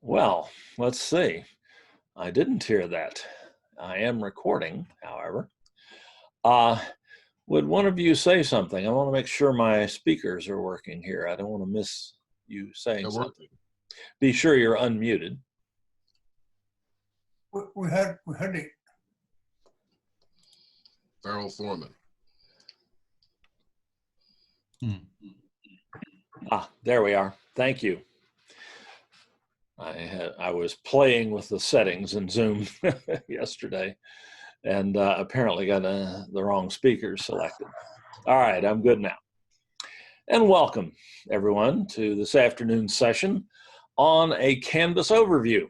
Well, let's see. I didn't hear that. I am recording, however. Would one of you say something? I want to make sure my speakers are working here. I don't want to miss you saying something. Be sure you're unmuted. We heard it. Farrell Foreman. There we are. Thank you. I was playing with the settings in Zoom yesterday and apparently got the wrong speakers selected. All right, I'm good now. And welcome everyone to this afternoon's session on a Canvas overview.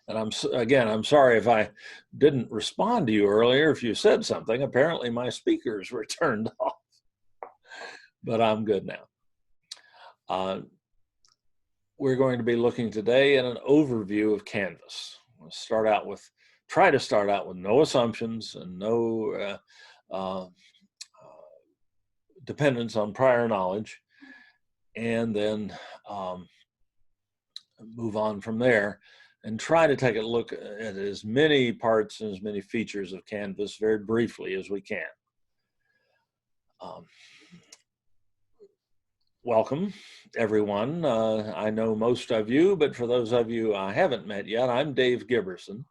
And I'm sorry if I didn't respond to you earlier. If you said something, apparently my speakers were turned off, but I'm good now. We're going to be looking today at an overview of Canvas. We'll try to start out with no assumptions and no dependence on prior knowledge, and then move on from there and try to take a look at as many parts and as many features of Canvas very briefly as we can. Welcome, everyone. I know most of you, but for those of you I haven't met yet, I'm Dave Gibberson.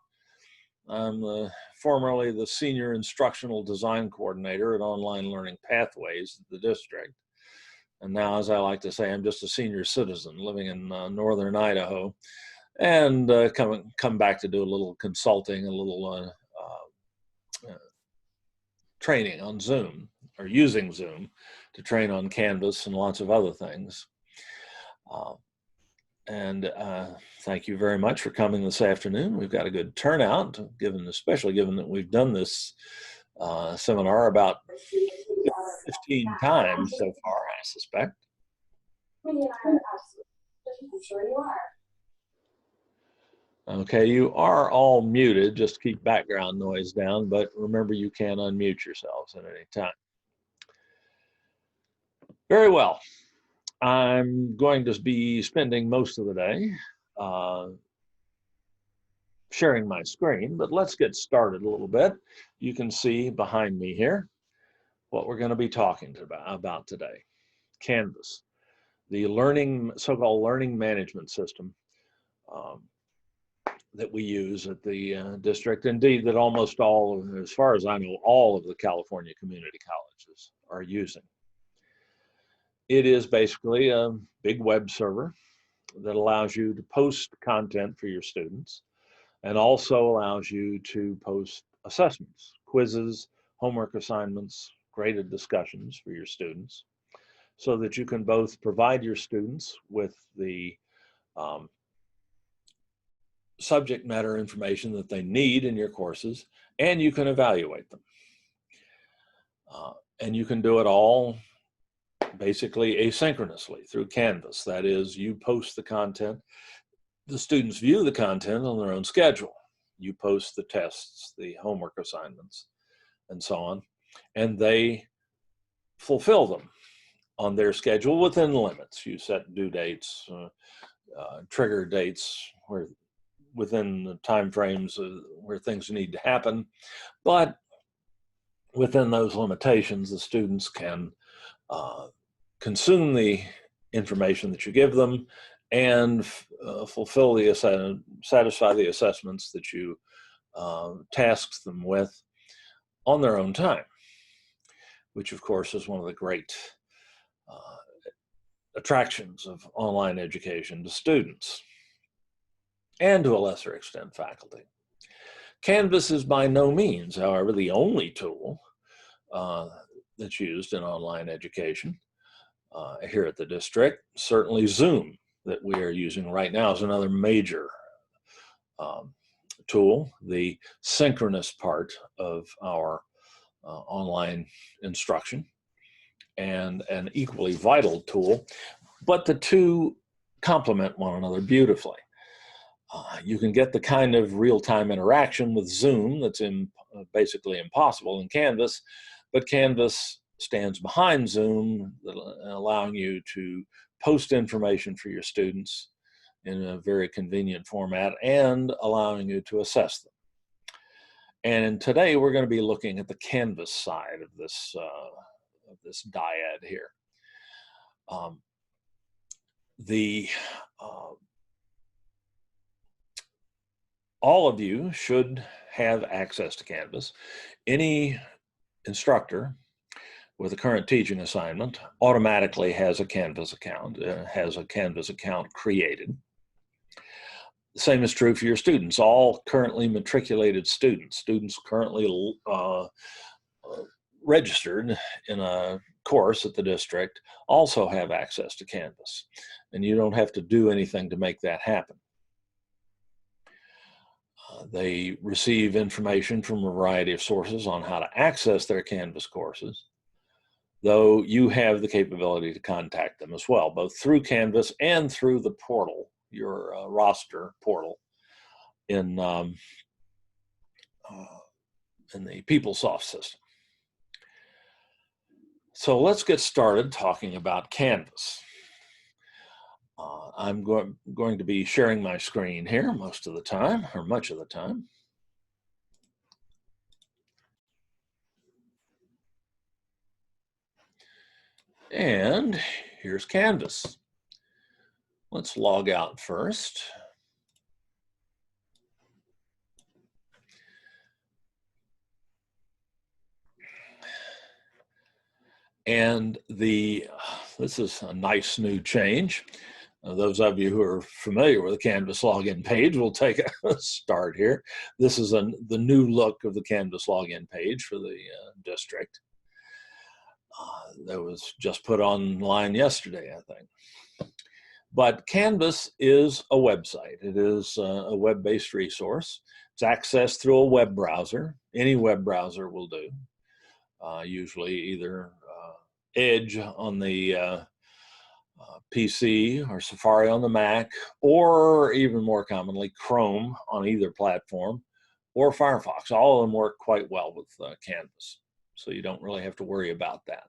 I'm formerly the Senior Instructional Design Coordinator at Online Learning Pathways at the district. And now, as I like to say, I'm just a senior citizen living in northern Idaho, and come back to do a little consulting, a little training on Zoom, or using Zoom to train on Canvas and lots of other things. Thank you very much for coming this afternoon. We've got a good turnout, especially given that we've done this seminar about 15 times so far, I suspect. Okay, you are all muted. Just keep background noise down, but remember you can unmute yourselves at any time. Very well. I'm going to be spending most of the day sharing my screen, but let's get started a little bit. You can see behind me here what we're going to be talking about today. Canvas, the so-called learning management system that we use at the district. Indeed, that almost all, as far as I know, all of the California community colleges are using. It is basically a big web server that allows you to post content for your students and also allows you to post assessments, quizzes, homework assignments, graded discussions for your students, so that you can both provide your students with the subject matter information that they need in your courses, and you can evaluate them. And you can do it all basically asynchronously through Canvas. That is, you post the content, the students view the content on their own schedule. You post the tests, the homework assignments, and so on, and they fulfill them on their schedule within limits. You set due dates, trigger dates within the time frames where things need to happen, but within those limitations, the students can consume the information that you give them and fulfill satisfy the assessments that you tasked them with on their own time, which of course is one of the great attractions of online education to students and to a lesser extent faculty. Canvas is by no means, however, the only tool that's used in online education here at the district. Certainly Zoom that we are using right now is another major tool, the synchronous part of our online instruction, and an equally vital tool, but the two complement one another beautifully. You can get the kind of real-time interaction with Zoom that's basically impossible in Canvas, but Canvas stands behind Zoom, allowing you to post information for your students in a very convenient format and allowing you to assess them. And today we're going to be looking at the Canvas side of this dyad here. All of you should have access to Canvas. Any instructor with a current teaching assignment automatically has a Canvas account, created. The same is true for your students. All currently matriculated students currently registered in a course at the district, also have access to Canvas. And you don't have to do anything to make that happen. They receive information from a variety of sources on how to access their Canvas courses, though you have the capability to contact them as well, both through Canvas and through the portal, your roster portal in the Peoplesoft system. So let's get started talking about Canvas. I'm going to be sharing my screen here most of the time, or much of the time. And here's Canvas. Let's log out first. And this is a nice new change. Those of you who are familiar with the Canvas login page will take a start here. This is the new look of the Canvas login page for the district. That was just put online yesterday, I think. But Canvas is a website. It is a web-based resource. It's accessed through a web browser. Any web browser will do. Usually either Edge on the PC or Safari on the Mac, or even more commonly Chrome on either platform, or Firefox. All of them work quite well with Canvas, so you don't really have to worry about that.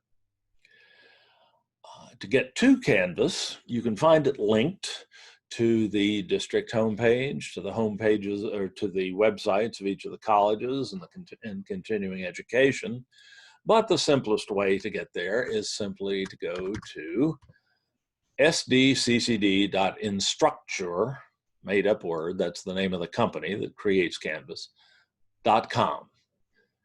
To get to Canvas, you can find it linked to the district homepage, to the homepages, or to the websites of each of the colleges and continuing education. But the simplest way to get there is simply to go to sdccd.instructure, made up word, that's the name of the company that creates Canvas.com.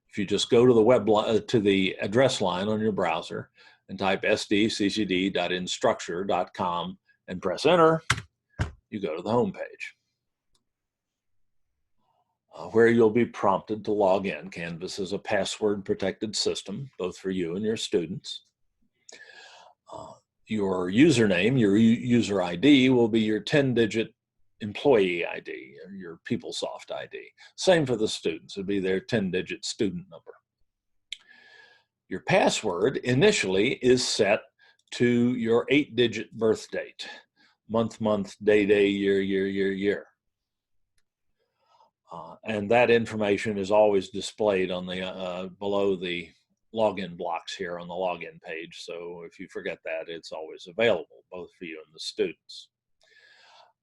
If you just go to the to the address line on your browser and type sdccd.instructure.com and press enter, you go to the home page, where you'll be prompted to log in. Canvas is a password protected system, both for you and your students. Your username, your user ID, will be your 10-digit employee ID, or your Peoplesoft ID. Same for the students, it'll be their 10-digit student number. Your password initially is set to your 8-digit birth date, month, day, year. And that information is always displayed on the below the login blocks here on the login page. So if you forget that, it's always available, both for you and the students.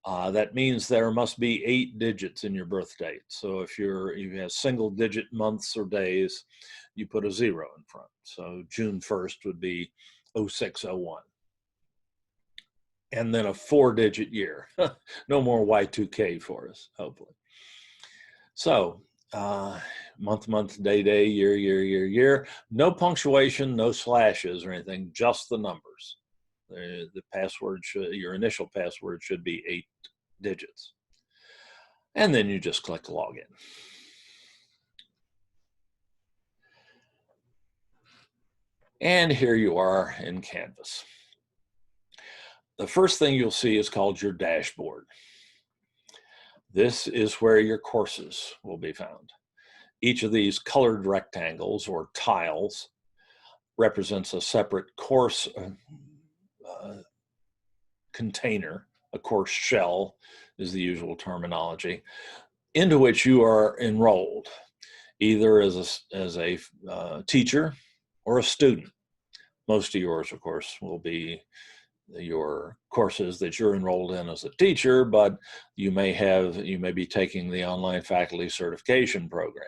That means there must be 8 digits in your birth date. So if you have single-digit months or days, you put a 0 in front. So June 1st would be 0601. And then a 4-digit year. No more Y2K for us, hopefully. So month, day, year. No punctuation, no slashes or anything, just the numbers. The password your initial password should be 8 digits. And then you just click login. And here you are in Canvas. The first thing you'll see is called your dashboard. This is where your courses will be found. Each of these colored rectangles or tiles represents a separate course container. A course shell is the usual terminology, into which you are enrolled, either as a teacher or a student. Most of yours, of course, will be your courses that you're enrolled in as a teacher, but you may be taking the online faculty certification program,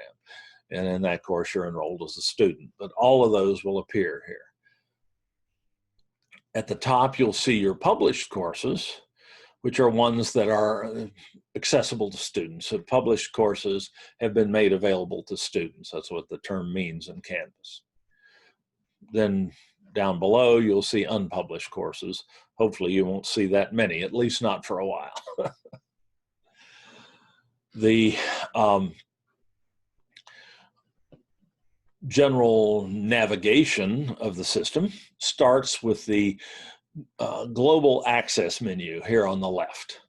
and in that course you're enrolled as a student. But all of those will appear here. At the top, you'll see your published courses, which are ones that are accessible to students. So published courses have been made available to students. That's what the term means in Canvas. Then down below, you'll see unpublished courses. Hopefully you won't see that many, at least not for a while. The general navigation of the system starts with the global access menu here on the left.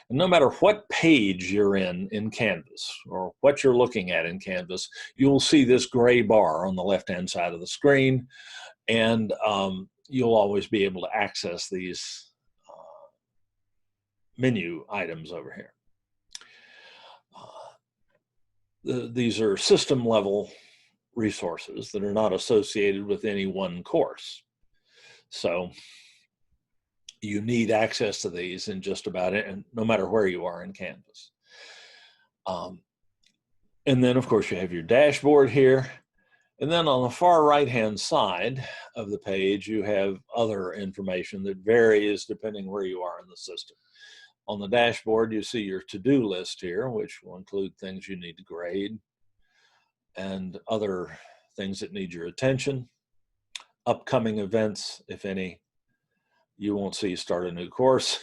And no matter what page you're in Canvas, or what you're looking at in Canvas, you'll see this gray bar on the left-hand side of the screen, and you'll always be able to access these menu items over here. These are system-level resources that are not associated with any one course. So you need access to these in just about it, and no matter where you are in Canvas. And then, of course, you have your dashboard here. And then on the far right-hand side of the page, you have other information that varies depending where you are in the system. On the dashboard, you see your to-do list here, which will include things you need to grade and other things that need your attention, upcoming events, if any. You won't see start a new course.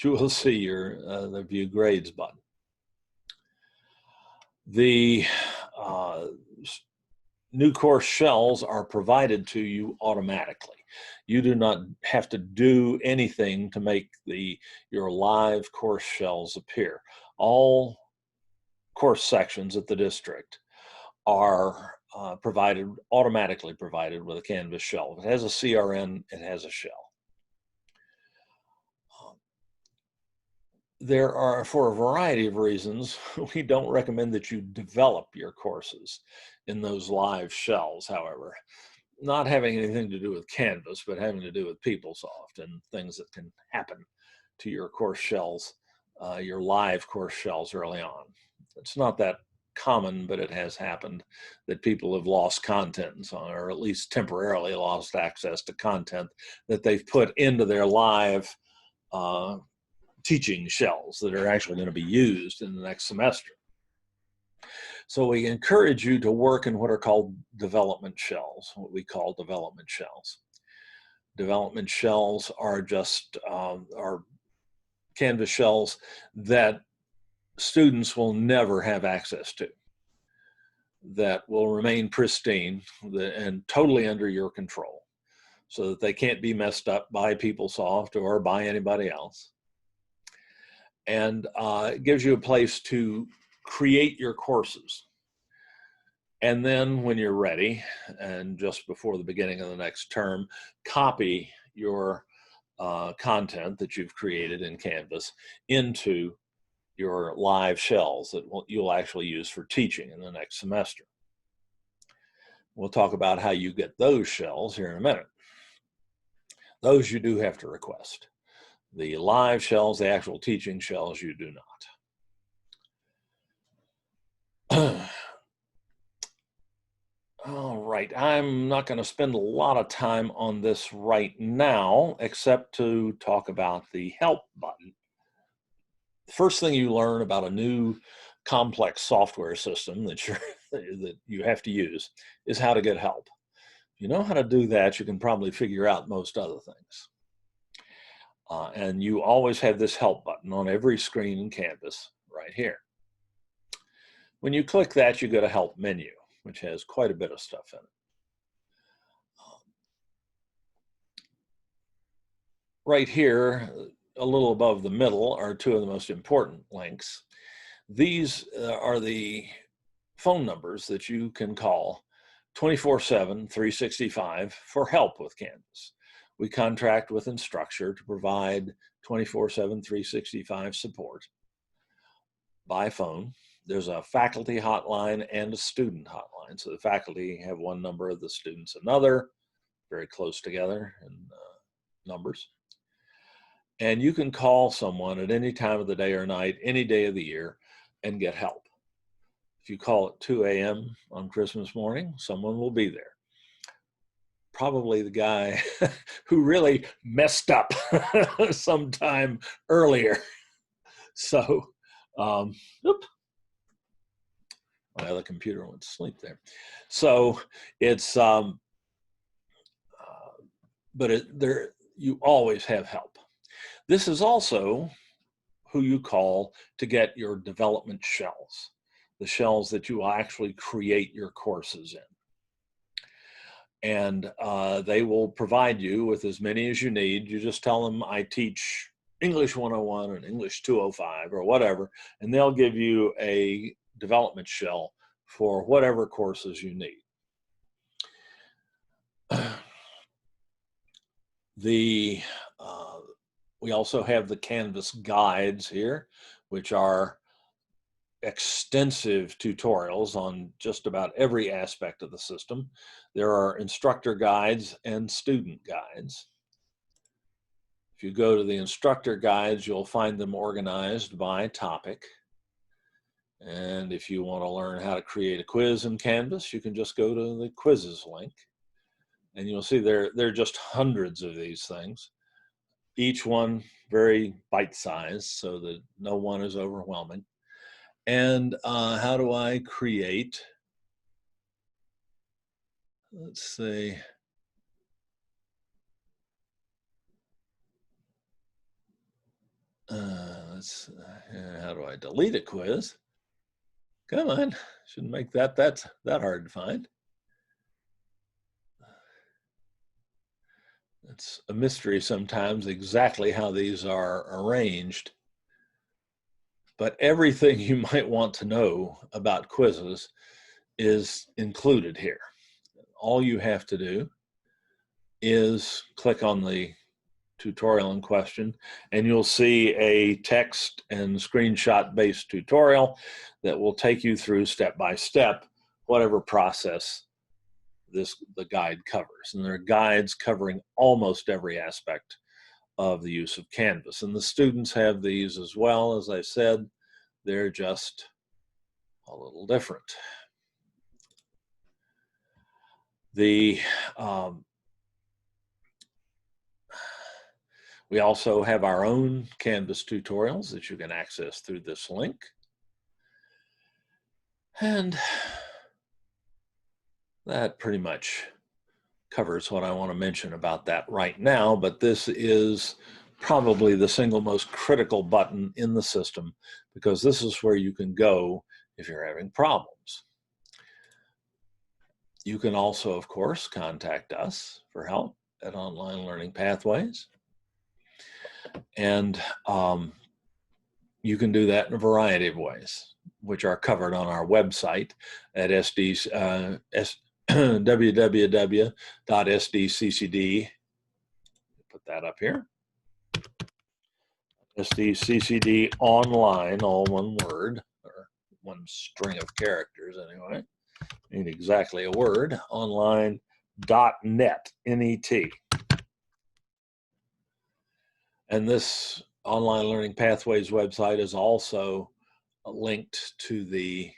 You will see your the view grades button. The new course shells are provided to you automatically. You do not have to do anything to make your live course shells appear. All course sections at the district are automatically provided with a Canvas shell. If it has a CRN, it has a shell. There are, for a variety of reasons, we don't recommend that you develop your courses in those live shells, however. Not having anything to do with Canvas, but having to do with Peoplesoft and things that can happen to your course shells, your live course shells early on. It's not that common, but it has happened that people have lost content, or at least temporarily lost access to content that they've put into their live teaching shells that are actually going to be used in the next semester. So we encourage you to work in what are called development shells, what we call development shells. Development shells are just are Canvas shells that students will never have access to, that will remain pristine and totally under your control, so that they can't be messed up by Peoplesoft or by anybody else. And it gives you a place to create your courses. And then when you're ready, and just before the beginning of the next term, copy your content that you've created in Canvas into your live shells that you'll actually use for teaching in the next semester. We'll talk about how you get those shells here in a minute. Those you do have to request. The live shells, the actual teaching shells, you do not. All right, I'm not going to spend a lot of time on this right now, except to talk about the help button. The first thing you learn about a new complex software system that you have to use is how to get help. If you know how to do that, you can probably figure out most other things. And you always have this help button on every screen in Canvas right here. When you click that, you go to Help menu, which has quite a bit of stuff in it. Right here, a little above the middle, are two of the most important links. These are the phone numbers that you can call 24/7, 365 for help with Canvas. We contract with Instructor to provide 24/7, 365 support by phone. There's a faculty hotline and a student hotline. So the faculty have one number, the students another, very close together. And numbers. And you can call someone at any time of the day or night, any day of the year, and get help. If you call at 2 a.m. on Christmas morning, someone will be there. Probably the guy who really messed up sometime earlier. So, oops. Well, the computer went to sleep there. So it's, you always have help. This is also who you call to get your development shells, the shells that you will actually create your courses in. And they will provide you with as many as you need. You just tell them, I teach English 101 and English 205 or whatever, and they'll give you a development shell for whatever courses you need. We also have the Canvas guides here, which are extensive tutorials on just about every aspect of the system. There are instructor guides and student guides. If you go to the instructor guides, you'll find them organized by topic. And if you want to learn how to create a quiz in Canvas, you can just go to the quizzes link. And you'll see there are just hundreds of these things. Each one very bite-sized so that no one is overwhelming. And how do I create? Let's see. How do I delete a quiz? Come on, shouldn't make that hard to find. It's a mystery sometimes exactly how these are arranged. But everything you might want to know about quizzes is included here. All you have to do is click on the tutorial in question, and you'll see a text and screenshot-based tutorial that will take you through step by step whatever process the guide covers. And there are guides covering almost every aspect of the use of Canvas. And the students have these as well. As I said, they're just a little different. We also have our own Canvas tutorials that you can access through this link. And that pretty much covers what I want to mention about that right now, but this is probably the single most critical button in the system because this is where you can go if you're having problems. You can also, of course, contact us for help at Online Learning Pathways. And you can do that in a variety of ways, which are covered on our website at www.sdccd. Put that up here. SDCCD online, all one word, or one string of characters anyway. Ain't exactly a word. Online.net, N-E-T. And this Online Learning Pathways website is also linked to the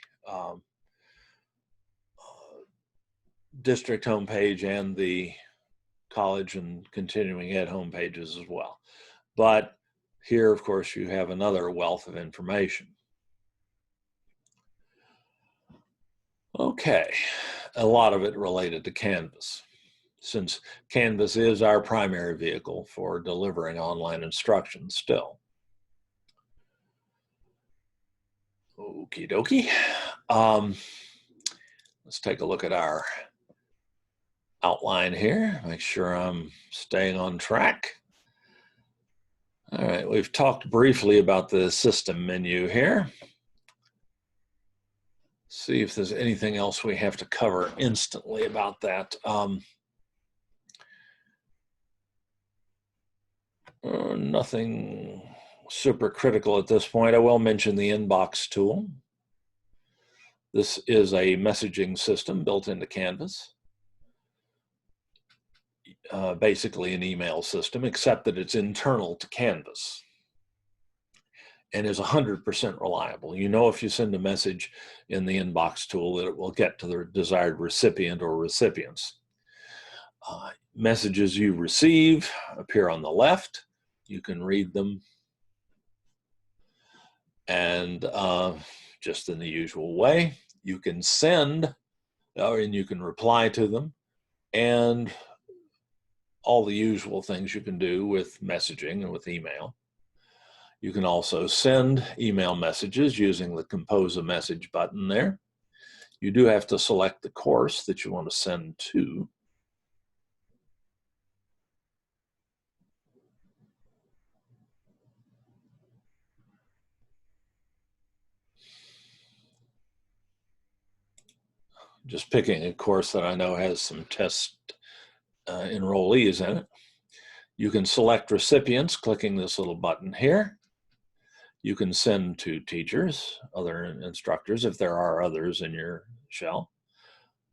district homepage and the college and continuing ed homepages as well. But here, of course, you have another wealth of information. Okay, a lot of it related to Canvas, since Canvas is our primary vehicle for delivering online instruction still. Okie dokie. Let's take a look at our outline here, make sure I'm staying on track. All right, we've talked briefly about the system menu here. See if there's anything else we have to cover instantly about that. Nothing super critical at this point. I will mention the inbox tool. This is a messaging system built into Canvas. basically an email system, except that it's internal to Canvas and is 100% reliable. You know, if you send a message in the inbox tool, that it will get to the desired recipient or recipients. Messages you receive appear on the left. You can read them, and just in the usual way. You can send, and you can reply to them, and all the usual things you can do with messaging and with email. You can also send email messages using the Compose a Message button there. You do have to select the course that you want to send to. Just picking a course that I know has some test enrollees in it. You can select recipients, clicking this little button here. You can send to teachers, other instructors, if there are others in your shell.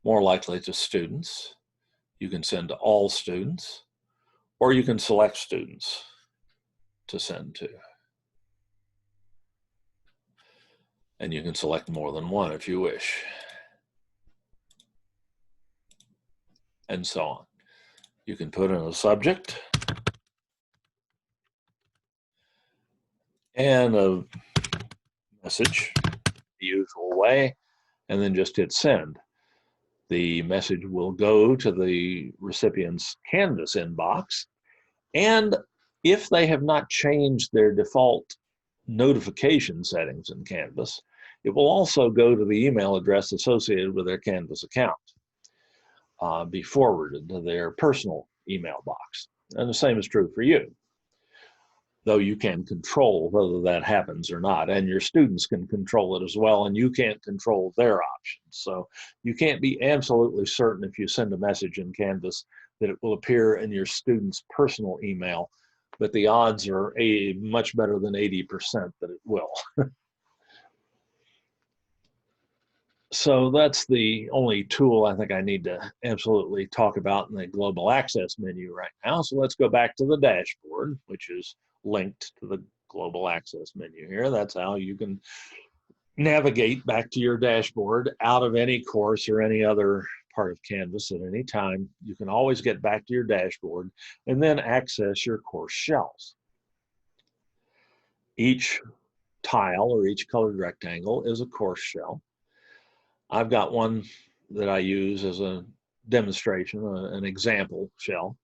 More likely to students. You can send to all students, or you can select students to send to. And you can select more than one if you wish. And so on. You can put in a subject and a message the usual way, and then just hit send. The message will go to the recipient's Canvas inbox, and if they have not changed their default notification settings in Canvas, it will also go to the email address associated with their Canvas account, be forwarded to their personal email box. And the same is true for you, though you can control whether that happens or not, and your students can control it as well, and you can't control their options. So you can't be absolutely certain if you send a message in Canvas that it will appear in your student's personal email, but the odds are much better than 80% that it will. So that's the only tool I think I need to absolutely talk about in the global access menu right now. So let's go back to the dashboard, which is linked to the global access menu here. That's how you can navigate back to your dashboard out of any course or any other part of Canvas at any time. You can always get back to your dashboard and then access your course shells. Each tile or each colored rectangle is a course shell. I've got one that I use as a demonstration, an example shell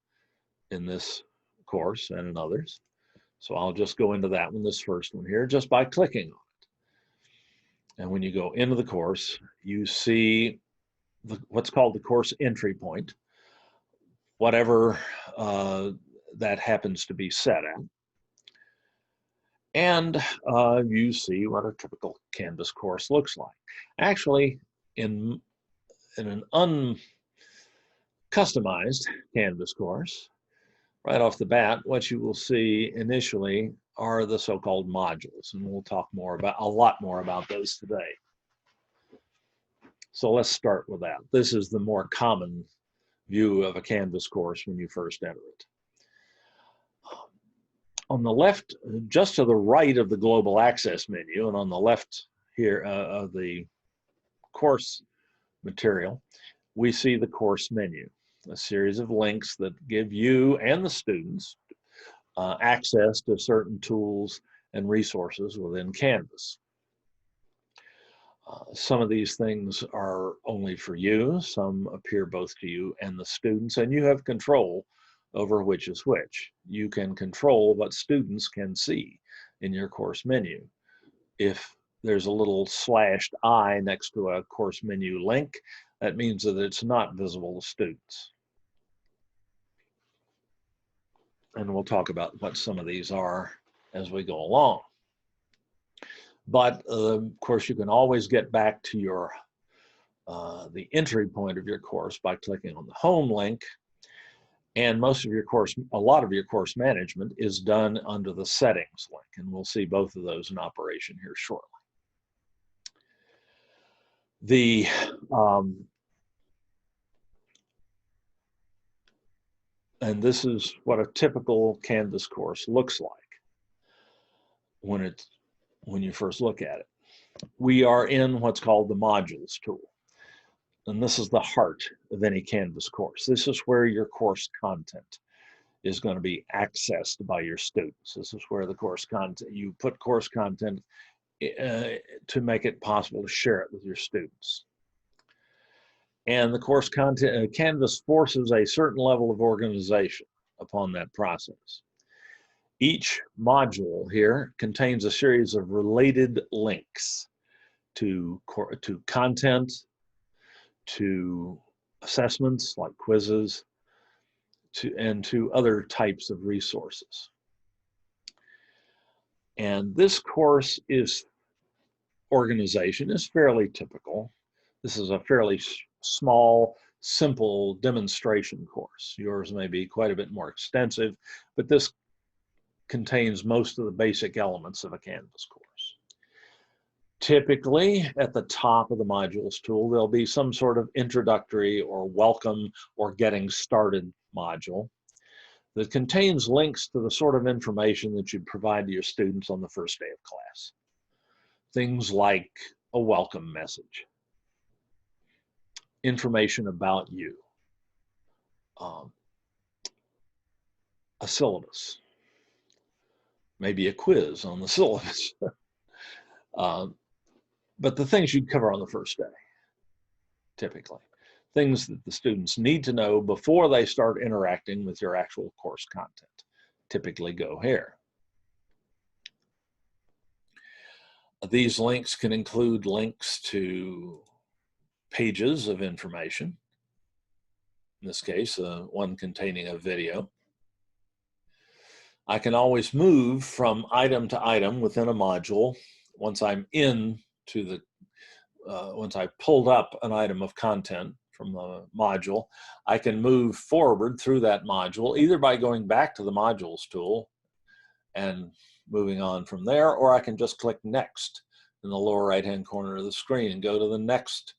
in this course and in others. So I'll just go into that one, this first one here, just by clicking on it. And when you go into the course, you see what's called the course entry point, whatever that happens to be set at. And you see what a typical Canvas course looks like. Actually, in an uncustomized Canvas course, right off the bat, what you will see initially are the so-called modules, and we'll talk a lot more about those today. So let's start with that. This is the more common view of a Canvas course when you first enter it. On the left, just to the right of the global access menu, and on the left here of the course material, we see the course menu, a series of links that give you and the students access to certain tools and resources within Canvas. Some of these things are only for you, some appear both to you and the students, and you have control over which is which. You can control what students can see in your course menu. If there's a little slashed I next to a course menu link, that means that it's not visible to students. And we'll talk about what some of these are as we go along. But of course, you can always get back to your the entry point of your course by clicking on the home link. And most of your course, a lot of your course management is done under the settings link, and we'll see both of those in operation here shortly. The And this is what a typical Canvas course looks like when you first look at it. We are in what's called the Modules tool. And this is the heart of any Canvas course. This is where your course content is going to be accessed by your students. This is where the course content, you put course content to make it possible to share it with your students. And the course content, Canvas forces a certain level of organization upon that process. Each module here contains a series of related links to content, to assessments like quizzes, and to other types of resources. And this course organization is fairly typical. This is a fairly small, simple demonstration course. Yours may be quite a bit more extensive, but this contains most of the basic elements of a Canvas course. Typically, at the top of the Modules tool, there'll be some sort of introductory or welcome or getting started module that contains links to the sort of information that you'd provide to your students on the first day of class. Things like a welcome message, information about you, a syllabus, maybe a quiz on the syllabus. But the things you'd cover on the first day, typically. Things that the students need to know before they start interacting with your actual course content, typically go here. These links can include links to pages of information, in this case, one containing a video. I can always move from item to item within a module once I'm once I pulled up an item of content from the module. I can move forward through that module either by going back to the Modules tool and moving on from there, or I can just click Next in the lower right-hand corner of the screen and go to the next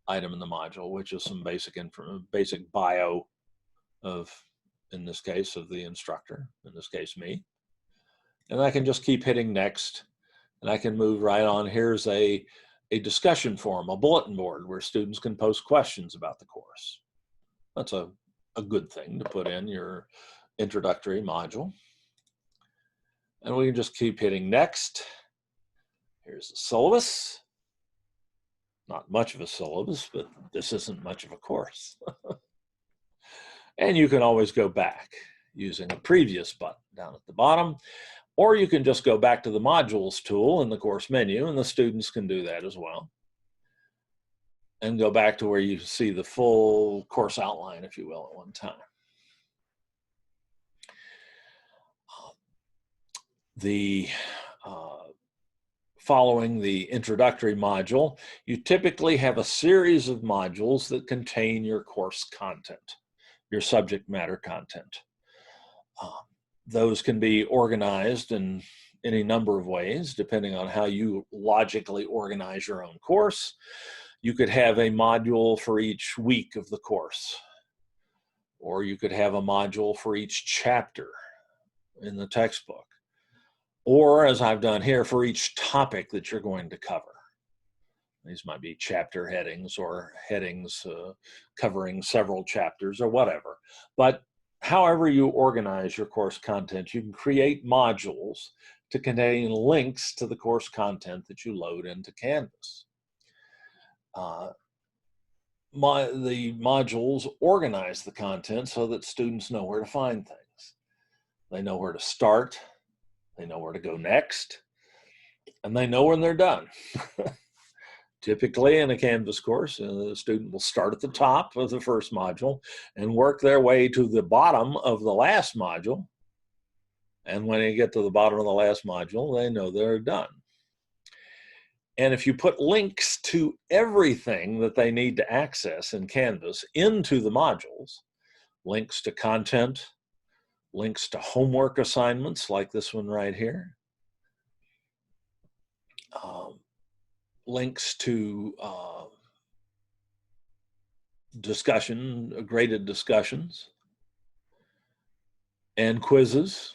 item in the module, which is some basic bio of, in this case, of the instructor, in this case, me. And I can just keep hitting Next, and I can move right on. Here's a discussion forum, a bulletin board where students can post questions about the course. That's a good thing to put in your introductory module. And we can just keep hitting Next. Here's the syllabus. Not much of a syllabus, but this isn't much of a course. And you can always go back using a previous button down at the bottom, or you can just go back to the Modules tool in the course menu, and the students can do that as well. And go back to where you see the full course outline, if you will, at one time. Following the introductory module, you typically have a series of modules that contain your course content, your subject matter content. Those can be organized in any number of ways, depending on how you logically organize your own course. You could have a module for each week of the course, or you could have a module for each chapter in the textbook, or, as I've done here, for each topic that you're going to cover. These might be chapter headings or headings covering several chapters or whatever. But however you organize your course content, you can create modules to contain links to the course content that you load into Canvas. The modules organize the content so that students know where to find things. They know where to start, they know where to go next, and they know when they're done. Typically in a Canvas course, the student will start at the top of the first module and work their way to the bottom of the last module. And when they get to the bottom of the last module, they know they're done. And if you put links to everything that they need to access in Canvas into the modules, links to content, links to homework assignments like this one right here, links to graded discussions, and quizzes.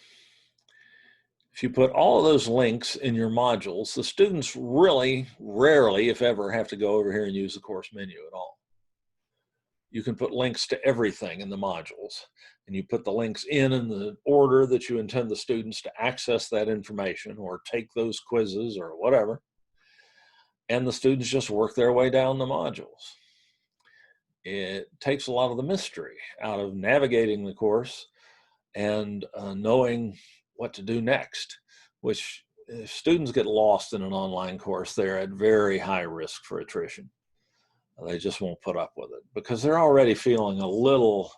If you put all of those links in your modules, the students really rarely, if ever, have to go over here and use the course menu at all. You can put links to everything in the modules, and you put the links in the order that you intend the students to access that information or take those quizzes or whatever, and the students just work their way down the modules. It takes a lot of the mystery out of navigating the course and knowing what to do next, which if students get lost in an online course, they're at very high risk for attrition. They just won't put up with it because they're already feeling a little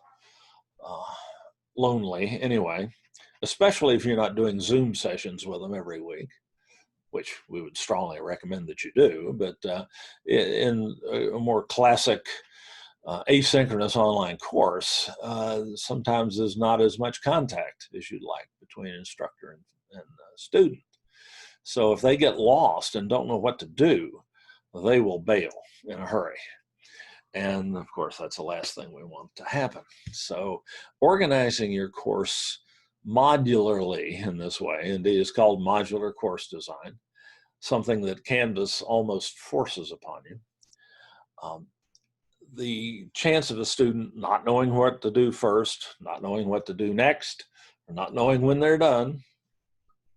lonely anyway, especially if you're not doing Zoom sessions with them every week, which we would strongly recommend that you do. But in a more classic asynchronous online course, sometimes there's not as much contact as you'd like between instructor and student. So if they get lost and don't know what to do, they will bail in a hurry. And of course, that's the last thing we want to happen. So organizing your course modularly in this way, indeed it's called modular course design, something that Canvas almost forces upon you. The chance of a student not knowing what to do first, not knowing what to do next, or not knowing when they're done,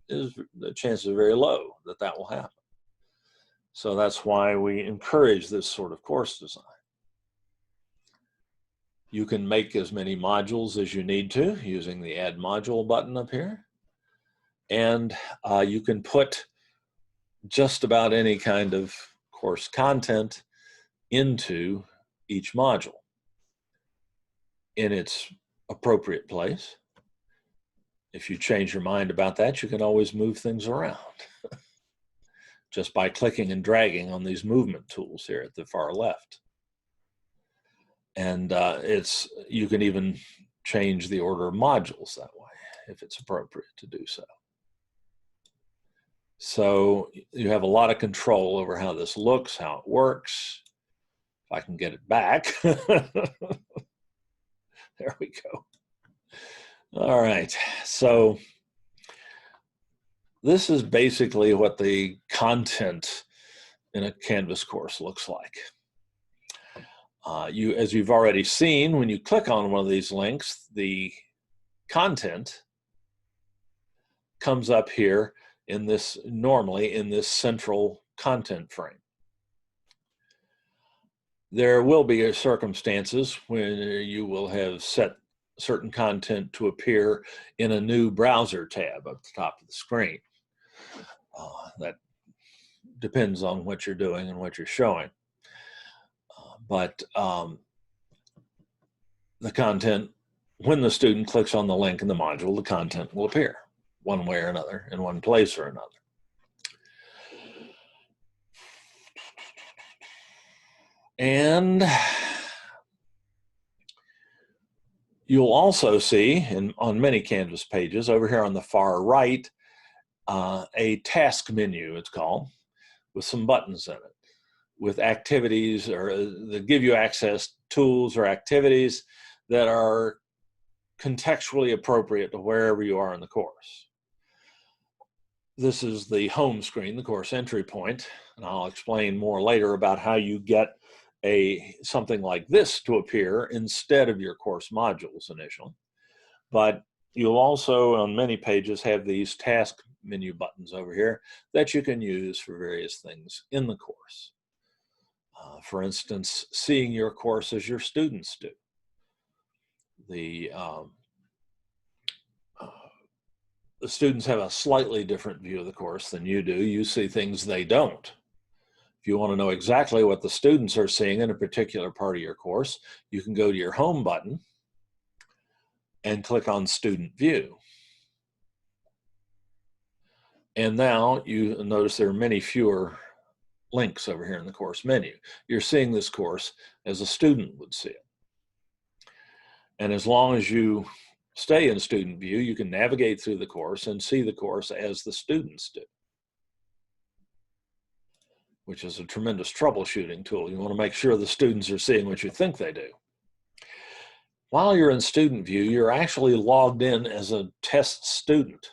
the chances are very low that that will happen. So that's why we encourage this sort of course design. You can make as many modules as you need to using the Add Module button up here. And you can put just about any kind of course content into each module in its appropriate place. If you change your mind about that, you can always move things around just by clicking and dragging on these movement tools here at the far left. And you can even change the order of modules that way if it's appropriate to do so. So you have a lot of control over how this looks, how it works. If I can get it back. There we go. All right, so this is basically what the content in a Canvas course looks like. As you've already seen, when you click on one of these links, the content comes up here in this, normally in this central content frame. There will be circumstances when you will have set certain content to appear in a new browser tab up the top of the screen. That depends on what you're doing and what you're showing. But the content, when the student clicks on the link in the module, the content will appear one way or another, in one place or another. And you'll also see on many Canvas pages over here on the far right, a task menu, it's called, with some buttons in it, with activities or that give you access to tools or activities that are contextually appropriate to wherever you are in the course. This is the home screen, the course entry point, and I'll explain more later about how you get something like this to appear instead of your course modules initially. But you'll also, on many pages, have these task menu buttons over here that you can use for various things in the course. For instance, seeing your course as your students do. The students have a slightly different view of the course than you do. You see things they don't. If you want to know exactly what the students are seeing in a particular part of your course, you can go to your home button and click on Student View. And now you notice there are many fewer links over here in the course menu. You're seeing this course as a student would see it. And as long as you stay in Student View, you can navigate through the course and see the course as the students do, which is a tremendous troubleshooting tool. You want to make sure the students are seeing what you think they do. While you're in student view, you're actually logged in as a test student.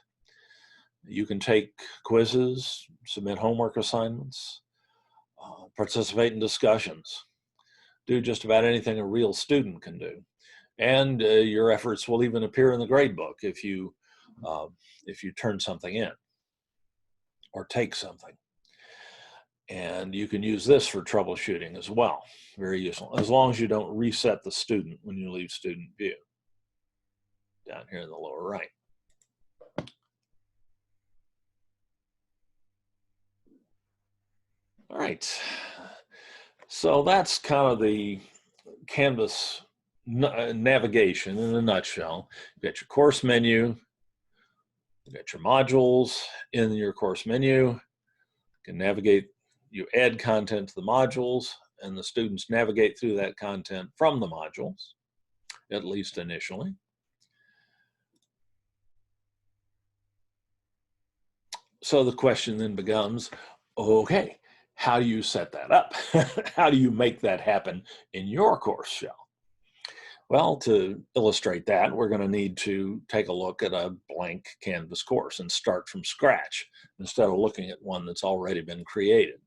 You can take quizzes, submit homework assignments, participate in discussions, do just about anything a real student can do. And your efforts will even appear in the gradebook if you turn something in or take something. And you can use this for troubleshooting as well. Very useful, as long as you don't reset the student when you leave student view. Down here in the lower right. All right. So that's kind of the Canvas navigation in a nutshell. You got your course menu, you got your modules in your course menu. You can navigate, you add content to the modules, and the students navigate through that content from the modules, at least initially. So the question then becomes, okay, how do you set that up? How do you make that happen in your course shell? Well, to illustrate that, we're going to need to take a look at a blank Canvas course and start from scratch instead of looking at one that's already been created.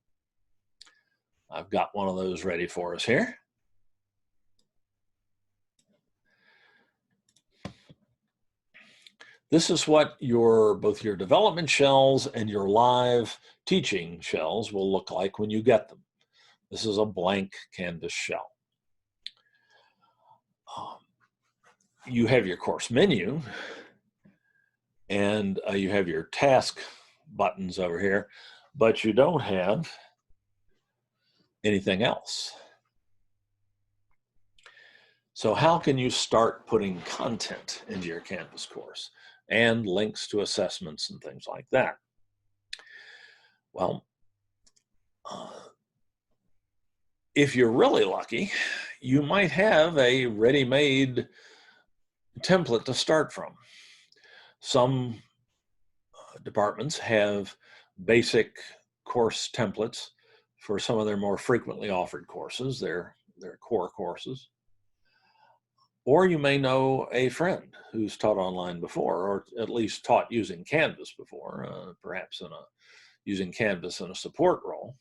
I've got one of those ready for us here. This is what both your development shells and your live teaching shells will look like when you get them. This is a blank Canvas shell. You have your course menu, and you have your task buttons over here, but you don't have anything else. So how can you start putting content into your Canvas course and links to assessments and things like that? Well, if you're really lucky, you might have a ready-made template to start from. Some departments have basic course templates for some of their more frequently offered courses, their core courses. Or you may know a friend who's taught online before, or at least taught using Canvas before, perhaps using Canvas in a support role.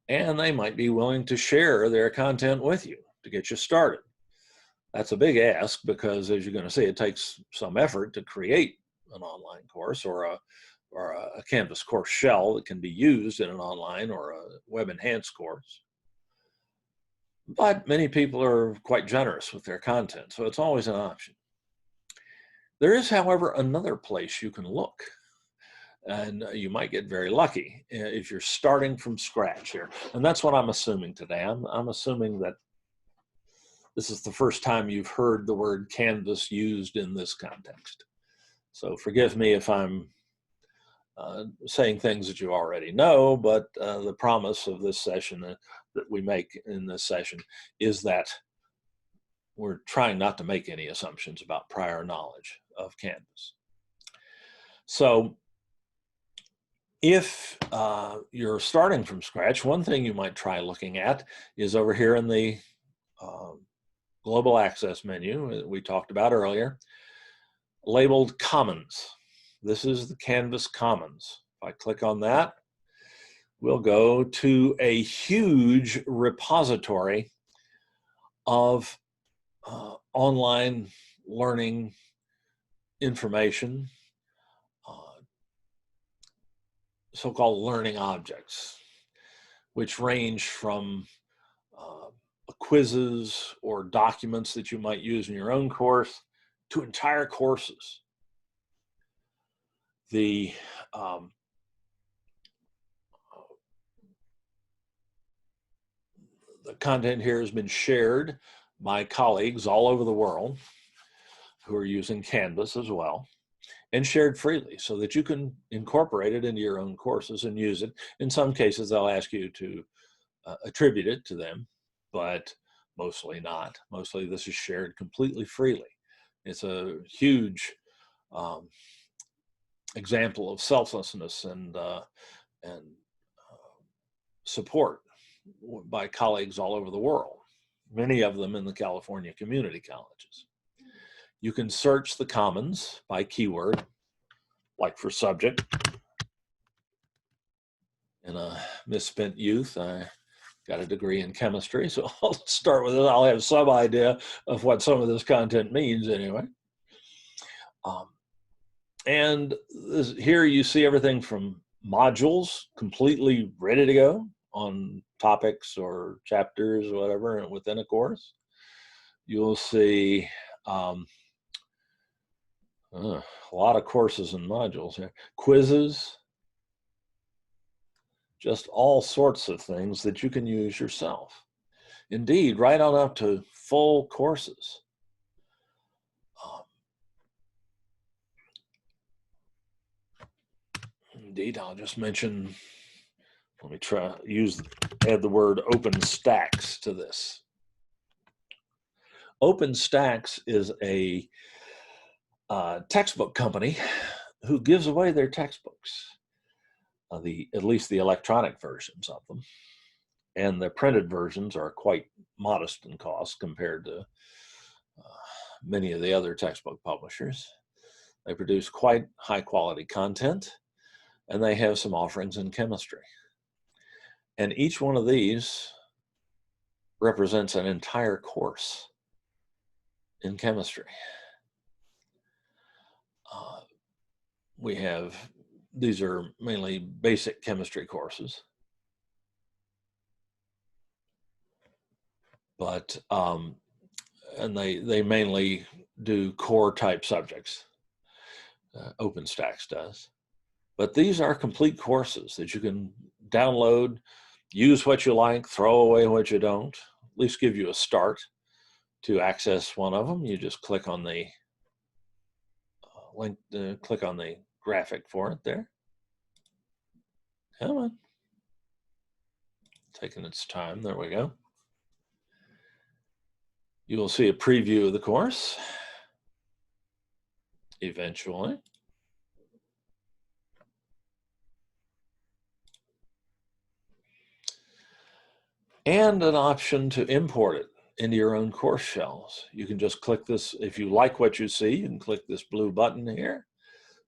And they might be willing to share their content with you to get you started. That's a big ask because, as you're going to see, it takes some effort to create an online course or a Canvas course shell that can be used in an online or a web-enhanced course. But many people are quite generous with their content, so it's always an option. There is, however, another place you can look, and you might get very lucky if you're starting from scratch here. And that's what I'm assuming today. I'm assuming that this is the first time you've heard the word Canvas used in this context. So forgive me if I'm saying things that you already know, but the promise of this session that we make in this session is that we're trying not to make any assumptions about prior knowledge of Canvas. So if you're starting from scratch, one thing you might try looking at is over here in the Global Access menu that we talked about earlier, labeled Commons. This is the Canvas Commons. If I click on that, we'll go to a huge repository of online learning information, so-called learning objects, which range from quizzes or documents that you might use in your own course to entire courses. The content here has been shared by colleagues all over the world who are using Canvas as well, and shared freely so that you can incorporate it into your own courses and use it. In some cases, they'll ask you to attribute it to them, but mostly not. Mostly this is shared completely freely. It's a huge example of selflessness and support by colleagues all over the world. many of them in the California community colleges. You can search the commons by keyword, like for subject. In a misspent youth, I got a degree in chemistry, so I'll start with it. I'll have some idea of what some of this content means anyway. And here you see everything from modules completely ready to go on topics or chapters or whatever within a course. You'll see a lot of courses and modules here. Quizzes, just all sorts of things that you can use yourself. Indeed, right on up to full courses. Indeed, I'll just mention, let me add the word OpenStax to this. OpenStax is a textbook company who gives away their textbooks, at least the electronic versions of them. And the printed versions are quite modest in cost compared to many of the other textbook publishers. They produce quite high quality content, and they have some offerings in chemistry. And each one of these represents an entire course in chemistry. These are mainly basic chemistry courses. But, and they mainly do core type subjects. OpenStax does. But these are complete courses that you can download, use what you like, throw away what you don't, at least give you a start. To access one of them, you just click on the link, click on the graphic for it there. Come on. Taking its time, there we go. You will see a preview of the course eventually. And an option to import it into your own course shells. You can just click this. If you like what you see, you can click this blue button here,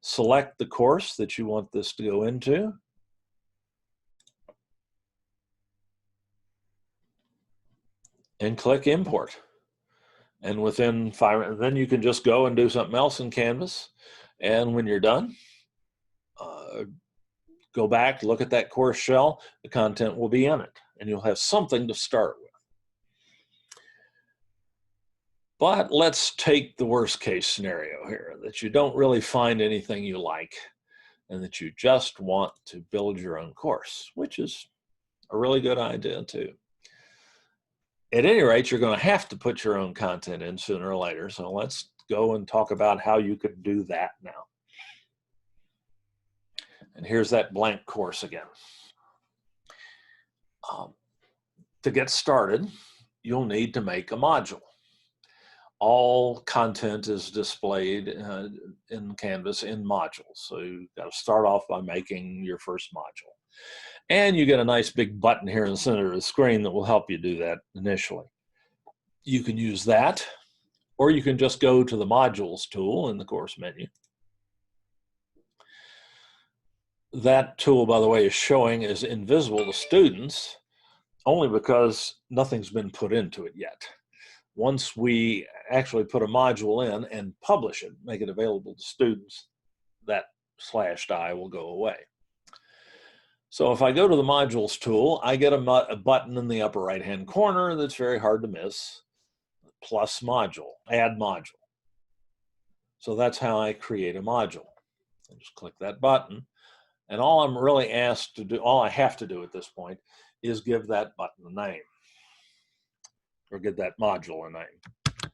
select the course that you want this to go into, and click import. And within 5 minutes, then you can just go and do something else in Canvas. And when you're done, go back, look at that course shell, the content will be in it, and you'll have something to start with. But let's take the worst case scenario here, that you don't really find anything you like and that you just want to build your own course, which is a really good idea too. At any rate, you're going to have to put your own content in sooner or later. So let's go and talk about how you could do that now. And here's that blank course again. To get started, you'll need to make a module. All content is displayed in Canvas in modules. So you've got to start off by making your first module. And you get a nice big button here in the center of the screen that will help you do that initially. You can use that, or you can just go to the Modules tool in the course menu. That tool, by the way, is showing as invisible to students only because nothing's been put into it yet. Once we actually put a module in and publish it, make it available to students, that /I will go away. So if I go to the Modules tool, I get a button in the upper right-hand corner that's very hard to miss, plus module, add module. So that's how I create a module. I just click that button, and all I'm really asked to do, all I have to do at this point is give that button a name, or give that module a name.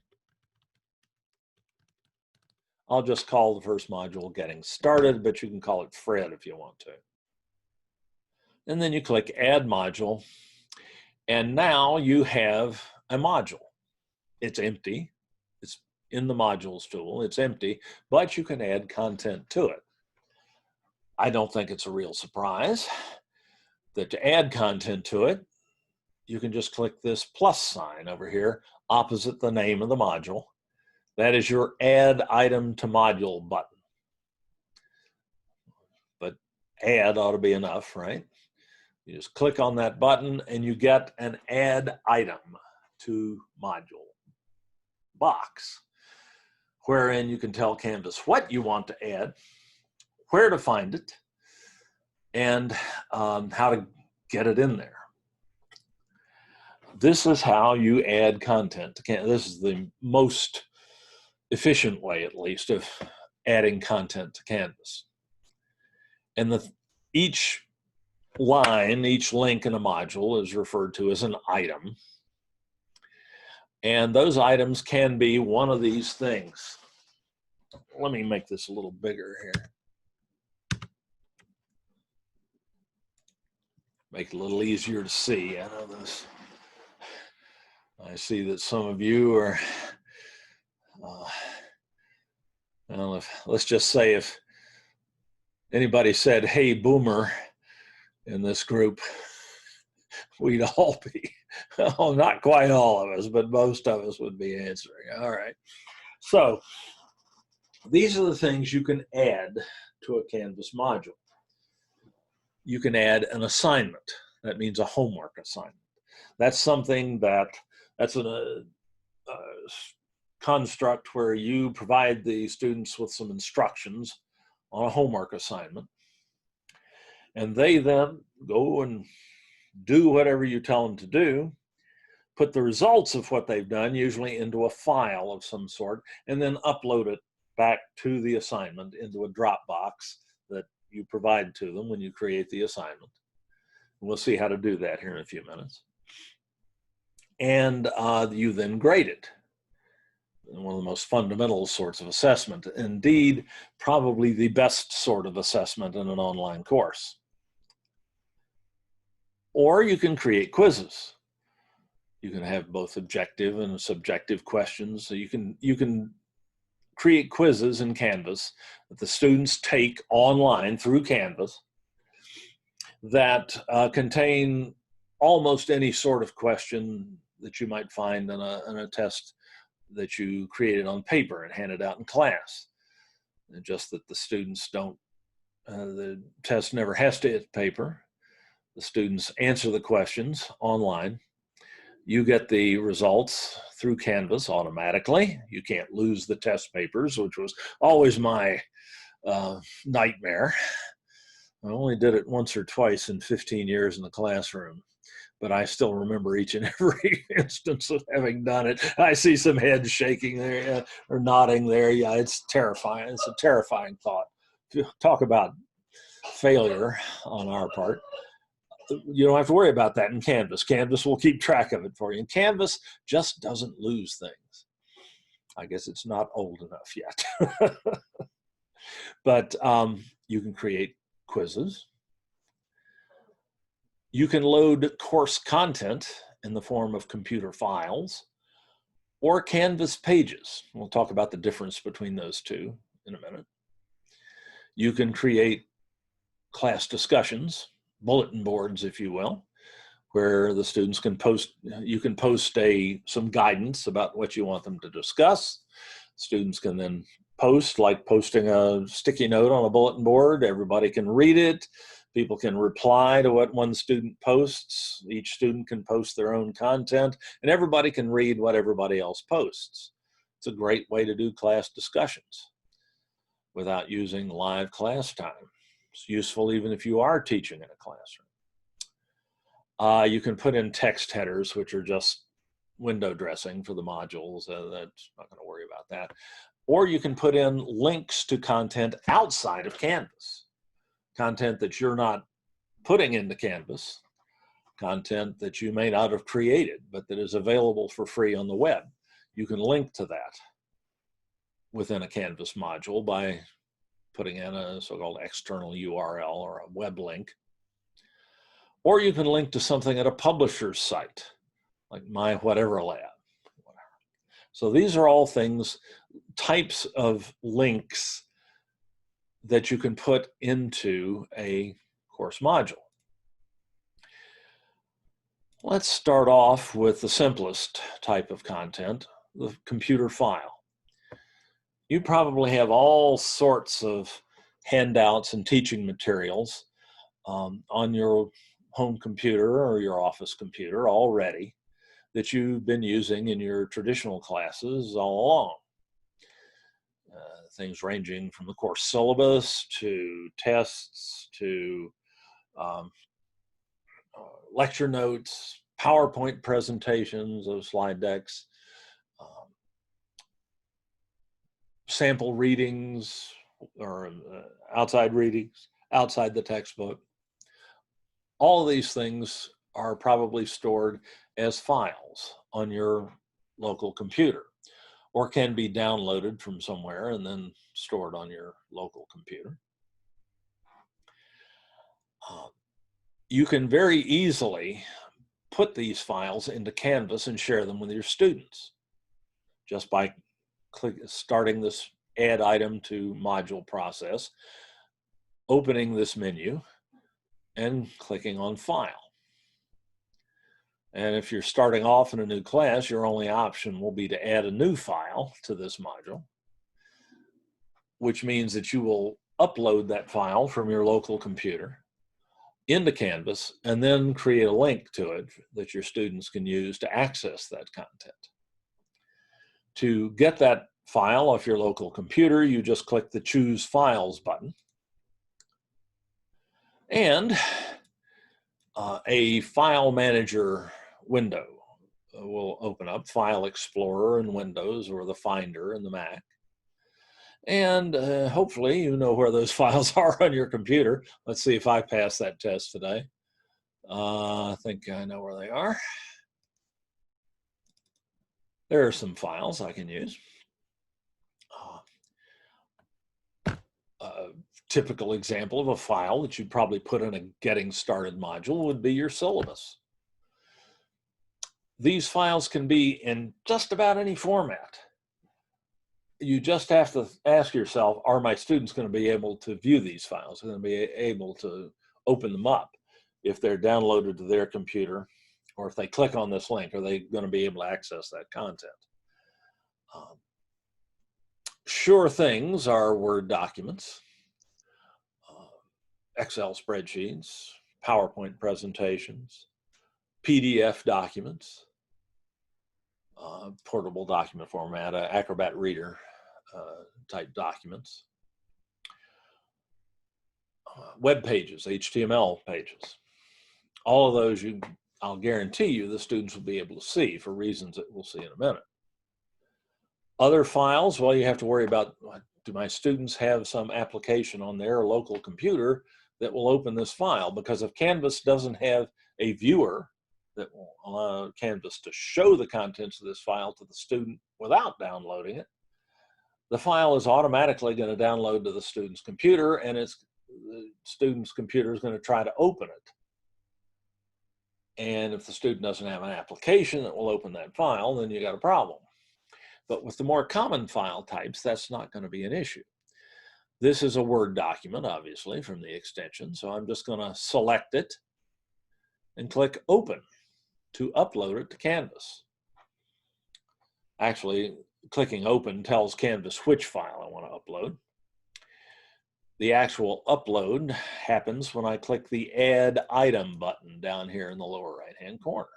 I'll just call the first module Getting Started, but you can call it Fred if you want to. And then you click Add Module, and now you have a module. It's empty. It's in the Modules tool. It's empty, but you can add content to it. I don't think it's a real surprise that to add content to it, you can just click this plus sign over here opposite the name of the module. That is your Add Item to Module button. But add ought to be enough, right? You just click on that button and you get an Add Item to Module box, wherein you can tell Canvas what you want to add, where to find it, and how to get it in there. This is how you add content to Canvas. This is the most efficient way, at least, of adding content to Canvas. And each line, each link in a module is referred to as an item. And those items can be one of these things. Let me make this a little bigger here. Make it a little easier to see. I know this. I see that some of you are, well, let's just say if anybody said, "Hey, boomer," in this group, we'd all be, oh, not quite all of us, but most of us would be answering. All right. So these are the things you can add to a Canvas module. You can add an assignment. That means a homework assignment. That's something that's a construct where you provide the students with some instructions on a homework assignment. And they then go and do whatever you tell them to do, put the results of what they've done usually into a file of some sort, and then upload it back to the assignment into a Dropbox that you provide to them when you create the assignment. And we'll see how to do that here in a few minutes. And you then grade it. One of the most fundamental sorts of assessment. Indeed, probably the best sort of assessment in an online course. Or you can create quizzes. You can have both objective and subjective questions. So you can create quizzes in Canvas that the students take online through Canvas that contain almost any sort of question that you might find in a test that you created on paper and handed out in class. And just that the students don't, the test never has to hit paper. The students answer the questions online. You get the results through Canvas automatically. You can't lose the test papers, which was always my nightmare. I only did it once or twice in 15 years in the classroom, but I still remember each and every instance of having done it. I see some heads shaking there or nodding there. Yeah, it's terrifying. It's a terrifying thought. Talk about failure on our part. You don't have to worry about that in Canvas. Canvas will keep track of it for you. And Canvas just doesn't lose things. I guess it's not old enough yet. But you can create quizzes. You can load course content in the form of computer files or Canvas pages. We'll talk about the difference between those two in a minute. You can create class discussions, bulletin boards, if you will, where the students can post, you can post some guidance about what you want them to discuss. Students can then post, like posting a sticky note on a bulletin board. Everybody can read it. People can reply to what one student posts. Each student can post their own content, and everybody can read what everybody else posts. It's a great way to do class discussions without using live class time. It's useful even if you are teaching in a classroom. You can put in text headers, which are just window dressing for the modules. That's not going to worry about that. Or you can put in links to content outside of Canvas. Content that you're not putting into Canvas. Content that you may not have created, but that is available for free on the web. You can link to that within a Canvas module by putting in a so-called external URL or a web link. Or you can link to something at a publisher's site, like My Whatever Lab. So these are all things, types of links that you can put into a course module. Let's start off with the simplest type of content, the computer file. You probably have all sorts of handouts and teaching materials on your home computer or your office computer already that you've been using in your traditional classes all along. Things ranging from the course syllabus to tests to lecture notes, PowerPoint presentations of slide decks, sample readings or outside readings, outside the textbook. All of these things are probably stored as files on your local computer, or can be downloaded from somewhere and then stored on your local computer. You can very easily put these files into Canvas and share them with your students just by starting this add item to module process, opening this menu, and clicking on File. And if you're starting off in a new class, your only option will be to add a new file to this module, which means that you will upload that file from your local computer into Canvas and then create a link to it that your students can use to access that content. To get that file off your local computer, you just click the Choose Files button. And a file manager window will open up, File Explorer in Windows or the Finder in the Mac. And hopefully you know where those files are on your computer. Let's see if I pass that test today. I think I know where they are. There are some files I can use. A typical example of a file that you'd probably put in a Getting Started module would be your syllabus. These files can be in just about any format. You just have to ask yourself, are my students going to be able to view these files? Are they going to be able to open them up if they're downloaded to their computer, or if they click on this link, are they going to be able to access that content? Sure things are Word documents, Excel spreadsheets, PowerPoint presentations, PDF documents, portable document format, Acrobat Reader type documents, web pages, HTML pages. All of those, I'll guarantee you the students will be able to see for reasons that we'll see in a minute. Other files, well, you have to worry about, do my students have some application on their local computer that will open this file? Because if Canvas doesn't have a viewer that will allow Canvas to show the contents of this file to the student without downloading it, the file is automatically going to download to the student's computer, and the student's computer is going to try to open it. And if the student doesn't have an application that will open that file, then you got a problem. But with the more common file types, that's not going to be an issue. This is a Word document, obviously, from the extension. So I'm just going to select it and click Open to upload it to Canvas. Actually, clicking Open tells Canvas which file I want to upload. The actual upload happens when I click the Add Item button down here in the lower right-hand corner.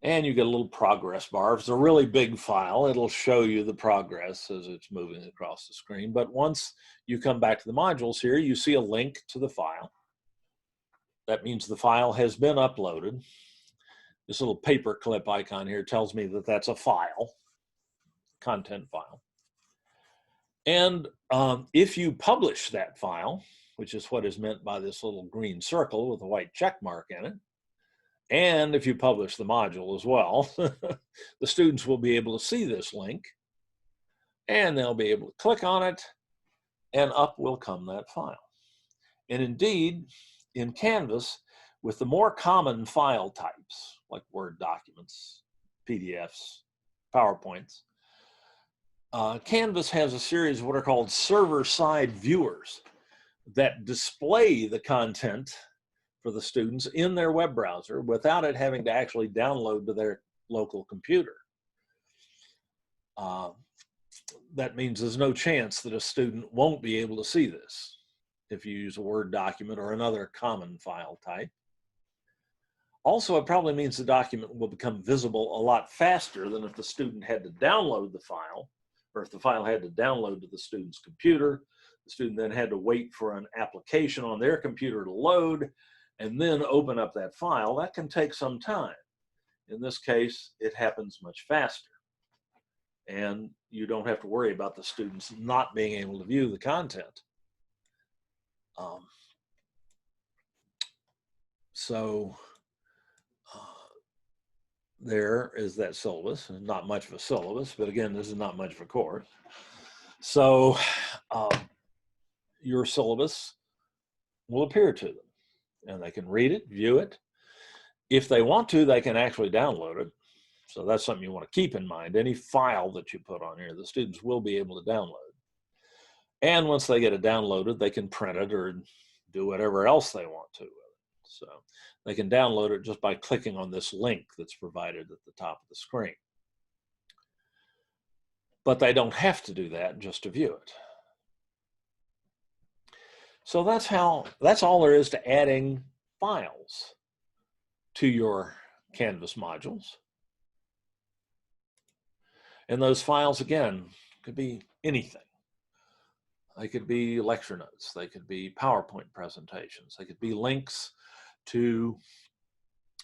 And you get a little progress bar. If it's a really big file, it'll show you the progress as it's moving across the screen. But once you come back to the modules here, you see a link to the file. That means the file has been uploaded. This little paper clip icon here tells me that that's a file, content file. And if you publish that file, which is what is meant by this little green circle with a white check mark in it, and if you publish the module as well, the students will be able to see this link, and they'll be able to click on it, and up will come that file. And indeed, in Canvas, with the more common file types, like Word documents, PDFs, PowerPoints, Canvas has a series of what are called server-side viewers that display the content for the students in their web browser without it having to actually download to their local computer. That means there's no chance that a student won't be able to see this if you use a Word document or another common file type. Also, it probably means the document will become visible a lot faster than if the student had to download the file, or if the file had to download to the student's computer. The student then had to wait for an application on their computer to load and then open up that file. That can take some time. In this case, it happens much faster. And you don't have to worry about the students not being able to view the content. There is that syllabus. Not much of a syllabus, but again, this is not much of a course. So your syllabus will appear to them, and they can read it, view it. If they want to, they can actually download it. So that's something you want to keep in mind. Any file that you put on here, the students will be able to download. And once they get it downloaded, they can print it or do whatever else they want to with it. So they can download it just by clicking on this link that's provided at the top of the screen. But they don't have to do that just to view it. So that's all there is to adding files to your Canvas modules. And those files, again, could be anything. They could be lecture notes. They could be PowerPoint presentations. They could be links to,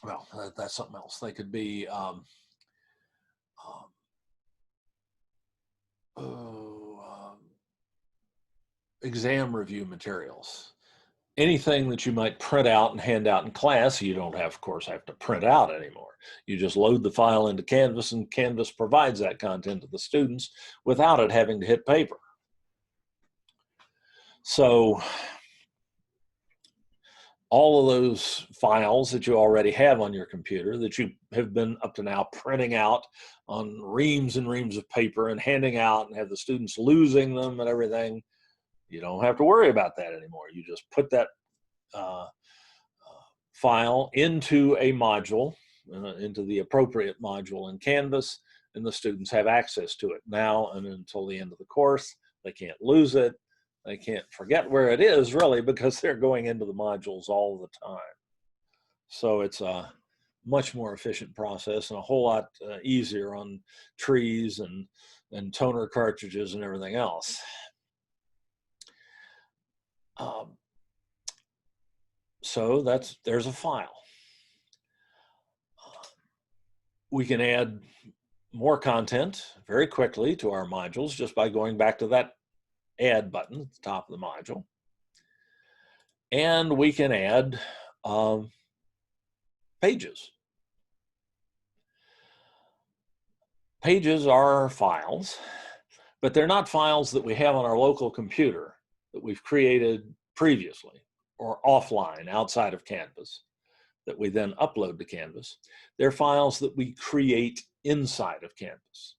well, that's something else. They could be exam review materials. Anything that you might print out and hand out in class, you don't have, of course, have to print out anymore. You just load the file into Canvas, and Canvas provides that content to the students without it having to hit paper. So all of those files that you already have on your computer that you have been up to now printing out on reams and reams of paper and handing out and have the students losing them and everything, you don't have to worry about that anymore. You just put that file into a module, into the appropriate module in Canvas, and the students have access to it now and until the end of the course. They can't lose it. They can't forget where it is, really, because they're going into the modules all the time. So it's a much more efficient process and a whole lot easier on trees and toner cartridges and everything else. So there's a file. We can add more content very quickly to our modules just by going back to that add button at the top of the module. And we can add pages. Pages are files, but they're not files that we have on our local computer that we've created previously or offline outside of Canvas that we then upload to Canvas. They're files that we create inside of Canvas.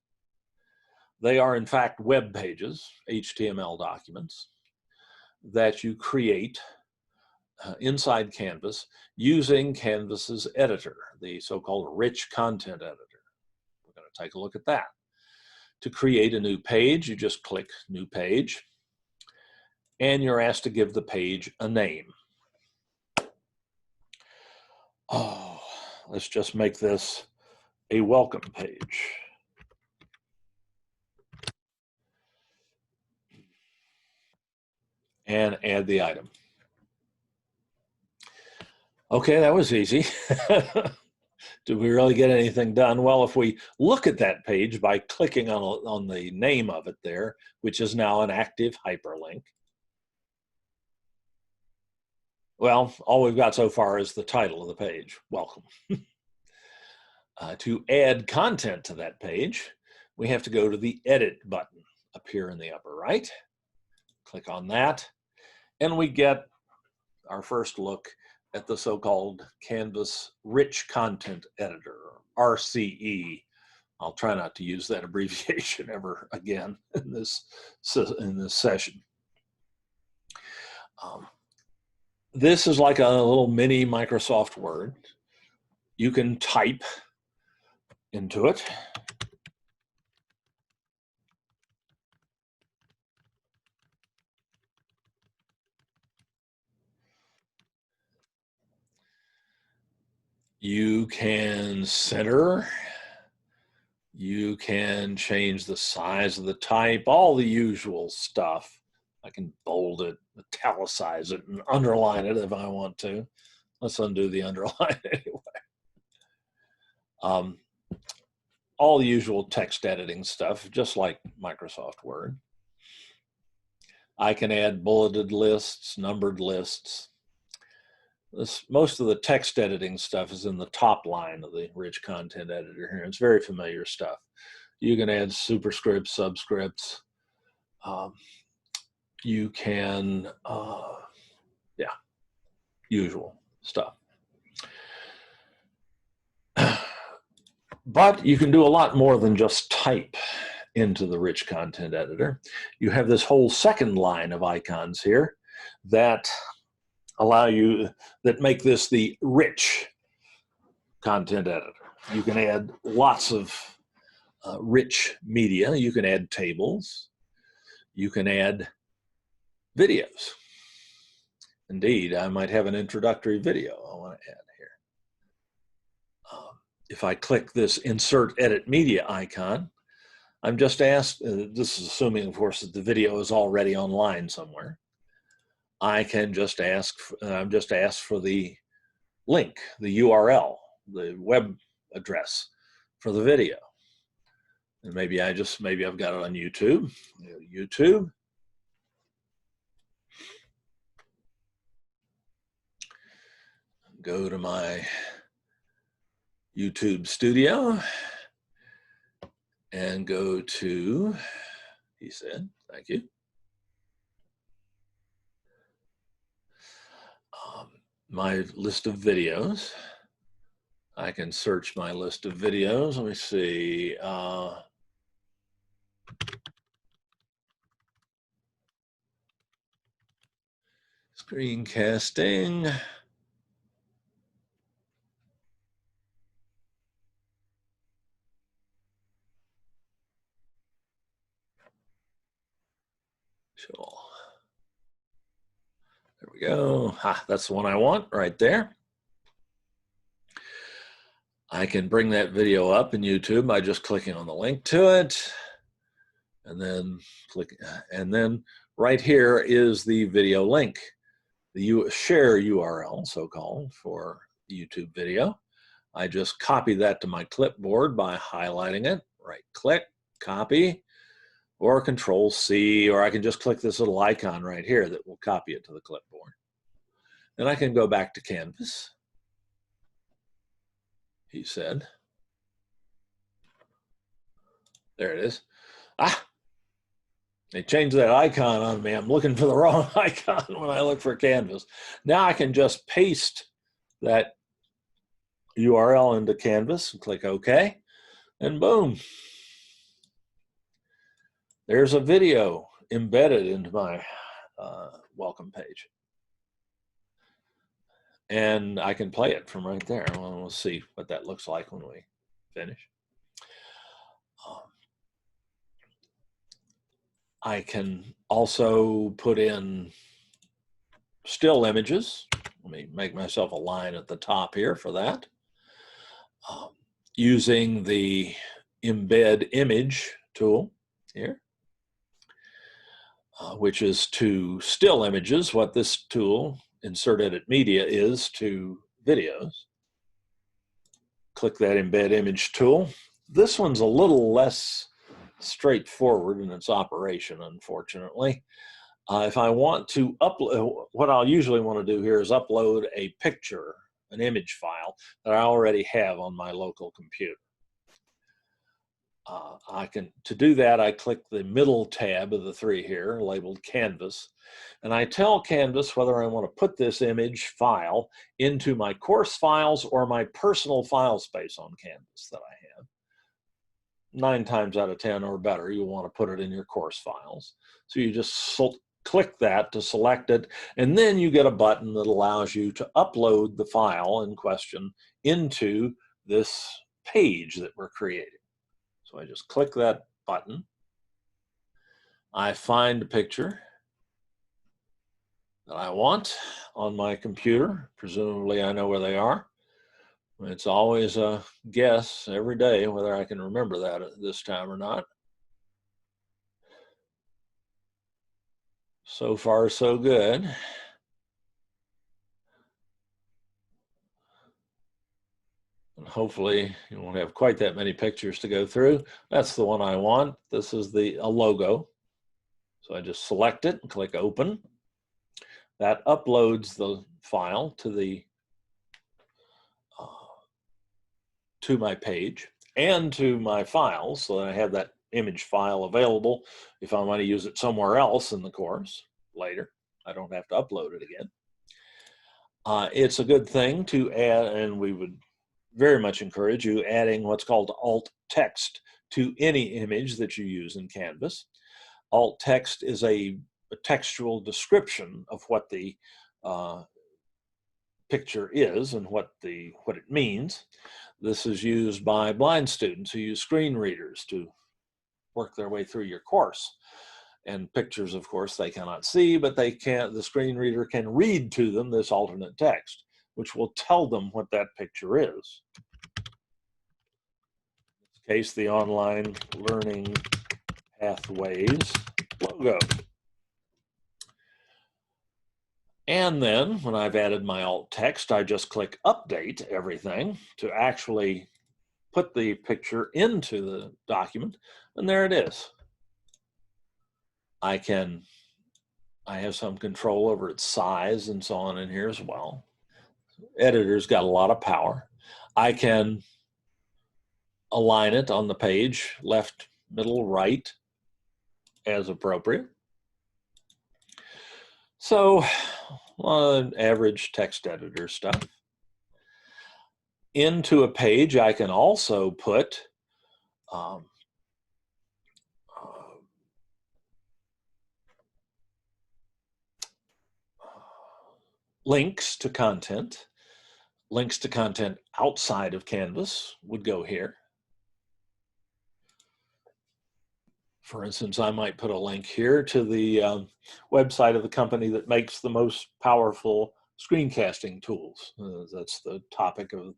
They are, in fact, web pages, HTML documents, that you create inside Canvas using Canvas's editor, the so-called rich content editor. We're going to take a look at that. To create a new page, you just click New Page, and you're asked to give the page a name. Oh, let's just make this a welcome page. And add the item. Okay, that was easy. Did we really get anything done? Well, if we look at that page by clicking on the name of it there, which is now an active hyperlink, well, all we've got so far is the title of the page, welcome. To add content to that page, we have to go to the Edit button up here in the upper right. Click on that, and we get our first look at the so-called Canvas Rich Content Editor, RCE. I'll try not to use that abbreviation ever again in this session. This is like a little mini Microsoft Word. You can type into it. You can center. You can change the size of the type, all the usual stuff. I can bold it, italicize it, and underline it if I want to. Let's undo the underline anyway. All the usual text editing stuff, just like Microsoft Word. I can add bulleted lists, numbered lists. Most of the text editing stuff is in the top line of the rich content editor here. It's very familiar stuff. You can add superscripts, subscripts. You can, usual stuff. But you can do a lot more than just type into the rich content editor. You have this whole second line of icons here that allow you, that make this the rich content editor. You can add lots of rich media. You can add tables. You can add videos. Indeed, I might have an introductory video I want to add here. If I click this Insert Edit Media icon, I'm just asked, this is assuming, of course, that the video is already online somewhere. I can just ask, I'm just asked for the link, the URL, the web address for the video. And maybe I've got it on YouTube. YouTube. Go to my YouTube studio and go to, he said, thank you. My list of videos. I can search my list of videos. Let me see. Screencasting. Sure. There we go. That's the one I want right there. I can bring that video up in YouTube by just clicking on the link to it, and then right here is the video link, the share URL, so-called, for the YouTube video. I just copy that to my clipboard by highlighting it, right-click, copy, or Control-C, or I can just click this little icon right here that will copy it to the clipboard. And I can go back to Canvas, he said. There it is. They changed that icon on me. I'm looking for the wrong icon when I look for Canvas. Now I can just paste that URL into Canvas and click OK, and boom. There's a video embedded into my welcome page. And I can play it from right there. Well, we'll see what that looks like when we finish. I can also put in still images. Let me make myself a line at the top here for that. Using the Embed Image tool here, which is to still images, what this tool, Insert Edit Media, is to videos. Click that Embed Image tool. This one's a little less straightforward in its operation, unfortunately. If I want to upload, what I'll usually want to do here is upload a picture, an image file that I already have on my local computer. To do that, I click the middle tab of the three here, labeled Canvas, and I tell Canvas whether I want to put this image file into my course files or my personal file space on Canvas that I have. 9 times out of 10 or better, you'll want to put it in your course files. So you just click that to select it, and then you get a button that allows you to upload the file in question into this page that we're creating. So I just click that button. I find a picture that I want on my computer. Presumably I know where they are. It's always a guess every day whether I can remember that this time or not. So far, so good. And hopefully you won't have quite that many pictures to go through. That's the one I want. This is a logo. So I just select it and click open. That uploads the file to my page and to my files, so that I have that image file available if I want to use it somewhere else in the course later. I don't have to upload it again. It's a good thing to add, and we would very much encourage you adding what's called alt text to any image that you use in Canvas. Alt text is a textual description of what the picture is and what it means. This is used by blind students who use screen readers to work their way through your course. And pictures, of course, they cannot see, but the screen reader can read to them this alternate text, which will tell them what that picture is. In this case, the Online Learning Pathways logo. And then when I've added my alt text, I just click update everything to actually put the picture into the document, and there it is. I have some control over its size and so on in here as well. Editor's got a lot of power. I can align it on the page, left, middle, right, as appropriate. So, average text editor stuff. Into a page, I can also put links to content. Links to content outside of Canvas would go here. For instance, I might put a link here to the website of the company that makes the most powerful screencasting tools. That's the topic of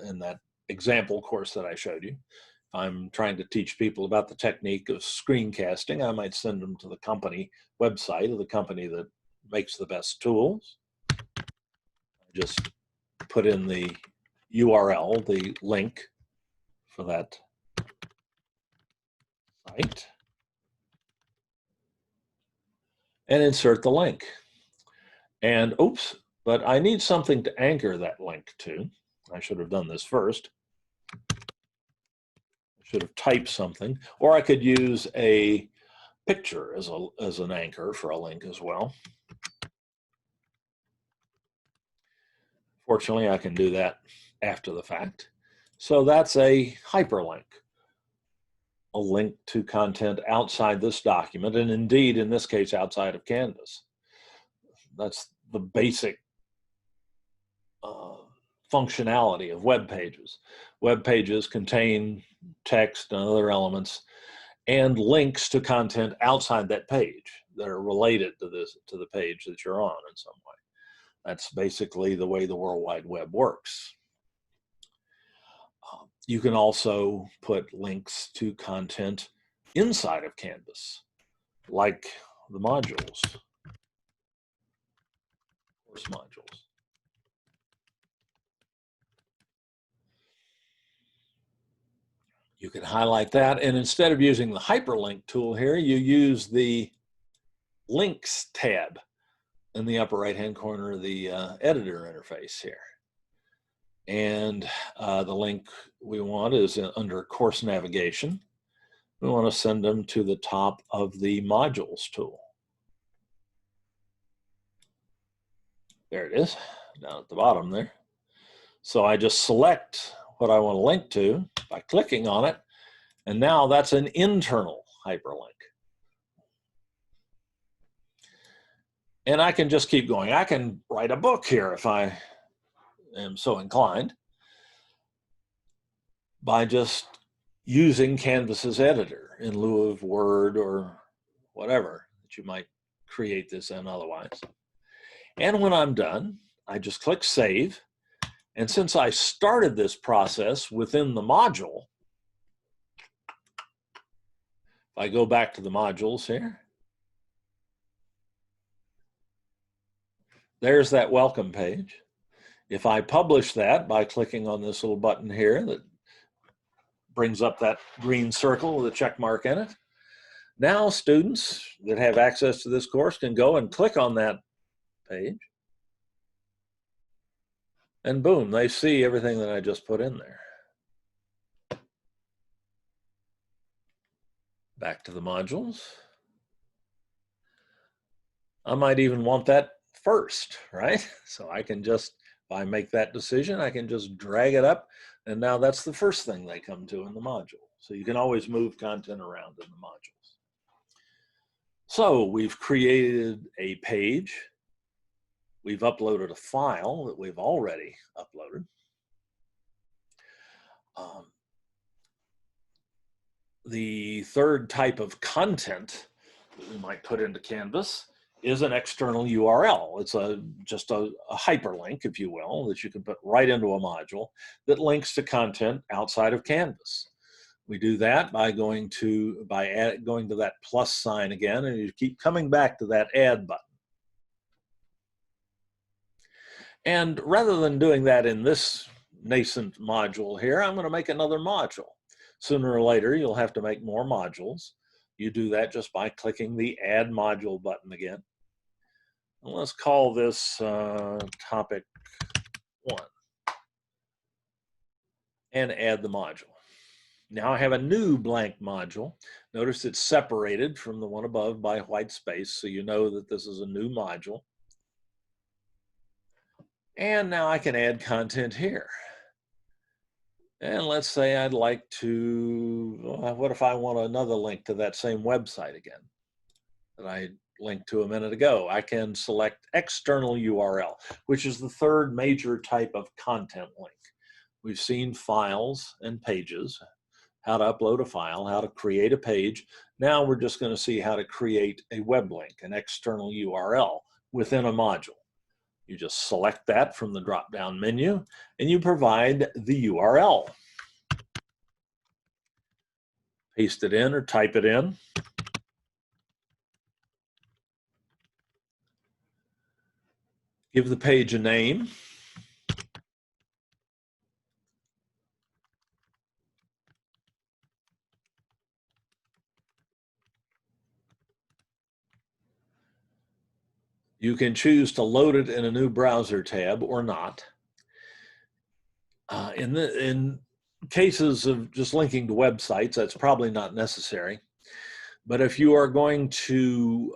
in that example course that I showed you. If I'm trying to teach people about the technique of screencasting, I might send them to the company website of the company that makes the best tools. Just put in the URL, the link for that site, and insert the link. And oops, but I need something to anchor that link to. I should have done this first. I should have typed something, or I could use a picture as an anchor for a link as well. Fortunately, I can do that after the fact. So that's a hyperlink, a link to content outside this document, and indeed, in this case, outside of Canvas. That's the basic functionality of web pages. Web pages contain text and other elements and links to content outside that page that are related to the page that you're on in some way. That's basically the way the World Wide Web works. You can also put links to content inside of Canvas, like the modules, course modules. You can highlight that, and instead of using the hyperlink tool here, you use the links tab in the upper right-hand corner of the editor interface here. And the link we want is under course navigation. We want to send them to the top of the modules tool. There it is, down at the bottom there. So I just select what I want to link to by clicking on it, and now that's an internal hyperlink. And I can just keep going. I can write a book here if I am so inclined by just using Canvas's editor in lieu of Word or whatever that you might create this in otherwise. And when I'm done, I just click Save. And since I started this process within the module, if I go back to the modules here, there's that welcome page. If I publish that by clicking on this little button here that brings up that green circle with a check mark in it, now students that have access to this course can go and click on that page, and boom, they see everything that I just put in there. Back to the modules. I might even want that first, right? So I can just, if I make that decision, I can just drag it up, and now that's the first thing they come to in the module. So you can always move content around in the modules. So we've created a page. We've uploaded a file that we've already uploaded. The third type of content that we might put into Canvas is an external URL. It's just a hyperlink, if you will, that you can put right into a module that links to content outside of Canvas. We do that by going to that plus sign again, and you keep coming back to that add button. And rather than doing that in this nascent module here, I'm going to make another module. Sooner or later, you'll have to make more modules. You do that just by clicking the Add Module button again. And let's call this Topic 1 and add the module. Now I have a new blank module. Notice it's separated from the one above by white space, so you know that this is a new module. And now I can add content here. And let's say I'd like to, what if I want another link to that same website again that I linked to a minute ago? I can select external URL, which is the third major type of content link. We've seen files and pages, how to upload a file, how to create a page. Now we're just going to see how to create a web link, an external URL within a module. You just select that from the drop-down menu, and you provide the URL. Paste it in or type it in. Give the page a name. You can choose to load it in a new browser tab or not. In cases of just linking to websites, that's probably not necessary. But if you are going to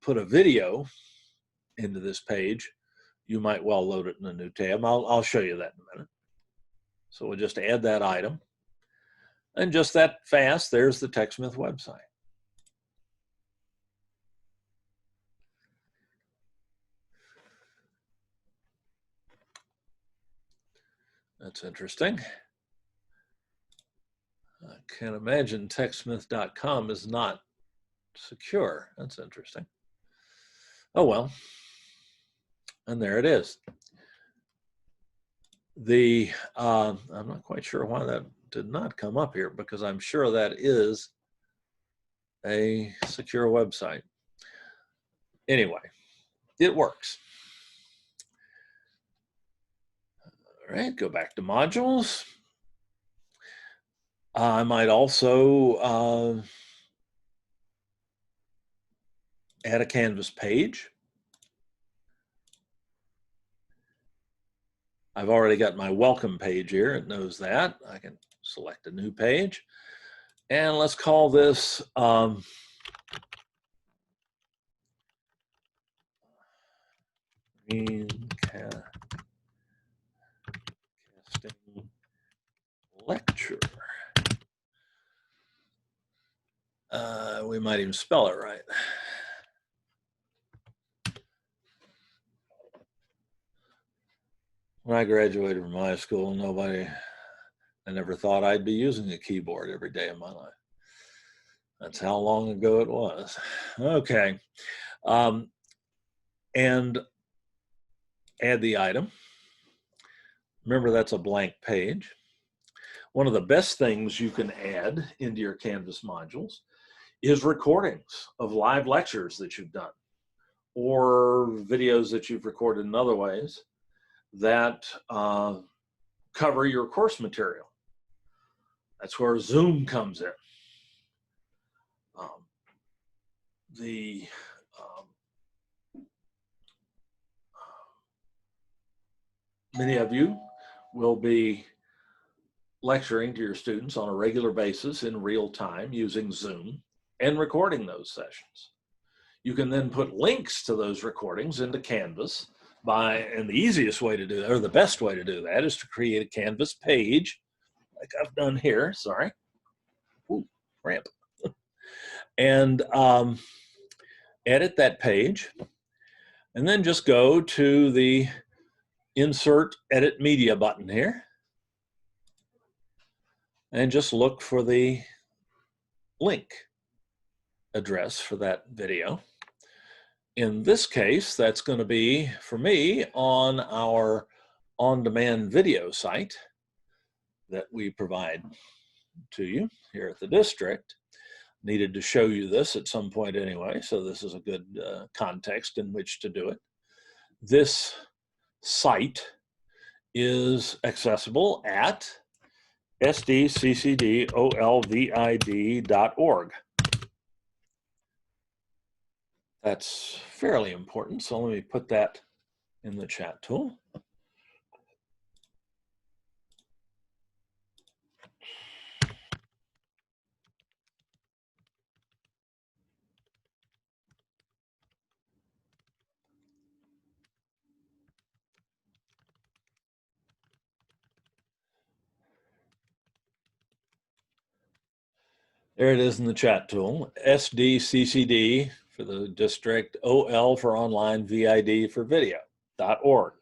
put a video into this page, you might well load it in a new tab. I'll show you that in a minute. So we'll just add that item. And just that fast, there's the TechSmith website. That's interesting. I can't imagine TechSmith.com is not secure. That's interesting. Oh well. And there it is. I'm not quite sure why that did not come up here, because I'm sure that is a secure website. Anyway, it works. All right, go back to modules. I might also add a Canvas page. I've already got my welcome page here. It knows that. I can select a new page. And let's call this Screencasting Lecture. We might even spell it right. When I graduated from high school, I never thought I'd be using a keyboard every day of my life. That's how long ago it was. Okay. And add the item. Remember, that's a blank page. One of the best things you can add into your Canvas modules is recordings of live lectures that you've done or videos that you've recorded in other ways that cover your course material. That's where Zoom comes in. Many of you will be lecturing to your students on a regular basis in real time using Zoom and recording those sessions. You can then put links to those recordings into Canvas and the easiest way to do that, or the best way to do that, is to create a Canvas page like I've done here, sorry. Ooh, ramp. And edit that page, and then just go to the Insert Edit Media button here, and just look for the link address for that video. In this case, that's going to be, for me, on our on-demand video site that we provide to you here at the district. Needed to show you this at some point anyway, so this is a good context in which to do it. This site is accessible at sdccdolvid.org. That's fairly important, so let me put that in the chat tool. There it is in the chat tool, SDCCD for the district, OL for online, VID for video.org.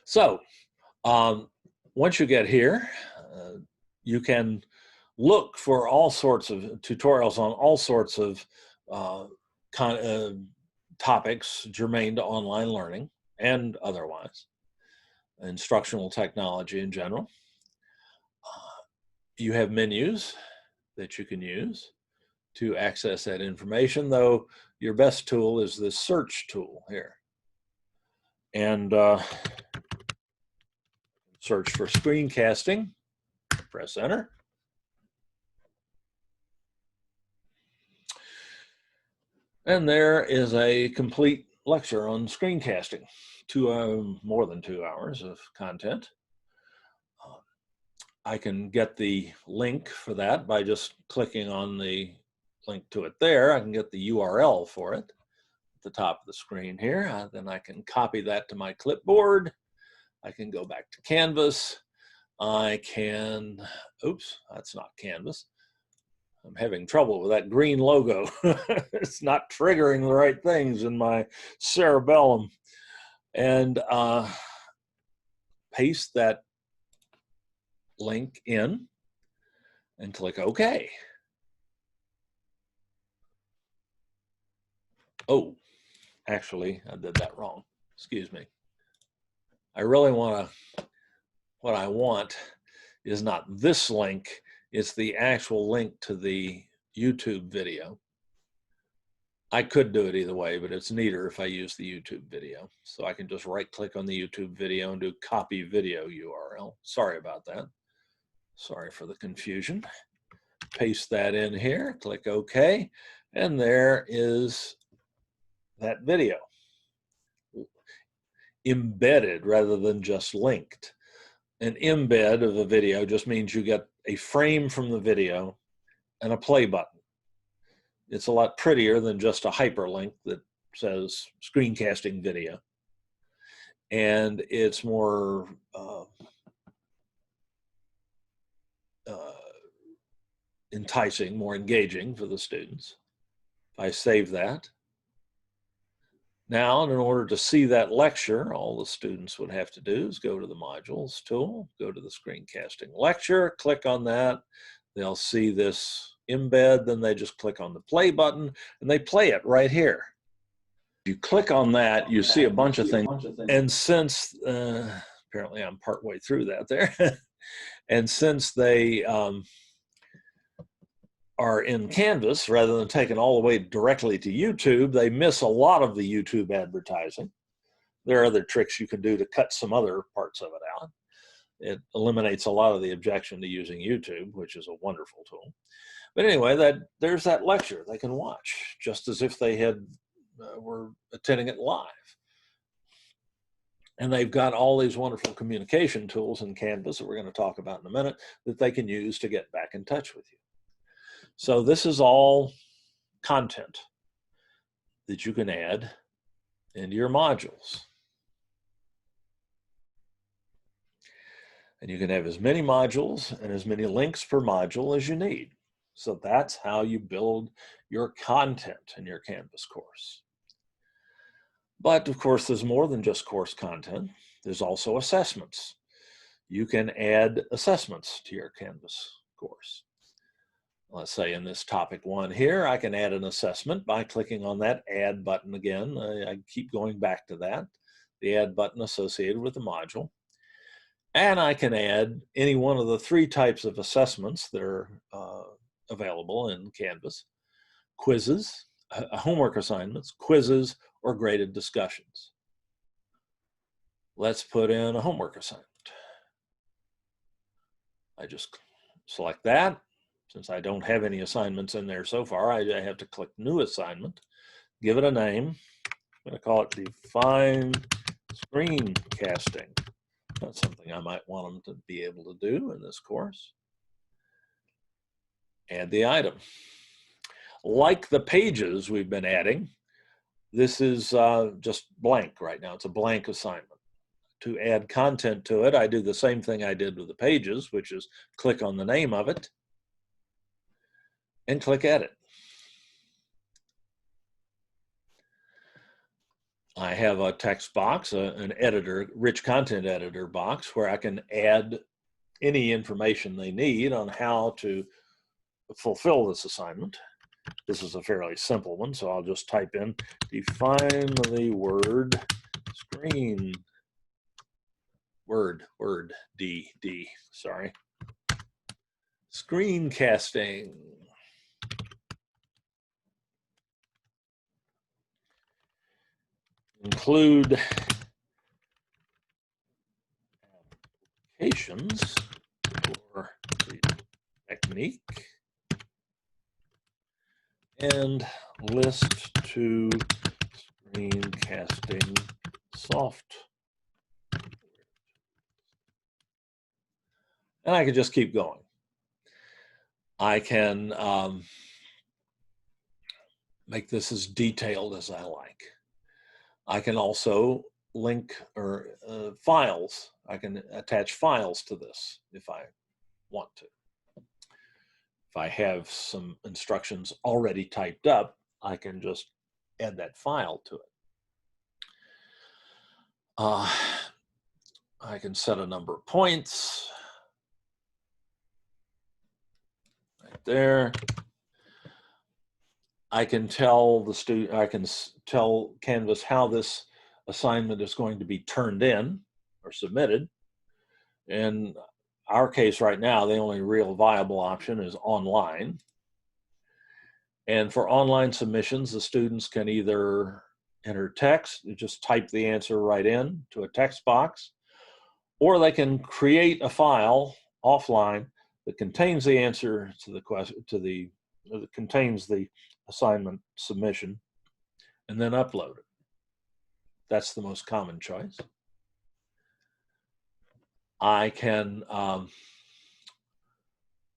So once you get here, you can look for all sorts of tutorials on all sorts of topics germane to online learning and otherwise, instructional technology in general. You have menus that you can use to access that information, though your best tool is this search tool here. And search for screencasting, press enter. And there is a complete lecture on screencasting, more than 2 hours of content. I can get the link for that by just clicking on the link to it there. I can get the URL for it at the top of the screen here. Then I can copy that to my clipboard. I can go back to Canvas. I can, oops, that's not Canvas. I'm having trouble with that green logo. It's not triggering the right things in my cerebellum. And paste that link in and click OK. Oh, actually, I did that wrong. Excuse me. I really want to, what I want is not this link, it's the actual link to the YouTube video. I could do it either way, but it's neater if I use the YouTube video. So I can just right click on the YouTube video and do copy video URL. Sorry about that. Sorry for the confusion. Paste that in here, click OK, and there is that video. Embedded rather than just linked. An embed of a video just means you get a frame from the video and a play button. It's a lot prettier than just a hyperlink that says screencasting video. And it's more enticing, more engaging for the students. If I save that, Now, in order to see that lecture, all the students would have to do is go to the Modules tool, go to the screencasting lecture, click on that. They'll see this embed, then they just click on the play button, and they play it right here. If you click on that, you see a bunch of things. And since, apparently I'm partway through that there, and since they are in Canvas rather than taken all the way directly to YouTube, they miss a lot of the YouTube advertising. There are other tricks you can do to cut some other parts of it out. It eliminates a lot of the objection to using YouTube, which is a wonderful tool. But anyway, there's that lecture they can watch just as if they were attending it live. And they've got all these wonderful communication tools in Canvas that we're going to talk about in a minute that they can use to get back in touch with you. So this is all content that you can add into your modules. And you can have as many modules and as many links per module as you need. So that's how you build your content in your Canvas course. But of course, there's more than just course content. There's also assessments. You can add assessments to your Canvas course. Let's say in this topic 1 here, I can add an assessment by clicking on that add button again. I keep going back to that, the add button associated with the module. And I can add any one of the 3 types of assessments that are available in Canvas: quizzes, homework assignments, quizzes, or graded discussions. Let's put in a homework assignment. I just select that. Since I don't have any assignments in there so far, I have to click New Assignment, give it a name. I'm going to call it Define Screencasting. That's something I might want them to be able to do in this course. Add the item. Like the pages we've been adding, this is just blank right now. It's a blank assignment. To add content to it, I do the same thing I did with the pages, which is click on the name of it and click Edit. I have a text box, an editor, rich content editor box, where I can add any information they need on how to fulfill this assignment. This is a fairly simple one, so I'll just type in define the word screen, sorry, screencasting. Include applications for the technique and list to screencasting software. And I can just keep going. I can make this as detailed as I like. I can also link or files. I can attach files to this if I want to. If I have some instructions already typed up, I can just add that file to it. I can set a number of points right there. I can tell the student, I can tell Canvas how this assignment is going to be turned in or submitted. In our case right now, the only real viable option is online. And for online submissions, the students can either enter text, just type the answer right in to a text box, or they can create a file offline that contains the answer to the question, that contains the assignment submission, and then upload it. That's the most common choice. I can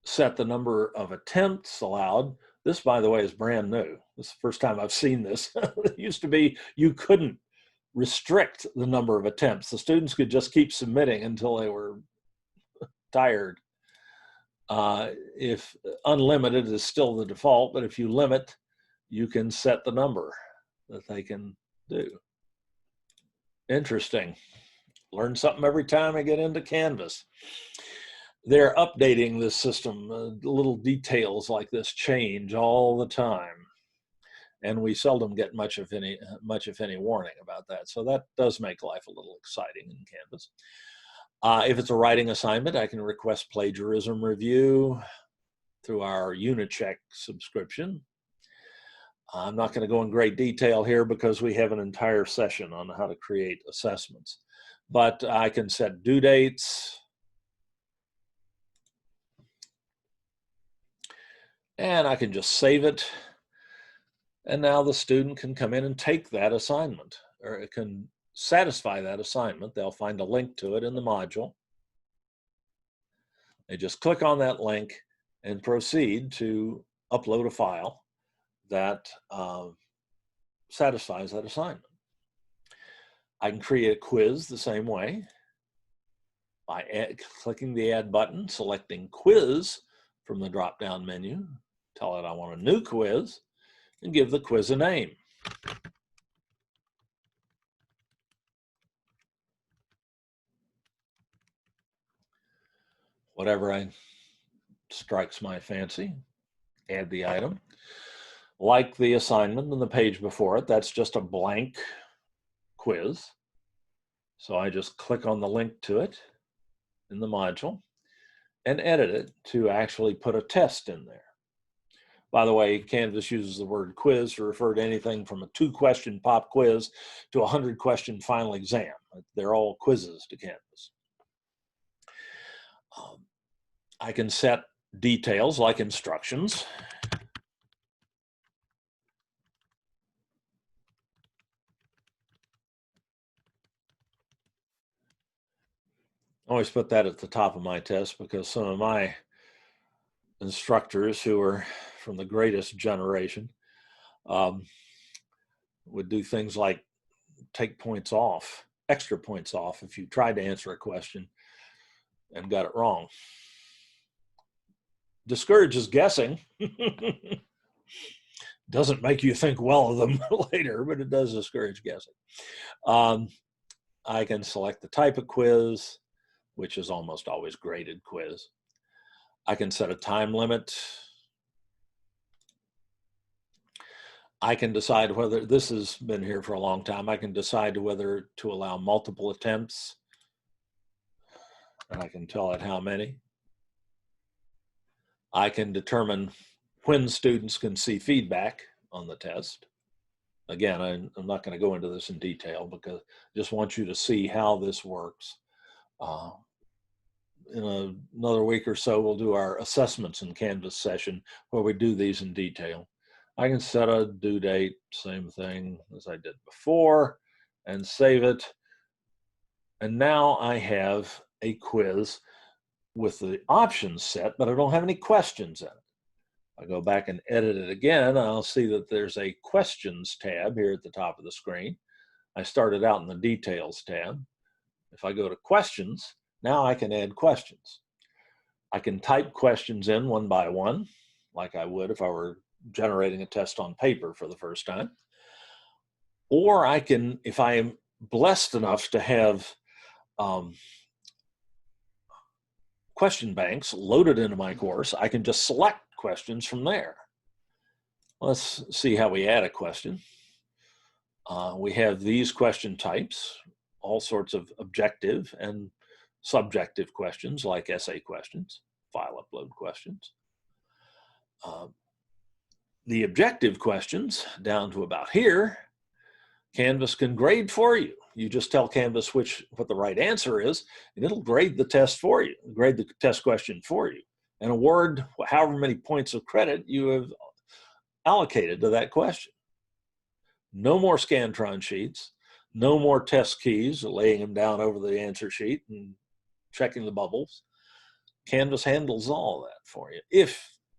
set the number of attempts allowed. This, by the way, is brand new. This is the first time I've seen this. It used to be you couldn't restrict the number of attempts. The students could just keep submitting until they were tired. If unlimited is still the default, but if you limit, you can set the number that they can do. Interesting. Learn something every time I get into Canvas. They're updating this system. Little details like this change all the time, and we seldom get much if any warning about that. So that does make life a little exciting in Canvas. If it's a writing assignment, I can request plagiarism review through our UniCheck subscription. I'm not going to go in great detail here because we have an entire session on how to create assessments, but I can set due dates, and I can just save it. And now the student can come in and take that assignment, or it can satisfy that assignment. They'll find a link to it in the module. They just click on that link and proceed to upload a file that satisfies that assignment. I can create a quiz the same way by clicking the Add button, selecting Quiz from the drop-down menu, tell it I want a new quiz, and give the quiz a name. Whatever strikes my fancy, add the item. Like the assignment and the page before it, that's just a blank quiz. So I just click on the link to it in the module and edit it to actually put a test in there. By the way, Canvas uses the word quiz to refer to anything from a 2-question pop quiz to a 100-question final exam. They're all quizzes to Canvas. I can set details like instructions. I always put that at the top of my test because some of my instructors who are from the greatest generation would do things like take points off, extra points off if you tried to answer a question and got it wrong. Discourages guessing. Doesn't make you think well of them later, but it does discourage guessing. I can select the type of quiz, which is almost always graded quiz. I can set a time limit. I can decide whether, this has been here for a long time, I can decide whether to allow multiple attempts, and I can tell it how many. I can determine when students can see feedback on the test. Again, I'm not going to go into this in detail because I just want you to see how this works. In another week or so, we'll do our assessments in Canvas session where we do these in detail. I can set a due date, same thing as I did before, and save it. And now I have a quiz with the options set, but I don't have any questions in it. I go back and edit it again, I'll see that there's a questions tab here at the top of the screen. I started out in the details tab. If I go to questions, now I can add questions. I can type questions in one by one, like I would if I were generating a test on paper for the first time. Or I can, if I am blessed enough to have question banks loaded into my course, I can just select questions from there. Let's see how we add a question. We have these question types, all sorts of objective and subjective questions like essay questions, file upload questions. The objective questions down to about here, Canvas can grade for you. You just tell Canvas what the right answer is, and it'll grade the test for you, grade the test question for you, and award however many points of credit you have allocated to that question. No more Scantron sheets, no more test keys, laying them down over the answer sheet and checking the bubbles. Canvas handles all that for you,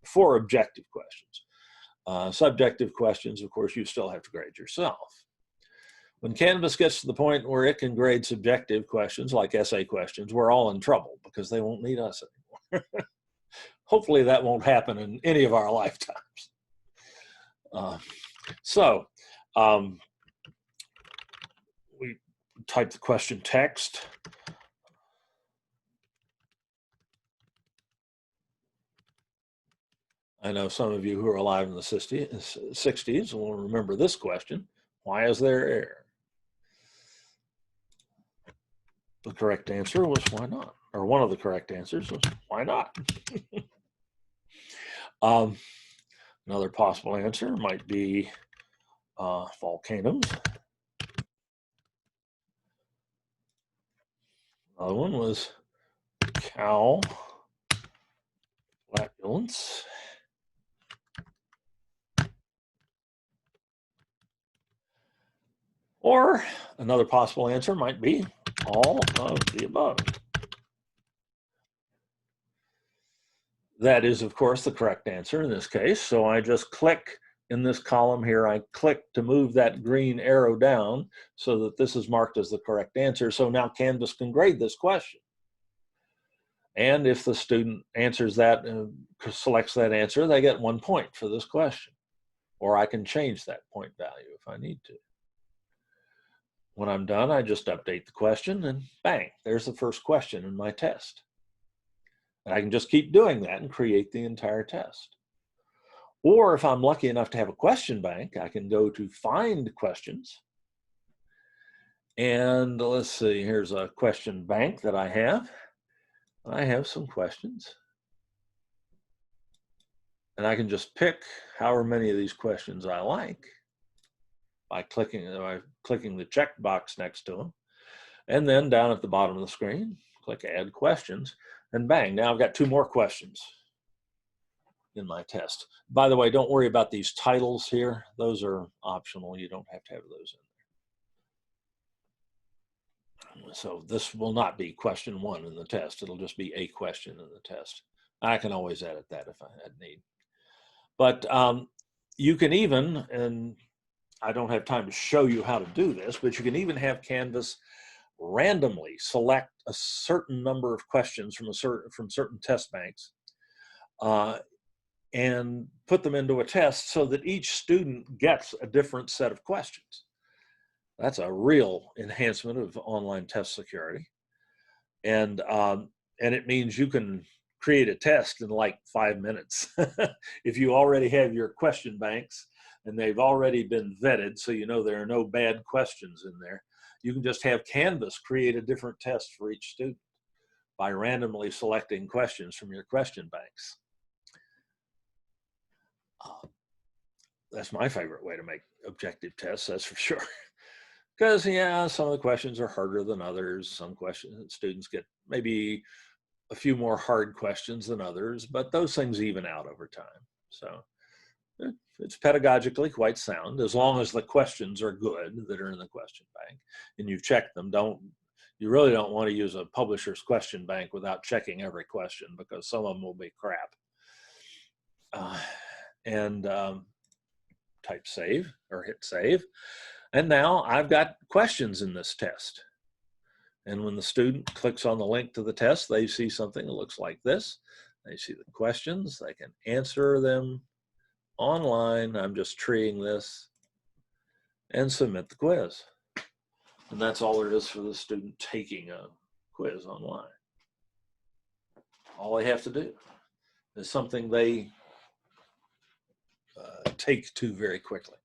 for objective questions. Subjective questions, of course, you still have to grade yourself. When Canvas gets to the point where it can grade subjective questions like essay questions, we're all in trouble because they won't need us anymore. Hopefully that won't happen in any of our lifetimes. type the question text. I know some of you who are alive in the 60s will remember this question. Why is there error? The correct answer was why not? Or one of the correct answers was why not? Another possible answer might be volcanoes. Another one was cow flatulence. Or another possible answer might be all of the above. That is, of course, the correct answer in this case. So I just click in this column here, I click to move that green arrow down so that this is marked as the correct answer. So now Canvas can grade this question. And if the student answers that, selects that answer, they get 1 point for this question. Or I can change that point value if I need to. When I'm done, I just update the question and bang, there's the first question in my test. And I can just keep doing that and create the entire test. Or if I'm lucky enough to have a question bank, I can go to find questions. And let's see, here's a question bank that I have. I have some questions. And I can just pick however many of these questions I like by clicking the check box next to them. And then down at the bottom of the screen, click Add Questions, and bang, now I've got 2 more questions in my test. By the way, don't worry about these titles here. Those are optional. You don't have to have those in there. So this will not be question 1 in the test. It'll just be a question in the test. I can always edit that if I had need. But you can even, and I don't have time to show you how to do this, but you can even have Canvas randomly select a certain number of questions from certain test banks and put them into a test so that each student gets a different set of questions. That's a real enhancement of online test security. And it means you can create a test in like 5 minutes. If you already have your question banks and they've already been vetted, so you know there are no bad questions in there, you can just have Canvas create a different test for each student by randomly selecting questions from your question banks. That's my favorite way to make objective tests, that's for sure. Because, yeah, some of the questions are harder than others. Some questions, students get maybe a few more hard questions than others, but those things even out over time. So it's pedagogically quite sound, as long as the questions are good that are in the question bank and you've checked them. You really don't want to use a publisher's question bank without checking every question, because some of them will be crap. Type save or hit save. And now I've got questions in this test. And when the student clicks on the link to the test, they see something that looks like this. They see the questions, they can answer them online. I'm just treeing this and submit the quiz. And that's all there is for the student taking a quiz online. All they have to do is something they take to very quickly.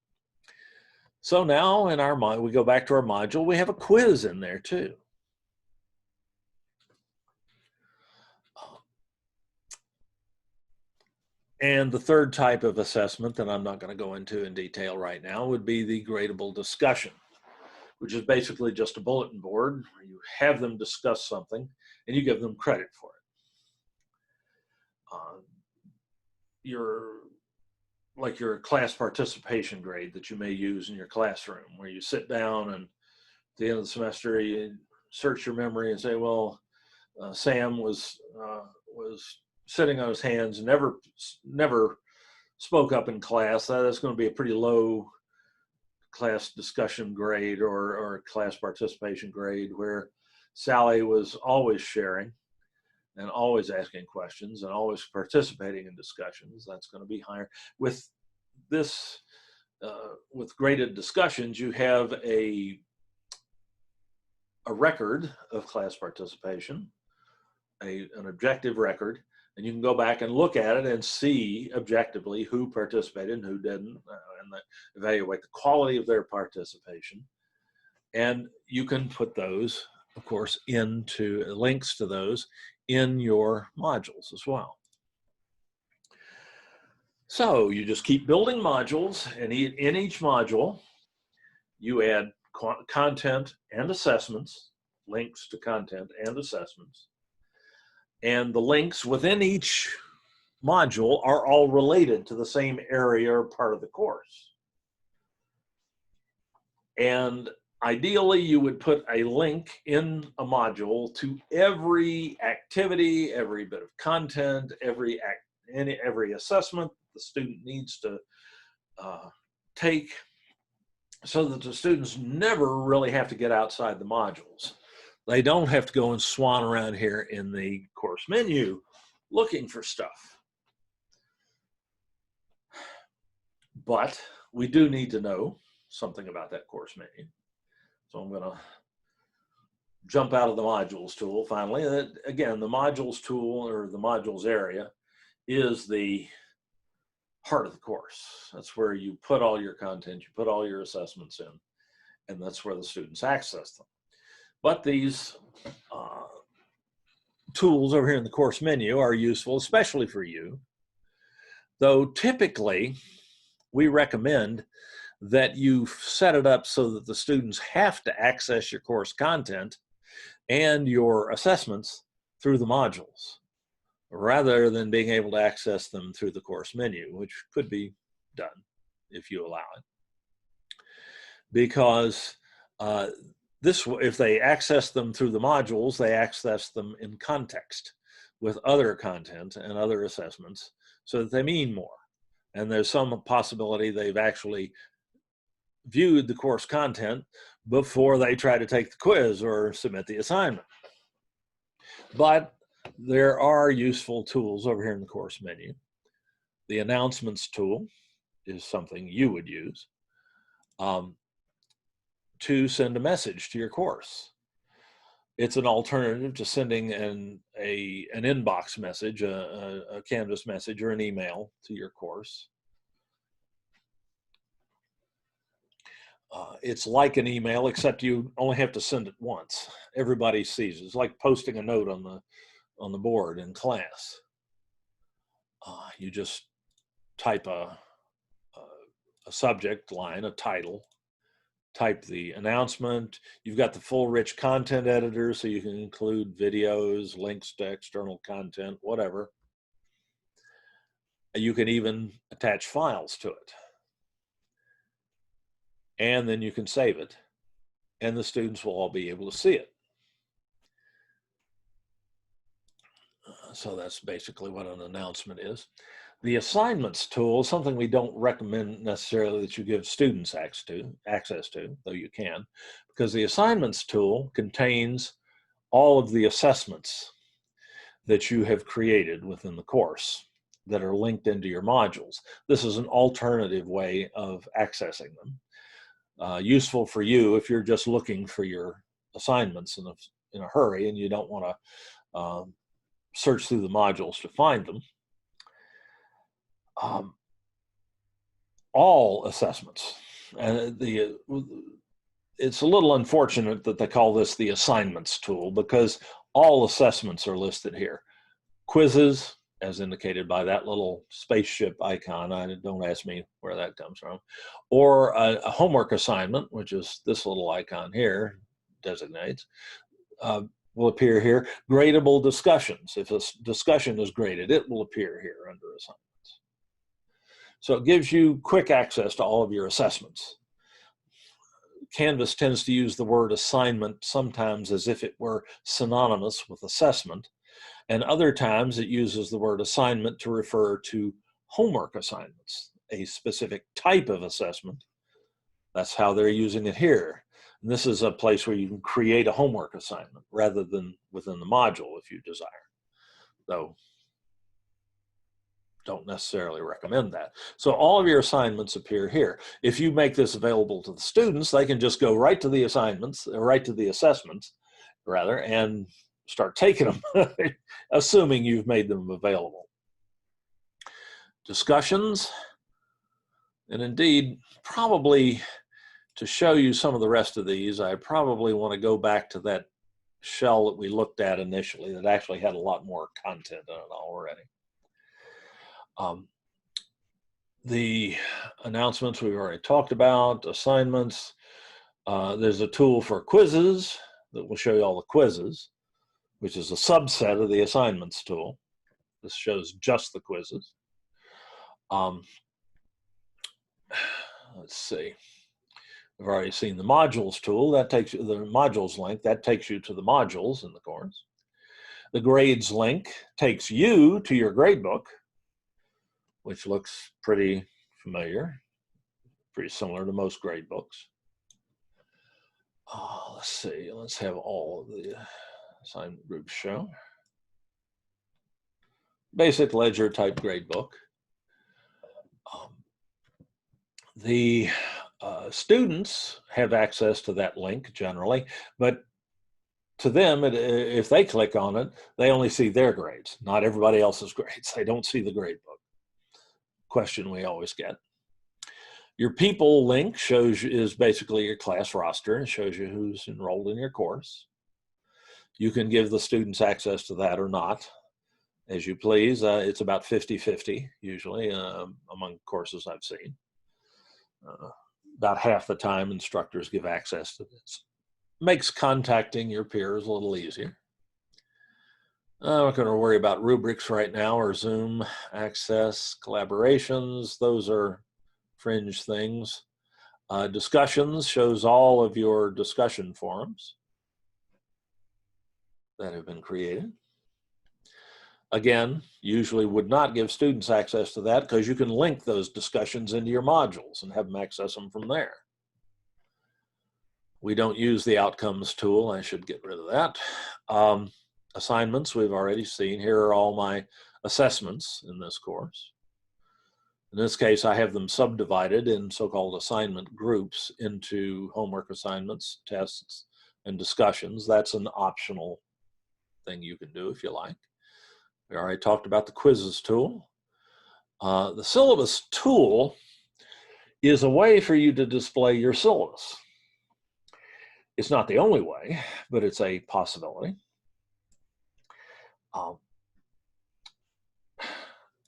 So now in our module, we go back to our module, we have a quiz in there too. And the third type of assessment that I'm not going to go into in detail right now would be the gradable discussion, which is basically just a bulletin board where you have them discuss something and you give them credit for it. Your class participation grade that you may use in your classroom, where you sit down and at the end of the semester you search your memory and say, well, Sam was sitting on his hands, never spoke up in class. That's going to be a pretty low class discussion grade or class participation grade, where Sally was always sharing and always asking questions and always participating in discussions. That's going to be higher. With this, with graded discussions, you have a a record of class participation, an objective record, and you can go back and look at it and see objectively who participated and who didn't, and evaluate the quality of their participation. And you can put those, of course, into links to those in your modules as well. So you just keep building modules, and in each module, you add content and assessments, links to content and assessments. And the links within each module are all related to the same area or part of the course. And ideally, you would put a link in a module to every activity, every bit of content, every assessment the student needs to take, so that the students never really have to get outside the modules. They don't have to go and swan around here in the course menu looking for stuff. But we do need to know something about that course menu. So I'm going to jump out of the modules tool finally. Again, the modules tool, or the modules area, is the heart of the course. That's where you put all your content, you put all your assessments in, and that's where the students access them. But these tools over here in the course menu are useful, especially for you, though typically we recommend that you set it up so that the students have to access your course content and your assessments through the modules, rather than being able to access them through the course menu, which could be done if you allow it. Because if they access them through the modules, they access them in context with other content and other assessments, so that they mean more. And there's some possibility they've actually viewed the course content before they try to take the quiz or submit the assignment. But there are useful tools over here in the course menu. The announcements tool is something you would use to send a message to your course. It's an alternative to sending an inbox message, a Canvas message, or an email to your course. It's like an email, except you only have to send it once. Everybody sees it. It's like posting a note on the board in class. You just type a subject line, a title, type the announcement. You've got the full rich content editor, so you can include videos, links to external content, whatever. You can even attach files to it. And then you can save it, and the students will all be able to see it. So that's basically what an announcement is. The assignments tool is something we don't recommend necessarily that you give students access to, though you can, because the assignments tool contains all of the assessments that you have created within the course that are linked into your modules. This is an alternative way of accessing them. Useful for you if you're just looking for your assignments in a hurry and you don't want to search through the modules to find them. All assessments, and it's a little unfortunate that they call this the assignments tool, because all assessments are listed here. Quizzes, as indicated by that little spaceship icon, don't ask me where that comes from, or a homework assignment, which is this little icon here, designates, will appear here. Gradable discussions. If a discussion is graded, it will appear here under assignments. So it gives you quick access to all of your assessments. Canvas tends to use the word assignment sometimes as if it were synonymous with assessment, and other times it uses the word assignment to refer to homework assignments, a specific type of assessment. That's how they're using it here. And this is a place where you can create a homework assignment rather than within the module if you desire. Though, don't necessarily recommend that. So all of your assignments appear here. If you make this available to the students, they can just go right to the assignments, right to the assessments, rather, and start taking them, assuming you've made them available. Discussions, and indeed, probably to show you some of the rest of these, I probably want to go back to that shell that we looked at initially that actually had a lot more content on it already. The announcements we've already talked about, assignments. There's a tool for quizzes that will show you all the quizzes, which is a subset of the assignments tool. This shows just the quizzes. Let's see. We've already seen the modules tool. That takes you, the modules link, that takes you to the modules in the course. The grades link takes you to your gradebook, which looks pretty familiar, pretty similar to most grade books. Let's see, let's have all of the assignment groups shown. Basic ledger type grade book. The students have access to that link generally, but to them, if they click on it, they only see their grades, not everybody else's grades. They don't see the grade book. Question we always get. Your people link is basically your class roster and shows you who's enrolled in your course. You can give the students access to that or not, as you please. It's about 50-50 usually among courses I've seen. About half the time instructors give access to this. Makes contacting your peers a little easier. I'm not going to worry about rubrics right now or Zoom access, collaborations. Those are fringe things. Discussions shows all of your discussion forums that have been created. Again, usually would not give students access to that because you can link those discussions into your modules and have them access them from there. We don't use the outcomes tool. I should get rid of that. Assignments we've already seen. Here are all my assessments in this course. In this case, I have them subdivided in so-called assignment groups into homework assignments, tests, and discussions. That's an optional thing you can do if you like. We already talked about the quizzes tool. The syllabus tool is a way for you to display your syllabus. It's not the only way, but it's a possibility.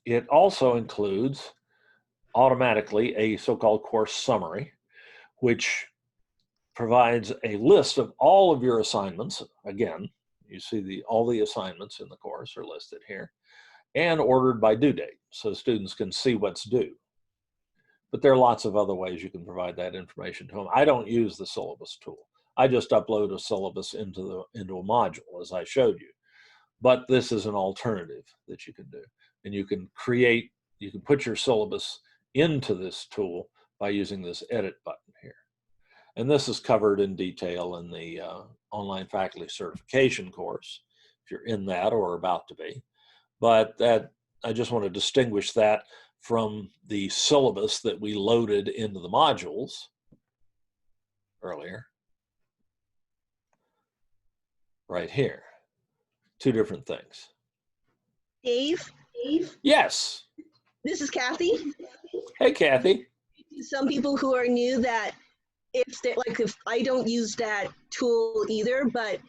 It also includes automatically a so-called course summary, which provides a list of all of your assignments. Again, you see all the assignments in the course are listed here and ordered by due date, so students can see what's due. But there are lots of other ways you can provide that information to them. I don't use the syllabus tool. I just upload a syllabus into a module, as I showed you. But this is an alternative that you can do. And you can put your syllabus into this tool by using this edit button here. And this is covered in detail in the online faculty certification course, if you're in that or about to be. But I just want to distinguish that from the syllabus that we loaded into the modules earlier, right here. Two different things. Dave? Yes. This is Kathy. Hey, Kathy. Some people who are new that if I don't use that tool either, but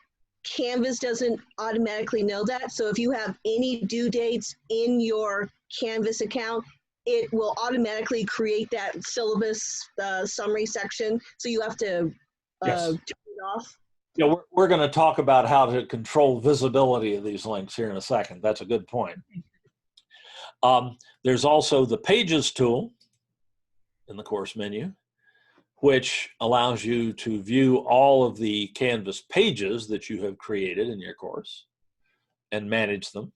Canvas doesn't automatically know that. So if you have any due dates in your Canvas account, it will automatically create that syllabus summary section. So you have to turn it off. Yeah, we're going to talk about how to control visibility of these links here in a second. That's a good point. There's also the Pages tool in the course menu, which allows you to view all of the Canvas pages that you have created in your course and manage them.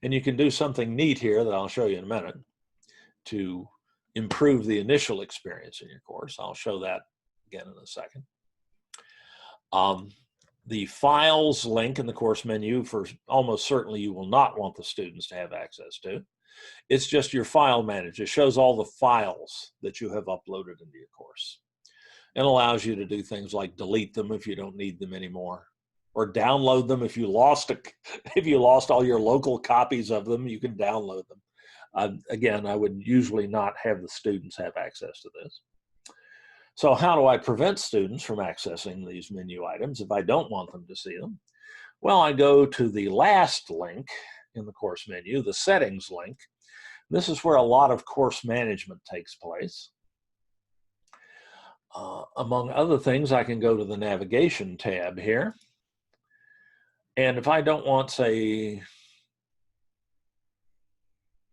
And you can do something neat here that I'll show you in a minute to improve the initial experience in your course. I'll show that again in a second. The files link in the course menu, for almost certainly you will not want the students to have access to. It's just your file manager. It shows all the files that you have uploaded into your course and allows you to do things like delete them if you don't need them anymore, or download them. If you lost all your local copies of them, you can download them. Again, I would usually not have the students have access to this. So how do I prevent students from accessing these menu items if I don't want them to see them? Well, I go to the last link in the course menu, the settings link. This is where a lot of course management takes place. Among other things, I can go to the navigation tab here. And if I don't want, say,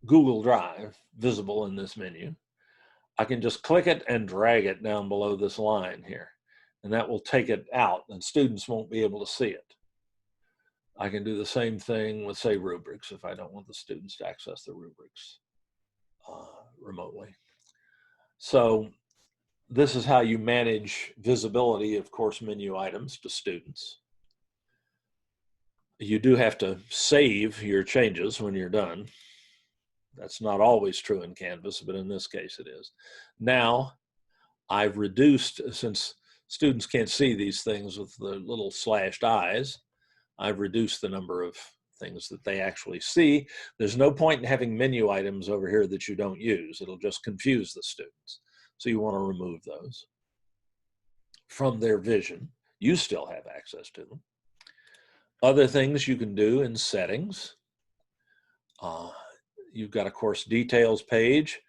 Google Drive visible in this menu, I can just click it and drag it down below this line here, and that will take it out, and students won't be able to see it. I can do the same thing with, say, rubrics if I don't want the students to access the rubrics remotely. So this is how you manage visibility of course menu items to students. You do have to save your changes when you're done. That's not always true in Canvas, but in this case it is. Now, I've reduced, since students can't see these things with the little slashed eyes, I've reduced the number of things that they actually see. There's no point in having menu items over here that you don't use. It'll just confuse the students. So you want to remove those from their vision. You still have access to them. Other things you can do in settings. You've got a course details page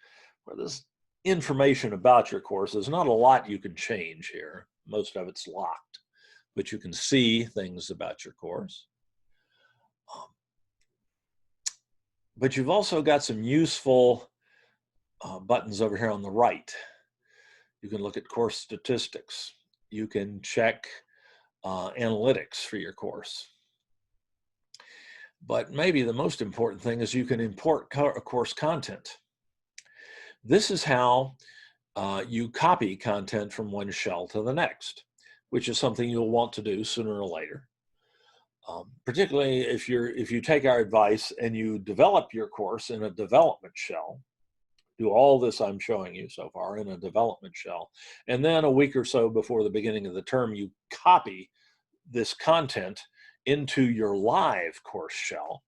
where there's information about your course. There's not a lot you can change here. Most of it's locked, but you can see things about your course. But you've also got some useful buttons over here on the right. You can look at course statistics. You can check analytics for your course. But maybe the most important thing is you can import course content. This is how you copy content from one shell to the next, which is something you'll want to do sooner or later. Particularly if you take our advice and you develop your course in a development shell, do all this I'm showing you so far in a development shell, and then a week or so before the beginning of the term, you copy this content into your live course shell.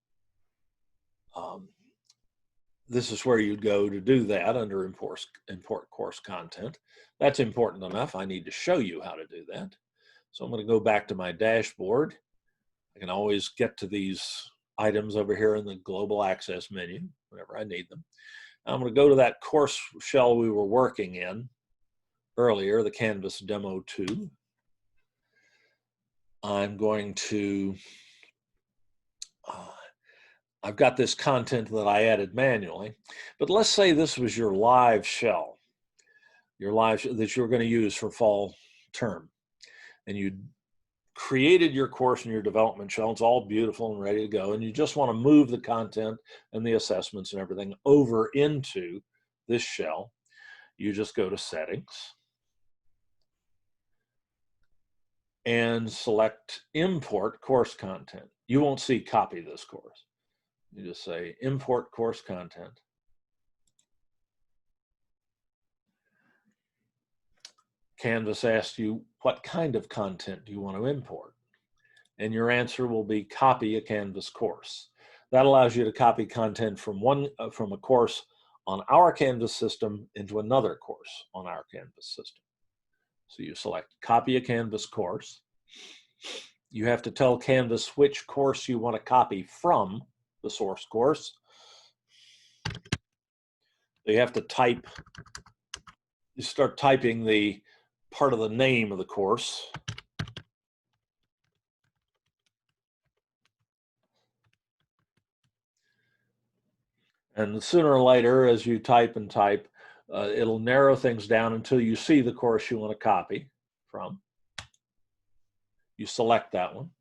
This is where you'd go to do that under import course content. That's important enough. I need to show you how to do that. So I'm going to go back to my dashboard. I can always get to these items over here in the global access menu whenever I need them. I'm going to go to that course shell we were working in earlier, the Canvas Demo 2. I'm going to, I've got this content that I added manually, but let's say this was your live shell, that you're going to use for fall term, and you created your course in your development shell. It's all beautiful and ready to go, and you just want to move the content and the assessments and everything over into this shell. You just go to Settings and select Import Course Content. You won't see Copy this course. You just say Import Course Content. Canvas asks you, what kind of content do you want to import? And your answer will be copy a Canvas course. That allows you to copy content from a course on our Canvas system into another course on our Canvas system. So you select copy a Canvas course. You have to tell Canvas which course you want to copy from the source course. You have to type, you start typing the part of the name of the course. And sooner or later, as you type and type, it'll narrow things down until you see the course you want to copy from. You select that one.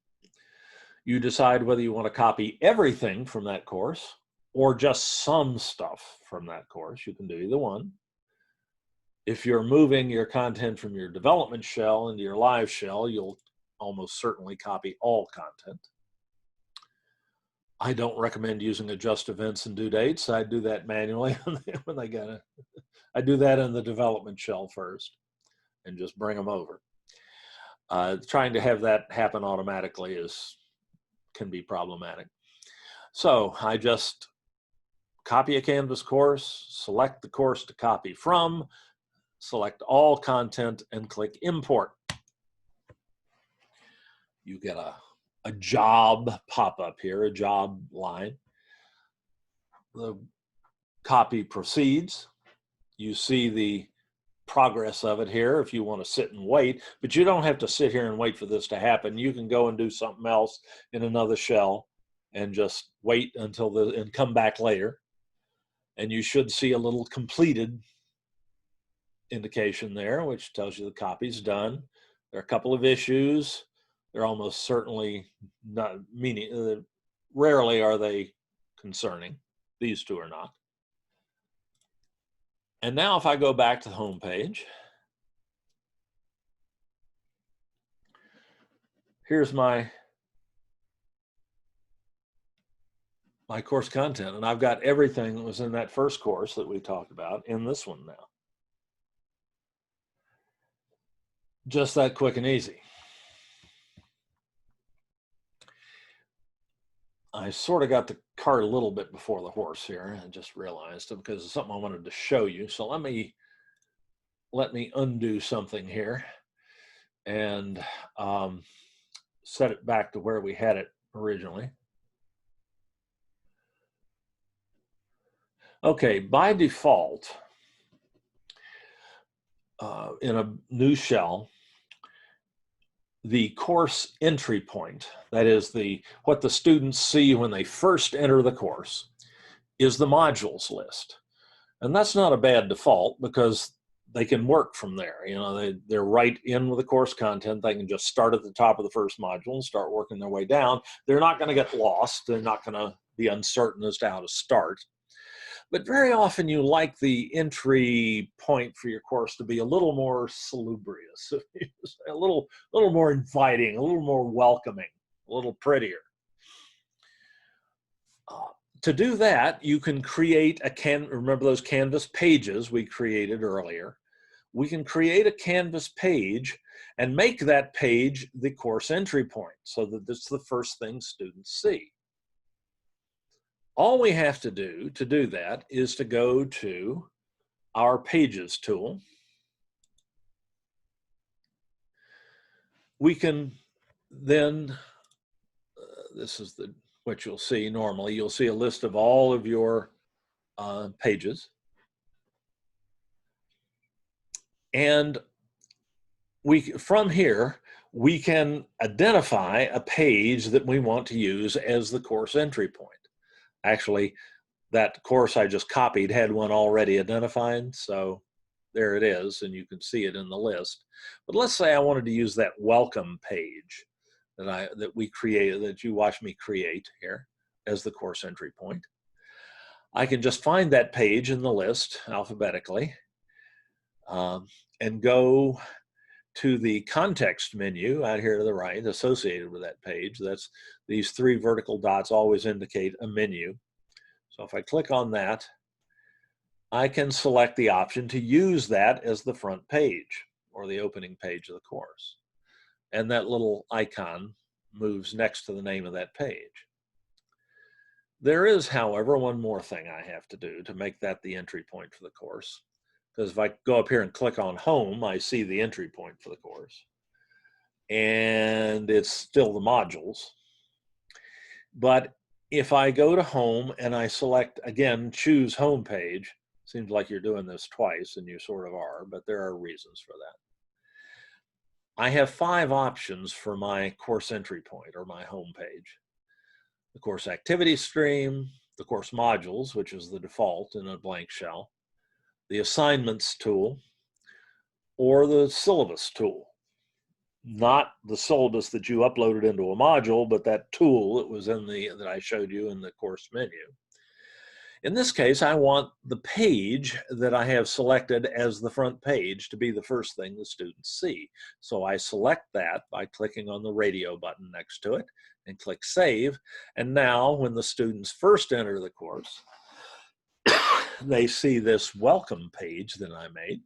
You decide whether you want to copy everything from that course or just some stuff from that course. You can do either one. If you're moving your content from your development shell into your live shell, you'll almost certainly copy all content. I don't recommend using adjust events and due dates. I do that manually when they got I do that in the development shell first and just bring them over. Trying to have that happen automatically can be problematic. So I just copy a Canvas course, select the course to copy from, select all content, and click import. You get a job pop-up here, a job line. The copy proceeds. You see the progress of it here if you want to sit and wait, but you don't have to sit here and wait for this to happen. You can go and do something else in another shell and just wait until and come back later. And you should see a little completed indication there, which tells you the copy's done. There are a couple of issues. They're almost certainly not rarely are they concerning. These two are not. And now if I go back to the home page, here's my course content, and I've got everything that was in that first course that we talked about in this one now. Just that quick and easy. I sort of got the cart a little bit before the horse here. I just realized it because it's something I wanted to show you. So let me undo something here and set it back to where we had it originally. Okay, by default, in a new shell, the course entry point, that is what the students see when they first enter the course, is the modules list. And that's not a bad default because they can work from there. You know, they're right in with the course content. They can just start at the top of the first module and start working their way down. They're not going to get lost. They're not going to be uncertain as to how to start. But very often you like the entry point for your course to be a little more salubrious, a little more inviting, a little more welcoming, a little prettier. To do that, you can create remember those Canvas pages we created earlier? We can create a Canvas page and make that page the course entry point so that it's the first thing students see. All we have to do that is to go to our Pages tool. We can then, this is what you'll see normally. You'll see a list of all of your pages. And from here, we can identify a page that we want to use as the course entry point. Actually, that course I just copied had one already identified, so there it is, and you can see it in the list. But let's say I wanted to use that welcome page that we created, that you watched me create here as the course entry point. I can just find that page in the list alphabetically and go to the context menu out here to the right associated with that page. That's these three vertical dots always indicate a menu. So if I click on that, I can select the option to use that as the front page or the opening page of the course. And that little icon moves next to the name of that page. There is, however, one more thing I have to do to make that the entry point for the course. Because if I go up here and click on home, I see the entry point for the course. And it's still the modules. But if I go to home and I select, again, choose home page, seems like you're doing this twice, and you sort of are, but there are reasons for that. I have 5 options for my course entry point or my home page. The course activity stream, the course modules, which is the default in a blank shell, the assignments tool, or the syllabus tool. Not the syllabus that you uploaded into a module, but that tool that was that I showed you in the course menu. In this case, I want the page that I have selected as the front page to be the first thing the students see. So I select that by clicking on the radio button next to it and click Save. And now when the students first enter the course, they see this welcome page that I made.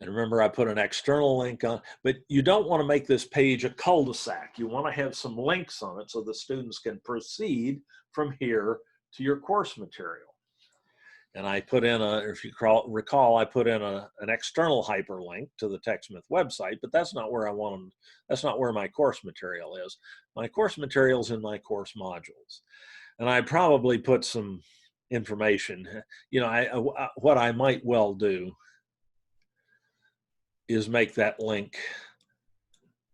And remember, I put an external link on, but you don't want to make this page a cul-de-sac. You want to have some links on it so the students can proceed from here to your course material. And I put in if you recall, I put in an external hyperlink to the TechSmith website, but that's not where I want them. That's not where my course material is. My course material is in my course modules. And I probably put some information, you know, what I might well do is make that link,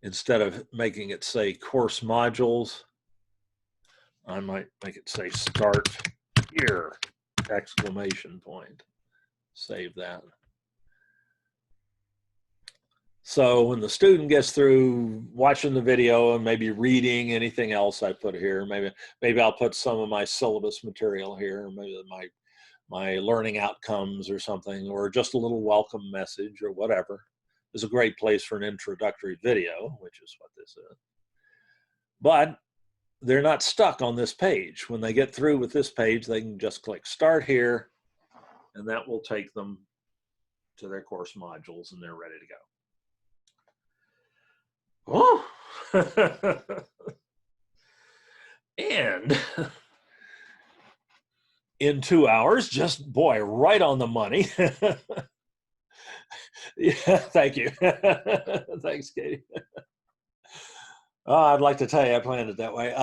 instead of making it say course modules, I might make it say start here, exclamation point. Save that. So when the student gets through watching the video and maybe reading anything else I put here, maybe I'll put some of my syllabus material here, maybe my learning outcomes or something, or just a little welcome message or whatever. Is a great place for an introductory video, which is what this is. But they're not stuck on this page. When they get through with this page, they can just click Start Here, and that will take them to their course modules, and they're ready to go. Oh! And in 2 hours, just, boy, right on the money. Yeah, thank you. Thanks, Katie. I'd like to tell you I planned it that way,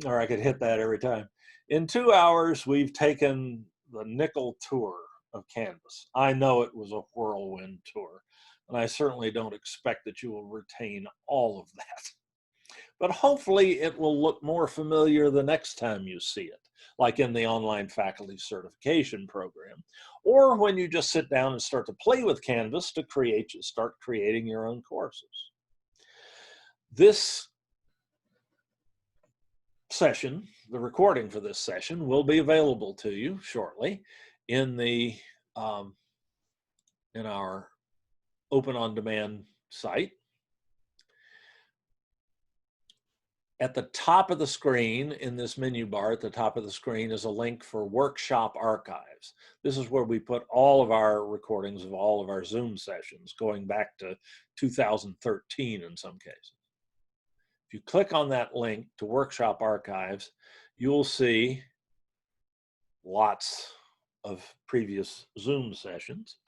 or I could hit that every time. In 2 hours, we've taken the nickel tour of Canvas. I know it was a whirlwind tour, and I certainly don't expect that you will retain all of that. But hopefully it will look more familiar the next time you see it, like in the online faculty certification program, or when you just sit down and start to play with Canvas to start creating your own courses. This session, the recording for this session, will be available to you shortly in the in our Open On Demand site. At the top of the screen, in this menu bar at the top of the screen, is a link for Workshop Archives. This is where we put all of our recordings of all of our Zoom sessions, going back to 2013 in some cases. If you click on that link to Workshop Archives, you'll see lots of previous Zoom sessions,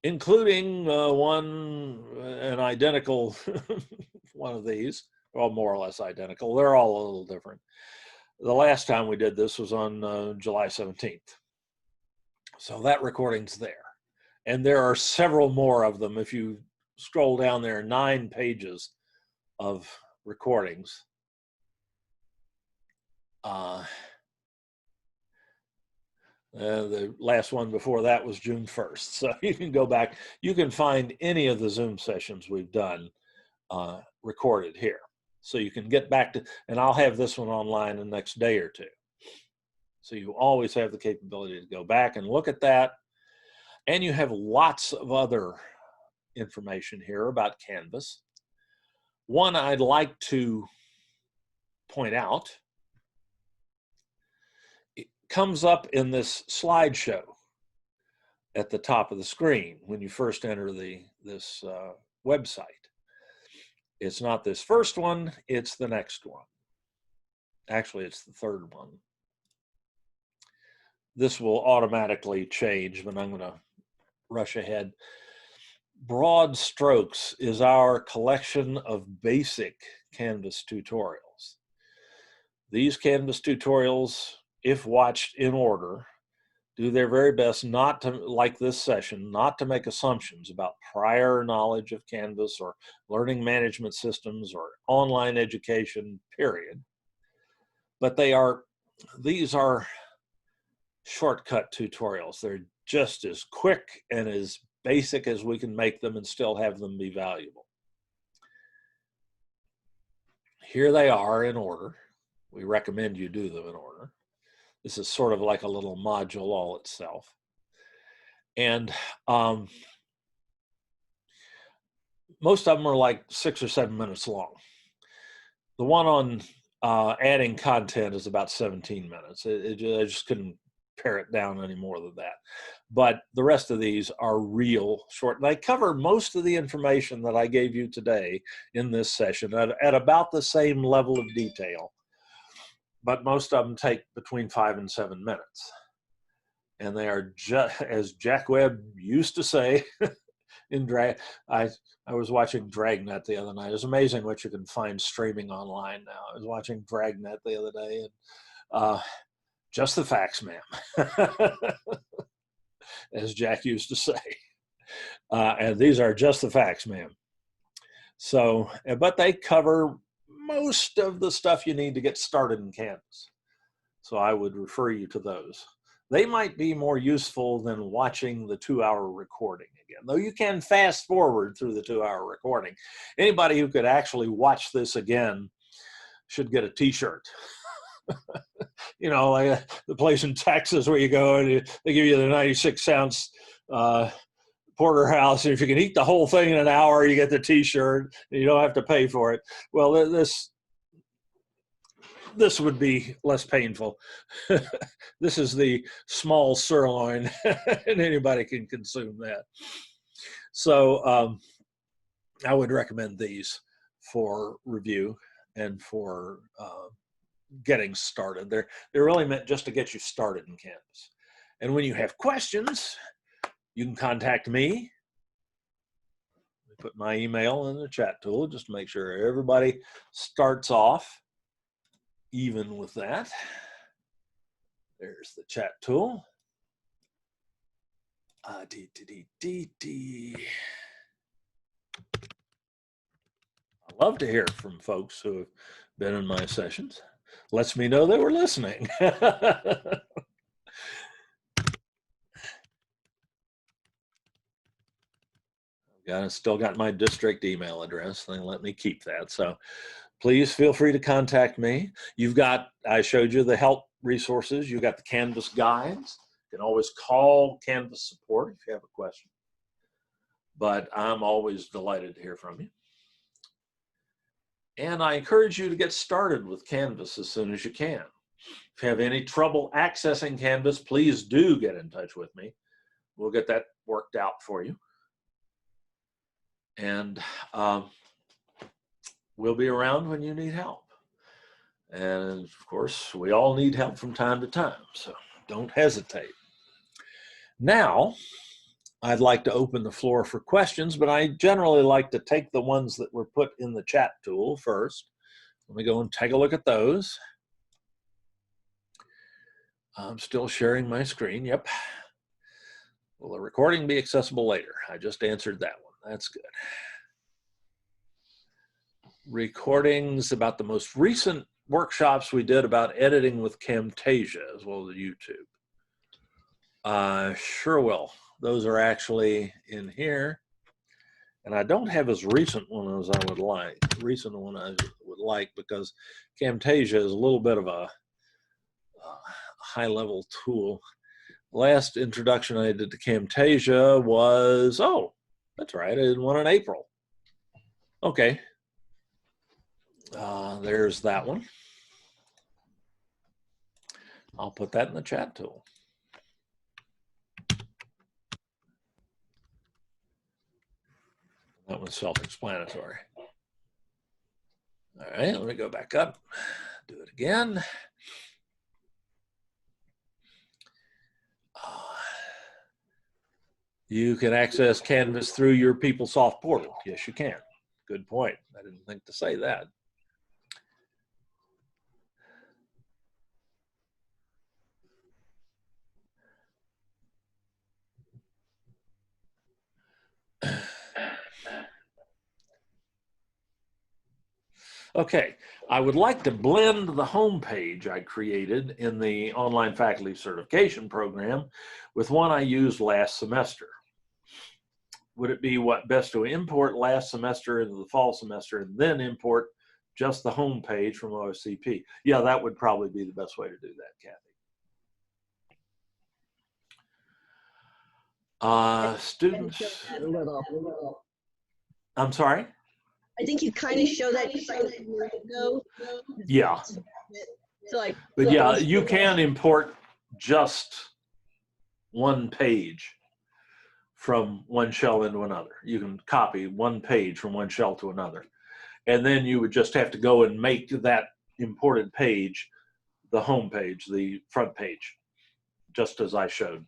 including an identical one of these, well, more or less identical. They're all a little different. The last time we did this was on July 17th. So that recording's there. And there are several more of them. If you scroll down there, 9 pages of recordings. The last one before that was June 1st. So you can go back, you can find any of the Zoom sessions we've done recorded here. So you can get back to, and I'll have this one online in the next day or two. So you always have the capability to go back and look at that. And you have lots of other information here about Canvas. One I'd like to point out, it comes up in this slideshow at the top of the screen when you first enter this website. It's not this first one, it's the next one. Actually, it's the third one. This will automatically change, but I'm going to rush ahead. Broad Strokes is our collection of basic Canvas tutorials. These Canvas tutorials, if watched in order, do their very best not to, like this session, not to make assumptions about prior knowledge of Canvas or learning management systems or online education, period. But these are shortcut tutorials. They're just as quick and as basic as we can make them and still have them be valuable. here they are in order. We recommend you do them in order. This is sort of like a little module all itself. And most of them are like 6 or 7 minutes long. The one on adding content is about 17 minutes. I just couldn't pare it down any more than that. But the rest of these are real short. They cover most of the information that I gave you today in this session at about the same level of detail. But most of them take between 5 and 7 minutes. And they are just, as Jack Webb used to say, I was watching Dragnet the other night. It's amazing what you can find streaming online now. I was watching Dragnet the other day, and just the facts, ma'am, as Jack used to say. And these are just the facts, ma'am. So, but they cover most of the stuff you need to get started in Canvas. So I would refer you to those. They might be more useful than watching the 2-hour recording again, though you can fast forward through the 2-hour recording. Anybody who could actually watch this again should get a t-shirt. You know, like the place in Texas where you go and they give you the 96-ounce porterhouse, and if you can eat the whole thing in an hour, you get the t-shirt and you don't have to pay for it. Well, this would be less painful. This is the small sirloin, and anybody can consume that. So I would recommend these for review and for getting started. They're really meant just to get you started in Canvas. And when you have questions, you can contact me. Put my email in the chat tool just to make sure everybody starts off even with that. There's the chat tool. I love to hear from folks who have been in my sessions. Lets me know they were listening. Still got my district email address. They let me keep that. So please feel free to contact me. You've got, I showed you the help resources. You've got the Canvas guides. You can always call Canvas support if you have a question. But I'm always delighted to hear from you. And I encourage you to get started with Canvas as soon as you can. If you have any trouble accessing Canvas, please do get in touch with me. We'll get that worked out for you. And we'll be around when you need help. And of course, we all need help from time to time, so don't hesitate. Now, I'd like to open the floor for questions, but I generally like to take the ones that were put in the chat tool first. Let me go and take a look at those. I'm still sharing my screen. Yep. Will the recording be accessible later? I just answered that one. That's good. Recordings about the most recent workshops we did about editing with Camtasia as well as YouTube. Sure will. Those are actually in here. And I don't have as recent one as I would like. Recent one I would like because Camtasia is a little bit of a high-level tool. Last introduction I did to Camtasia was, oh, that's right, I did one in April. Okay. There's that one. I'll put that in the chat tool. That was self-explanatory. All right, let me go back up, do it again. You can access Canvas through your Peoplesoft portal. Yes, you can. Good point. I didn't think to say that. Okay, I would like to blend the home page I created in the Online Faculty Certification Program with one I used last semester. Would it be best to import last semester into the fall semester and then import just the home page from OSCP. Yeah, that would probably be the best way to do that, Kathy. Students. A little. I'm sorry? I think you kind of show that just like a minute ago. Yeah. So like, But yeah, you can import just one page from one shell into another. You can copy one page from one shell to another. And then you would just have to go and make that imported page the home page, the front page, just as I showed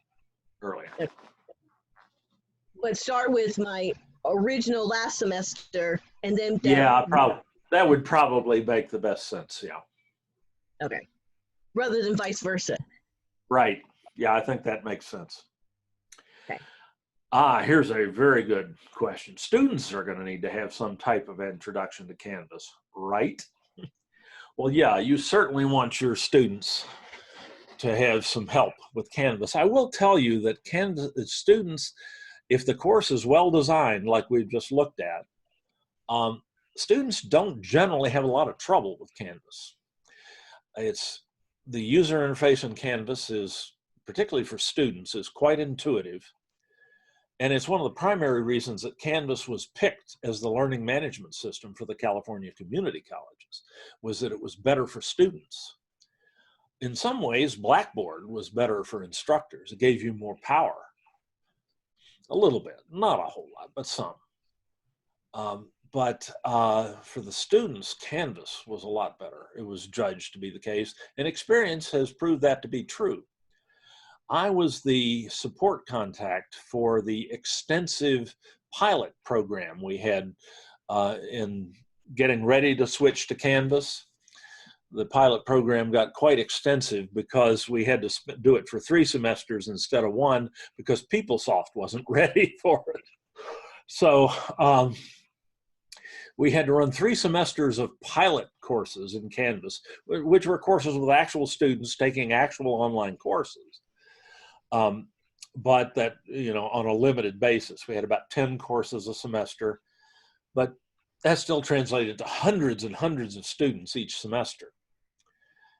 earlier. but start with my original last semester and then Yeah, that would probably make the best sense, yeah. Okay. Rather than vice versa. Right. Yeah, I think that makes sense. Okay. Here's a very good question. Students are going to need to have some type of introduction to Canvas, right? Well, yeah, you certainly want your students to have some help with Canvas. I will tell you that Canvas students, if the course is well designed, like we've just looked at, students don't generally have a lot of trouble with Canvas. The user interface in Canvas is, particularly for students, is quite intuitive. And it's one of the primary reasons that Canvas was picked as the learning management system for the California community colleges, was that it was better for students. In some ways, Blackboard was better for instructors. It gave you more power. A little bit, not a whole lot, but some. But for the students, Canvas was a lot better. It was judged to be the case, and experience has proved that to be true. I was the support contact for the extensive pilot program we had in getting ready to switch to Canvas. The pilot program got quite extensive because we had to do it for 3 semesters instead of 1 because Peoplesoft wasn't ready for it. So we had to run 3 semesters of pilot courses in Canvas, which were courses with actual students taking actual online courses. But that, on a limited basis. We had about 10 courses a semester, but that still translated to hundreds and hundreds of students each semester.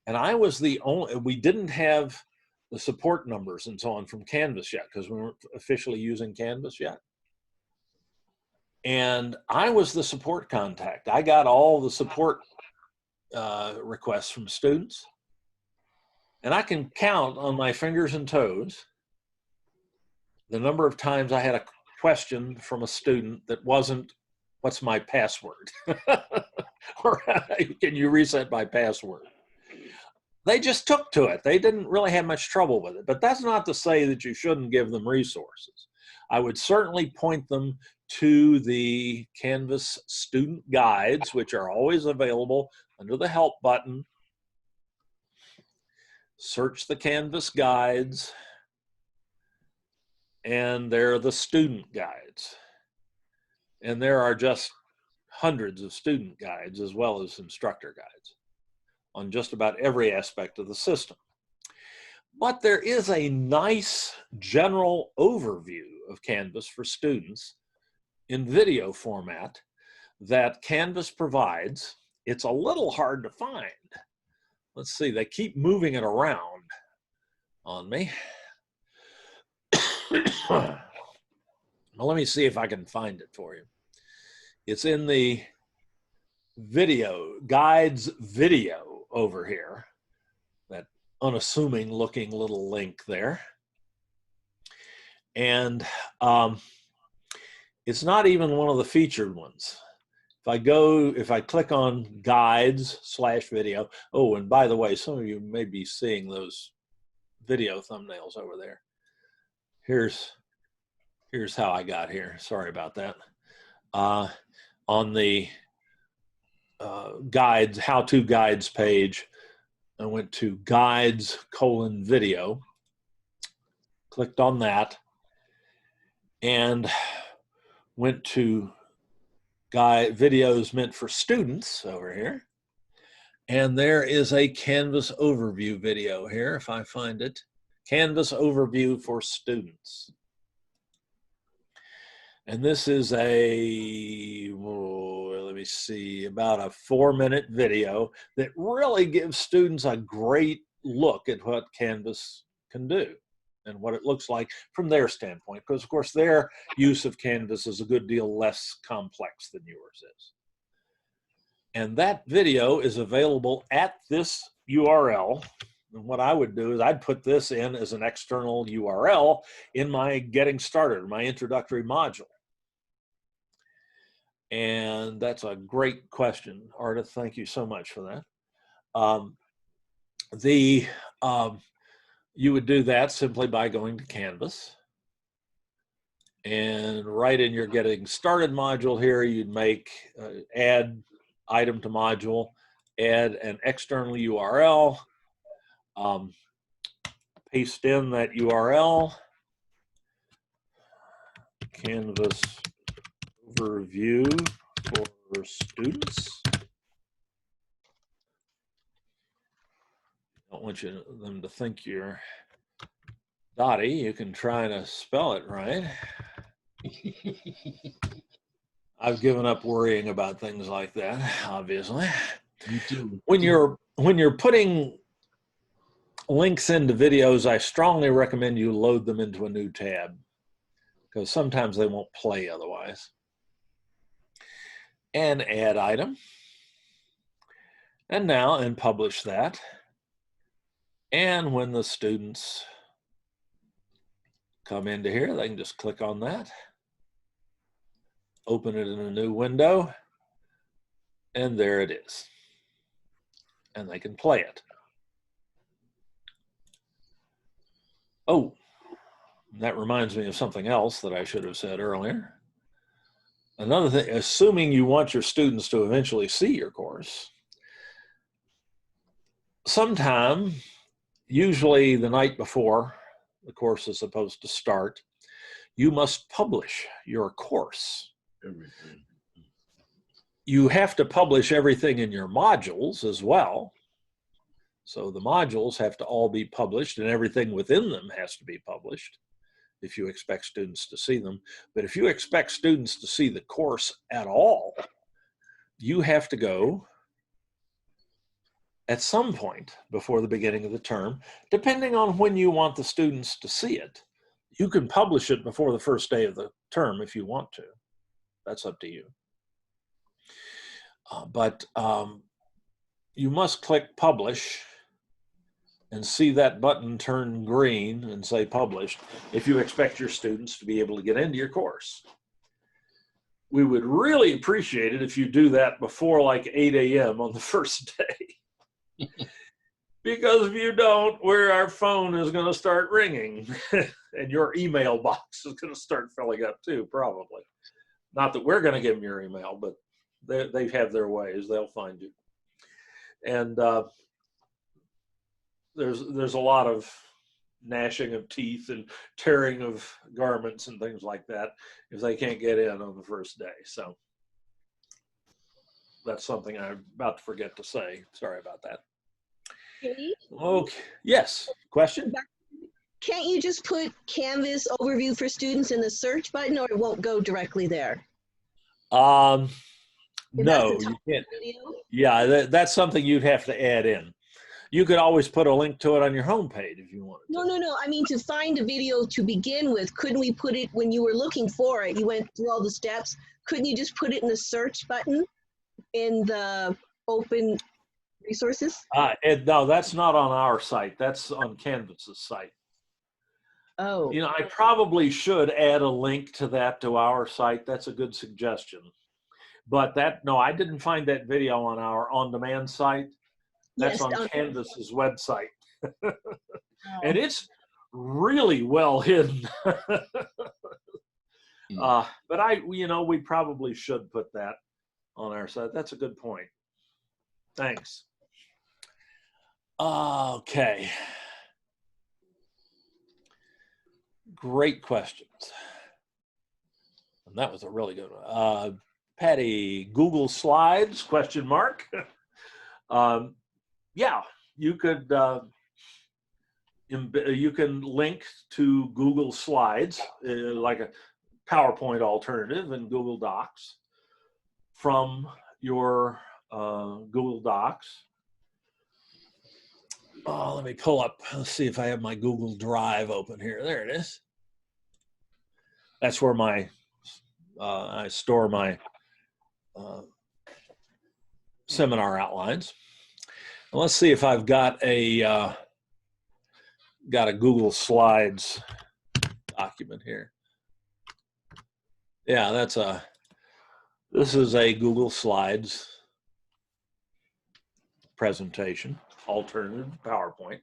And I was the only, we didn't have the support numbers and so on from Canvas yet because we weren't officially using Canvas yet. And I was the support contact. I got all the support requests from students. And I can count on my fingers and toes the number of times I had a question from a student that wasn't, what's my password? Or can you reset my password? They just took to it. They didn't really have much trouble with it. But that's not to say that you shouldn't give them resources. I would certainly point them to the Canvas student guides, which are always available under the help button. Search the Canvas guides, and there are the student guides. And there are just hundreds of student guides as well as instructor guides on just about every aspect of the system. But there is a nice general overview of Canvas for students in video format that Canvas provides. It's a little hard to find. Let's see, they keep moving it around on me. Well, let me see if I can find it for you. It's in the video, guides video over here, that unassuming looking little link there. And it's not even one of the featured ones. If I click on guides/video, oh, and by the way, some of you may be seeing those video thumbnails over there. Here's how I got here. Sorry about that. On the guides, how-to guides page, I went to guides:video, clicked on that, and went to videos meant for students over here. And there is a Canvas overview video here, if I find it. Canvas overview for students. And this is a, let me see, about a 4-minute video that really gives students a great look at what Canvas can do and what it looks like from their standpoint, because of course their use of Canvas is a good deal less complex than yours is. And that video is available at this URL. And what I would do is I'd put this in as an external URL in my Getting Started, my Introductory Module. And that's a great question, Ardith. Thank you so much for that. You would do that simply by going to Canvas. And right in your Getting Started module here, you'd make add item to module, add an external URL, paste in that URL, Canvas overview for students. I don't want them to think you're Dottie. You can try to spell it right. I've given up worrying about things like that, obviously. Me too. When you're putting links into videos, I strongly recommend you load them into a new tab, because sometimes they won't play otherwise. And add item. And now, and publish that. And when the students come into here, they can just click on that, open it in a new window, and there it is. And they can play it. Oh, that reminds me of something else that I should have said earlier. Another thing, assuming you want your students to eventually see your course, sometime, usually the night before the course is supposed to start, you must publish your course. Everything. You have to publish everything in your modules as well. So the modules have to all be published, and everything within them has to be published if you expect students to see them. But if you expect students to see the course at all, you have to go at some point before the beginning of the term, depending on when you want the students to see it. You can publish it before the first day of the term if you want to. That's up to you. But you must click publish and see that button turn green and say published if you expect your students to be able to get into your course. We would really appreciate it if you do that before like 8 a.m. on the first day. Because if you don't, our phone is going to start ringing and your email box is going to start filling up too, probably. Not that we're going to give them your email, but they have their ways. They'll find you. And there's a lot of gnashing of teeth and tearing of garments and things like that if they can't get in on the first day. So that's something I'm about to forget to say. Sorry about that. Okay. Yes. Question? Can't you just put Canvas overview for students in the search button, or it won't go directly there? No, you can't. Video? Yeah, that's something you'd have to add in. You could always put a link to it on your homepage if you wanted to. No. I mean, to find a video to begin with, couldn't we put it when you were looking for it? You went through all the steps. Couldn't you just put it in the search button in the open resources? No, that's not on our site. That's on Canvas's site. Oh. You know, I probably should add a link to that to our site. That's a good suggestion. But no, I didn't find that video on our on-demand site. That's on Canvas's website. And it's really well hidden. But we probably should put that on our site. That's a good point. Thanks. Okay. Great questions. And that was a really good one. Patty, Google Slides, question mark. Yeah, you could, you can link to Google Slides, like a PowerPoint alternative in Google Docs from your Google Docs. Let me pull up, let's see if I have my Google Drive open here. There it is. That's where I store my seminar outlines. And let's see if I've got a Google Slides document here. Yeah, this is a Google Slides presentation, alternative PowerPoint.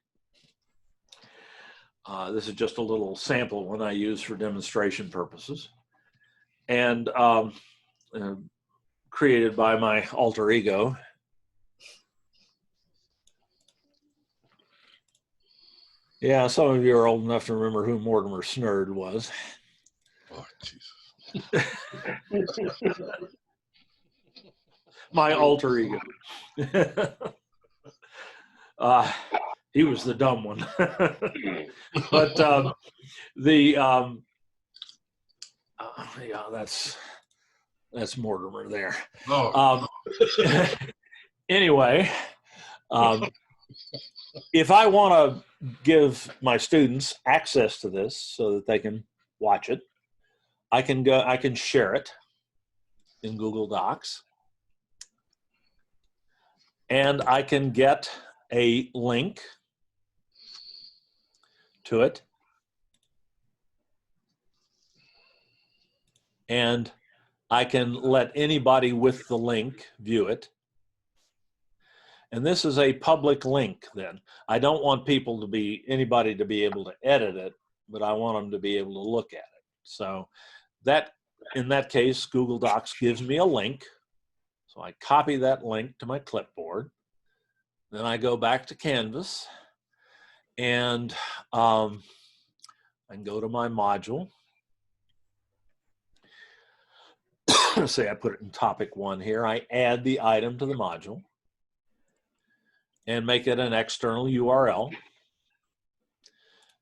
This is just a little sample one I use for demonstration purposes, and created by my alter ego. Yeah, some of you are old enough to remember who Mortimer Snerd was. Oh, Jesus. My alter ego. He was the dumb one. But yeah, that's Mortimer there. Oh. Anyway, if I want to give my students access to this so that they can watch it, I can share it in Google Docs, and I can get a link to it, and I can let anybody with the link view it. And this is a public link then. I don't want anybody to be able to edit it, but I want them to be able to look at it. So in that case, Google Docs gives me a link. So I copy that link to my clipboard. Then I go back to Canvas, and I can go to my module. Say I put it in topic 1 here. I add the item to the module and make it an external URL,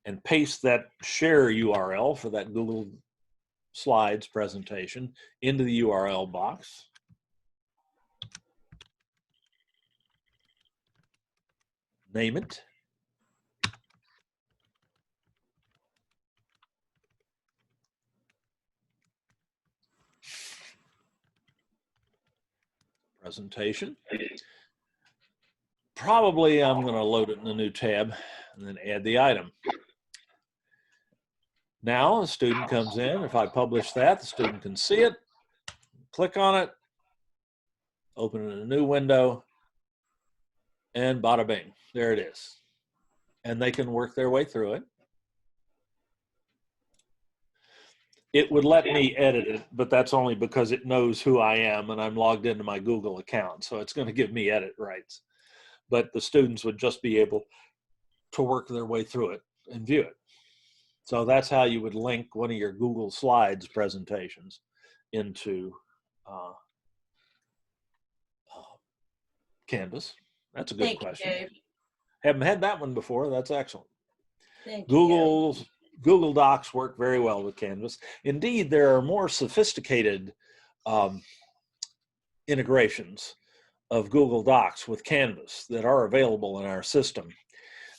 and paste that share URL for that Google Slides presentation into the URL box. Name it. Presentation. Probably I'm going to load it in a new tab and then add the item. Now a student comes in. If I publish that, the student can see it, click on it, open it in a new window, and bada bing, there it is. And they can work their way through it. It would let me edit it, but that's only because it knows who I am and I'm logged into my Google account. So it's going to give me edit rights. But the students would just be able to work their way through it and view it. So that's how you would link one of your Google Slides presentations into Canvas. That's a good question. Dave. Haven't had that one before. That's excellent. Thank you. Google Docs work very well with Canvas. Indeed, there are more sophisticated integrations of Google Docs with Canvas that are available in our system.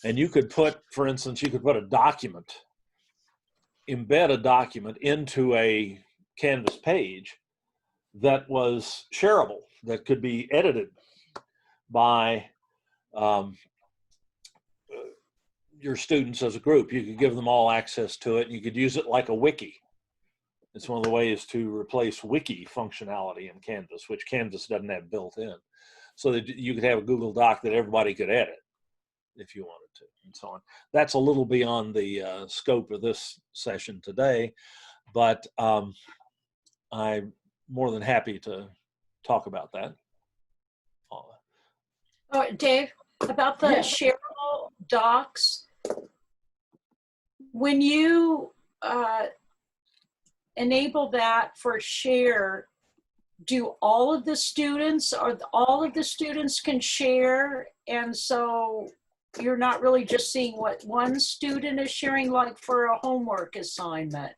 And you could put, for instance, you could put a document, embed a document into a Canvas page that was shareable, that could be edited by your students as a group. You could give them all access to it, and you could use it like a wiki. It's one of the ways to replace wiki functionality in Canvas, which Canvas doesn't have built in. So that you could have a Google Doc that everybody could edit if you wanted to, and so on. That's a little beyond the scope of this session today, but I'm more than happy to talk about that. Oh, Dave, about the shareable docs, when you enable that for share, do all of the students, or all of the students can share? And so you're not really just seeing what one student is sharing, like for a homework assignment.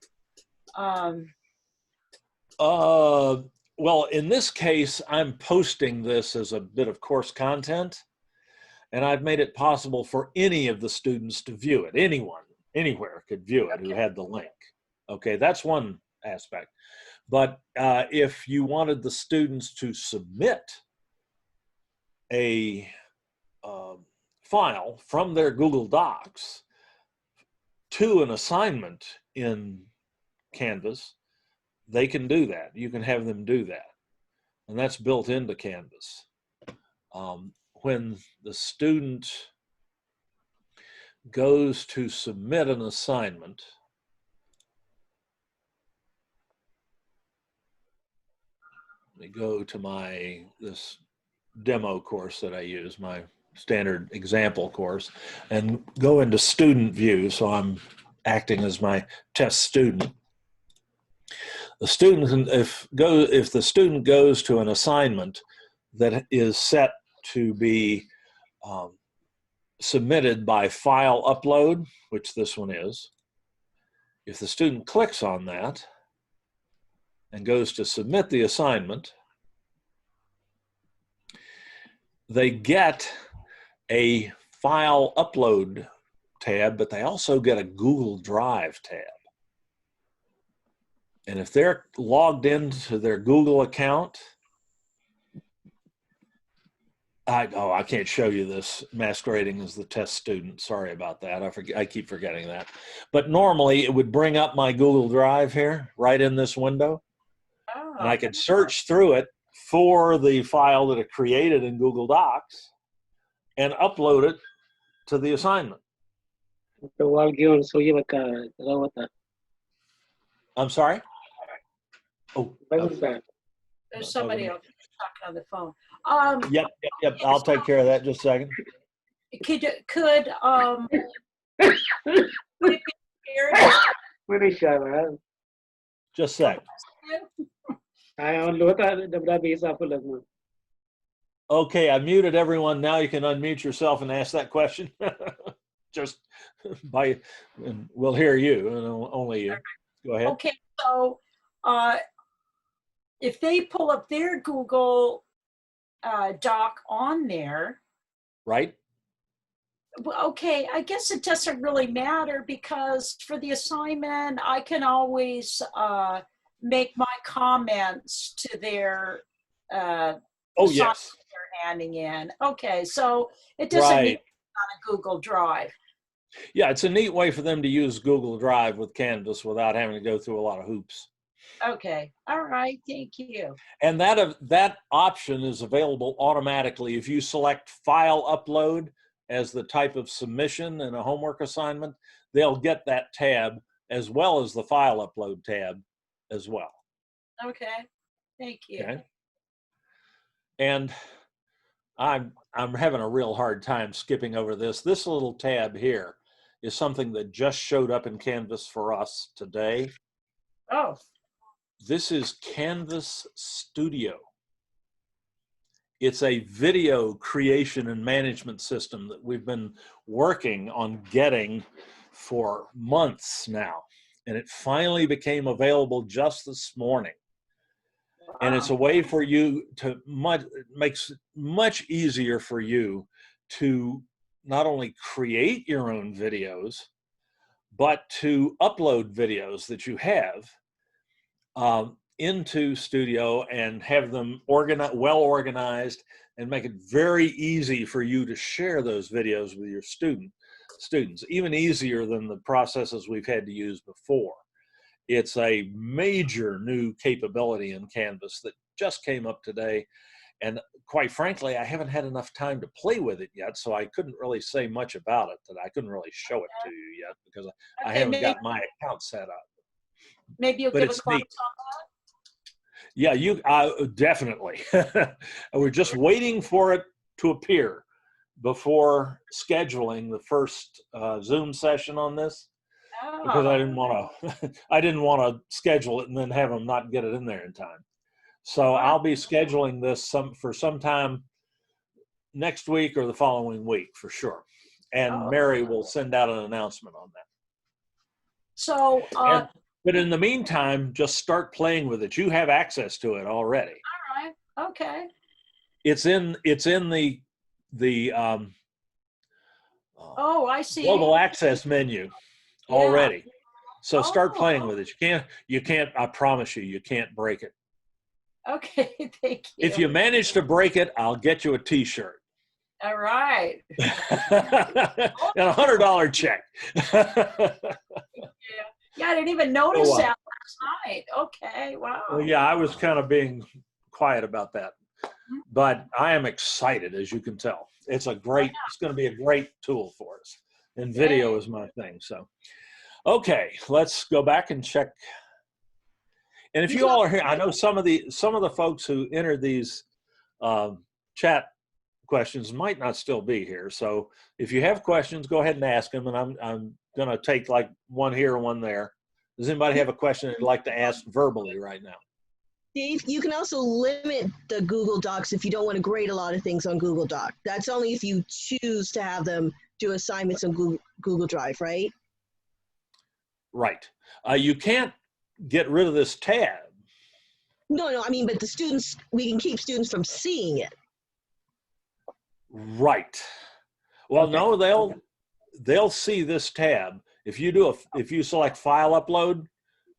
Well, in this case, I'm posting this as a bit of course content, and I've made it possible for any of the students to view it. Anyone, anywhere could view it who had the link. Okay, that's one aspect. But if you wanted the students to submit a file from their Google Docs to an assignment in Canvas, they can do that. You can have them do that. And that's built into Canvas. When the student goes to submit an assignment, let me go to this demo course that I use, my standard example course, and go into student view. So I'm acting as my test student. The student, if the student goes to an assignment that is set to be submitted by file upload, which this one is, if the student clicks on that and goes to submit the assignment, they get a file upload tab, but they also get a Google Drive tab. And if they're logged into their Google account, I can't show you this masquerading as the test student. Sorry about that. I keep forgetting that. But normally it would bring up my Google Drive here, right in this window. Oh. And I could search through it for the file that it created in Google Docs and upload it to the assignment. I'm sorry? Oh, There's somebody else talking on the phone. Yep. I'll take care of that just a second. Could it be shared? Just a sec. Okay, I muted everyone. Now you can unmute yourself and ask that question. Just and we'll hear you, and only you. Go ahead. Okay, so if they pull up their Google Doc on there, right? Okay, I guess it doesn't really matter because for the assignment, I can always make my comments to their yes, they're handing in. Okay, so it doesn't need to be on a Google Drive. Yeah, it's a neat way for them to use Google Drive with Canvas without having to go through a lot of hoops. Okay, all right, thank you. And that option is available automatically if you select File Upload as the type of submission in a homework assignment. They'll get that tab as well as the File Upload tab as well. Okay, thank you. Okay. And I'm having a real hard time skipping over this. This little tab here is something that just showed up in Canvas for us today. Oh. This is Canvas Studio. It's a video creation and management system that we've been working on getting for months now. And it finally became available just this morning. And it's a way for you to, makes it much easier for you to not only create your own videos, but to upload videos that you have into Studio and have them well organized and make it very easy for you to share those videos with your students, even easier than the processes we've had to use before. It's a major new capability in Canvas that just came up today. And quite frankly, I haven't had enough time to play with it yet, so I couldn't really say much about it. I couldn't really show it to you yet because I haven't got my account set up. Maybe you'll give a class on that? Yeah, you definitely. We're just waiting for it to appear before scheduling the first Zoom session on this. Oh. Because I didn't want to schedule it and then have them not get it in there in time. So I'll be scheduling this for sometime next week or the following week for sure. And Mary will send out an announcement on that. So But in the meantime, just start playing with it. You have access to it already. All right. Okay. It's in the Oh, I see. global access menu already. So start Oh. playing with it. You can't, I promise you, you can't break it. Okay. Thank you. If you manage to break it, I'll get you a t-shirt. All right. And $100 check. Yeah, I didn't even notice Oh, wow. that last night. Okay. Wow. Well, yeah, I was kind of being quiet about that, but I am excited, as you can tell. It's going to be a great tool for us, and video is my thing. So, okay, let's go back and check. And if you all are here, I know some of the folks who entered these chat questions might not still be here. So if you have questions, go ahead and ask them, and I'm going to take like one here and one there. Does anybody have a question they'd like to ask verbally right now? Dave, you can also limit the Google Docs if you don't want to grade a lot of things on Google Doc. That's only if you choose to have them do assignments on Google Drive, right? Right. You can't get rid of this tab. No, I mean, but the students, we can keep students from seeing it. Right. Well, Okay. no, they'll see this tab. If you select file upload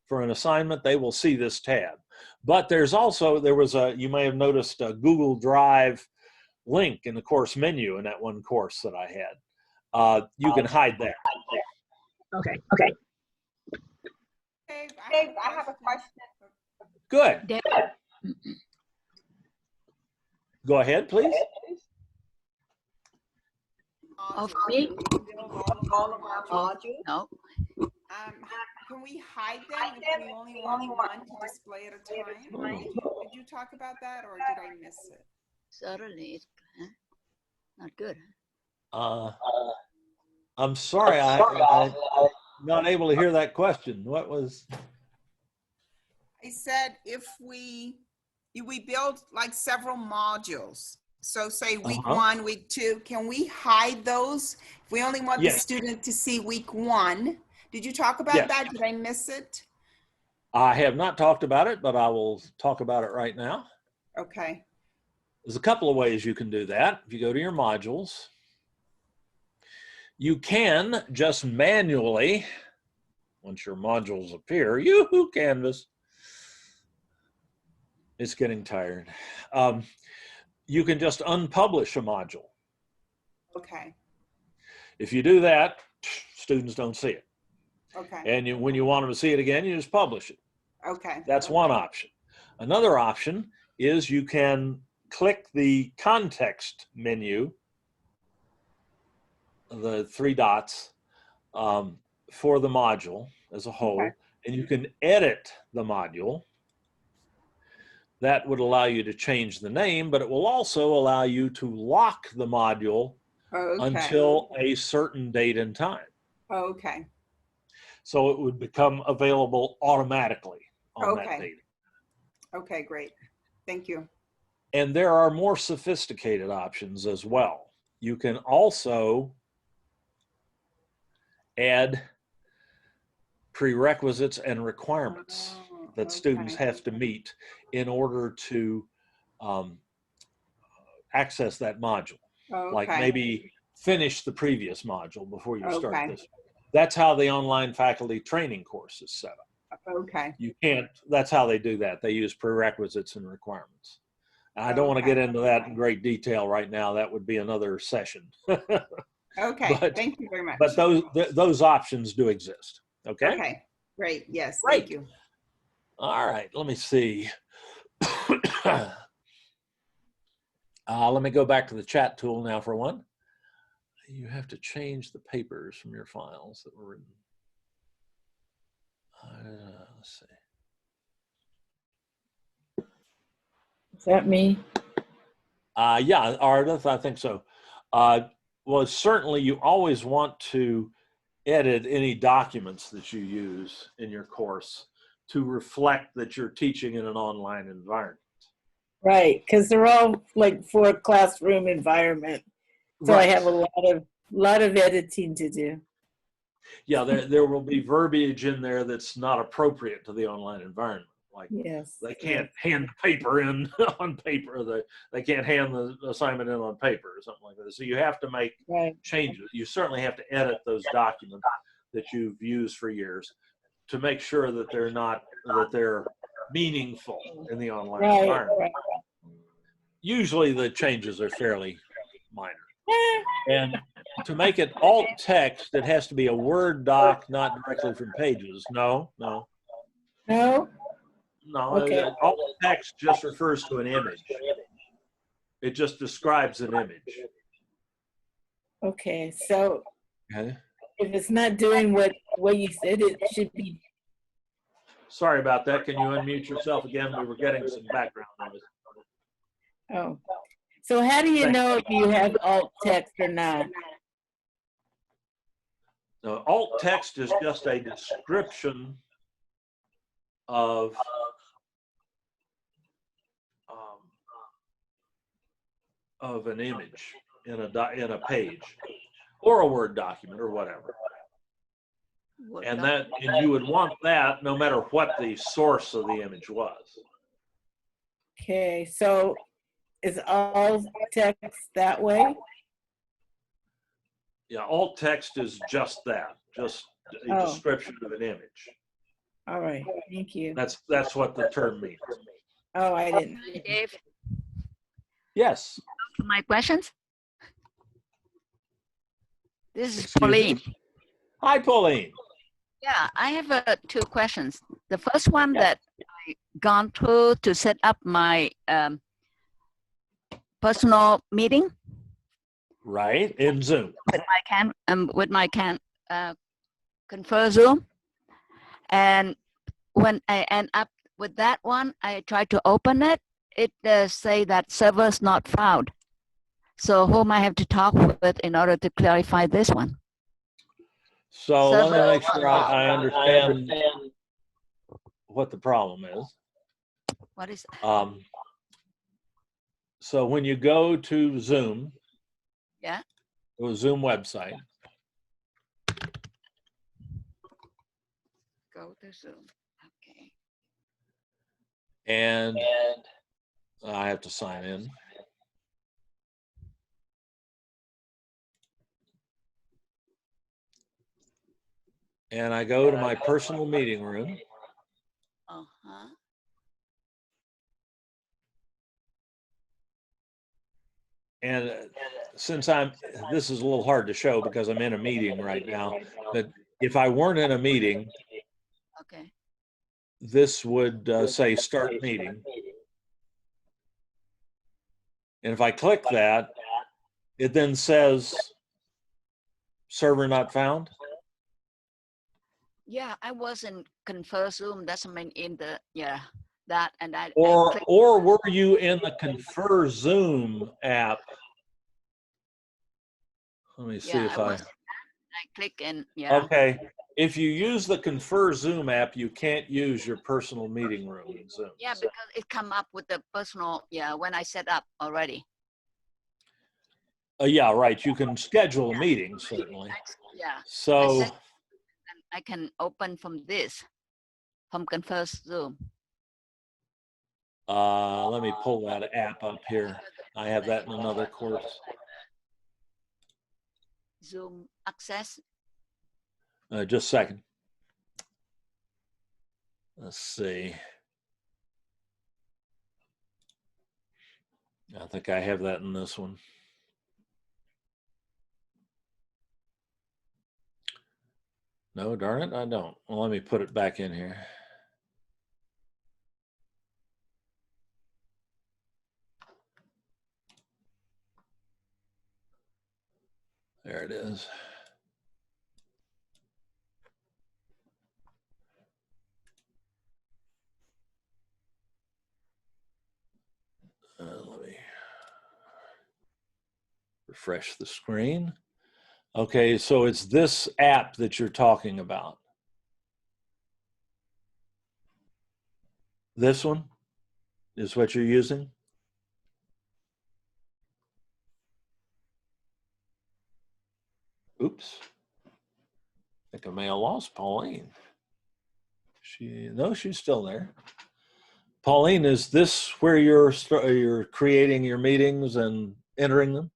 for an assignment, they will see this tab. But there was you may have noticed a Google Drive link in the course menu in that one course that I had. You can hide that. Okay. Dave, I have a question. Good. Go ahead, please. Of me? All of our modules. No. Can we hide them if we only want one to display at a time? Did you talk about that, or did I miss it? Certainly. Not good. I'm sorry, I'm not able to hear that question. What was? I said if we build like several modules. So say week 1, week 2, can we hide those? If we only want the student to see week 1. Did you talk about that? Did I miss it? I have not talked about it, but I will talk about it right now. Okay. There's a couple of ways you can do that. If you go to your modules, you can just manually, once your modules appear, yoo-hoo, Canvas. It's getting tired. You can just unpublish a module. Okay. If you do that, students don't see it. Okay. And when you want them to see it again, you just publish it. Okay. That's one option. Another option is you can click the context menu, the 3 dots, for the module as a whole, and you can edit the module. That would allow you to change the name, but it will also allow you to lock the module until a certain date and time. Okay. So it would become available automatically on that date. Okay, great. Thank you. And there are more sophisticated options as well. You can also add prerequisites and requirements that students have to meet in order to access that module. Like maybe finish the previous module before you start this. That's how the online faculty training course is set up. Okay. You can't, that's how they do that. They use prerequisites and requirements. And I don't want to get into that in great detail right now. That would be another session. Okay, thank you very much. But those options do exist. Okay? Okay, great. Yes, Great. thank you. All right, let me see. Let me go back to the chat tool now for one. You have to change the papers from your files that were written. Let's see. Is that me? Yeah, Ardith, I think so. Well, certainly you always want to edit any documents that you use in your course to reflect that you're teaching in an online environment. Right, because they're all like for a classroom environment. So I have a lot of editing to do. Yeah, there will be verbiage in there that's not appropriate to the online environment. Like Yes. they can't hand the paper in on paper. They can't hand the assignment in on paper or something like that. So you have to make Right. changes. You certainly have to edit those documents that you've used for years to make sure that they're meaningful in the online Right. environment. Right. Usually the changes are fairly minor. And to make it alt text, it has to be a Word doc, not directly from Pages. No. No? Okay. Alt text just refers to an image. It just describes an image. Okay. So Okay. if it's not doing what you said it should be. Sorry about that. Can you unmute yourself again? We were getting some background noise. Oh. So how do you know if you have alt text or not? Now, alt text is just a description of an image in a page or a Word document or whatever. And you would want that no matter what the source of the image was. Okay. So is alt text that way? Yeah, alt text is just that, just a Oh. description of an image. All right. Thank you. That's what the term means. Oh, I didn't. Dave, Yes. my questions? This is Excuse me? Pauline. Hi, Pauline. Yeah, I have 2 questions. The first one that I gone through to set up my personal meeting Right, in Zoom. with my Confer Zoom, and when I end up with that one, I try to open it. It does say that server's not found. So whom I have to talk with in order to clarify this one? So let me Server make sure I understand what the problem is. What is So when you go to Zoom, Yeah. to a Zoom website, Go to Zoom. Okay. and I have to sign in. And I go to my personal meeting room. Uh-huh. And since this is a little hard to show because I'm in a meeting right now, but if I weren't in a meeting, Okay. this would say start meeting. And if I click that, it then says server not found. Yeah, I was in Confer Zoom. That's mean in the that and I clicked. Or were you in the Confer Zoom app? Let me see if I click and Okay. If you use the Confer Zoom app, you can't use your personal meeting room in Zoom. Yeah, because it come up with the personal when I set up already. Yeah, right. You can schedule a meeting, certainly. Yeah. So I can open from Confer Zoom. let me pull that app up here. I have that in another course. Zoom access. Just a second. Let's see. I think I have that in this one. No, darn it, I don't. Well, let me put it back in here. There it is. Let me refresh the screen. Okay, so it's this app that you're talking about. This one is what you're using? Oops. I think I may have lost Pauline. No, she's still there. Pauline, is this where you're creating your meetings and entering them?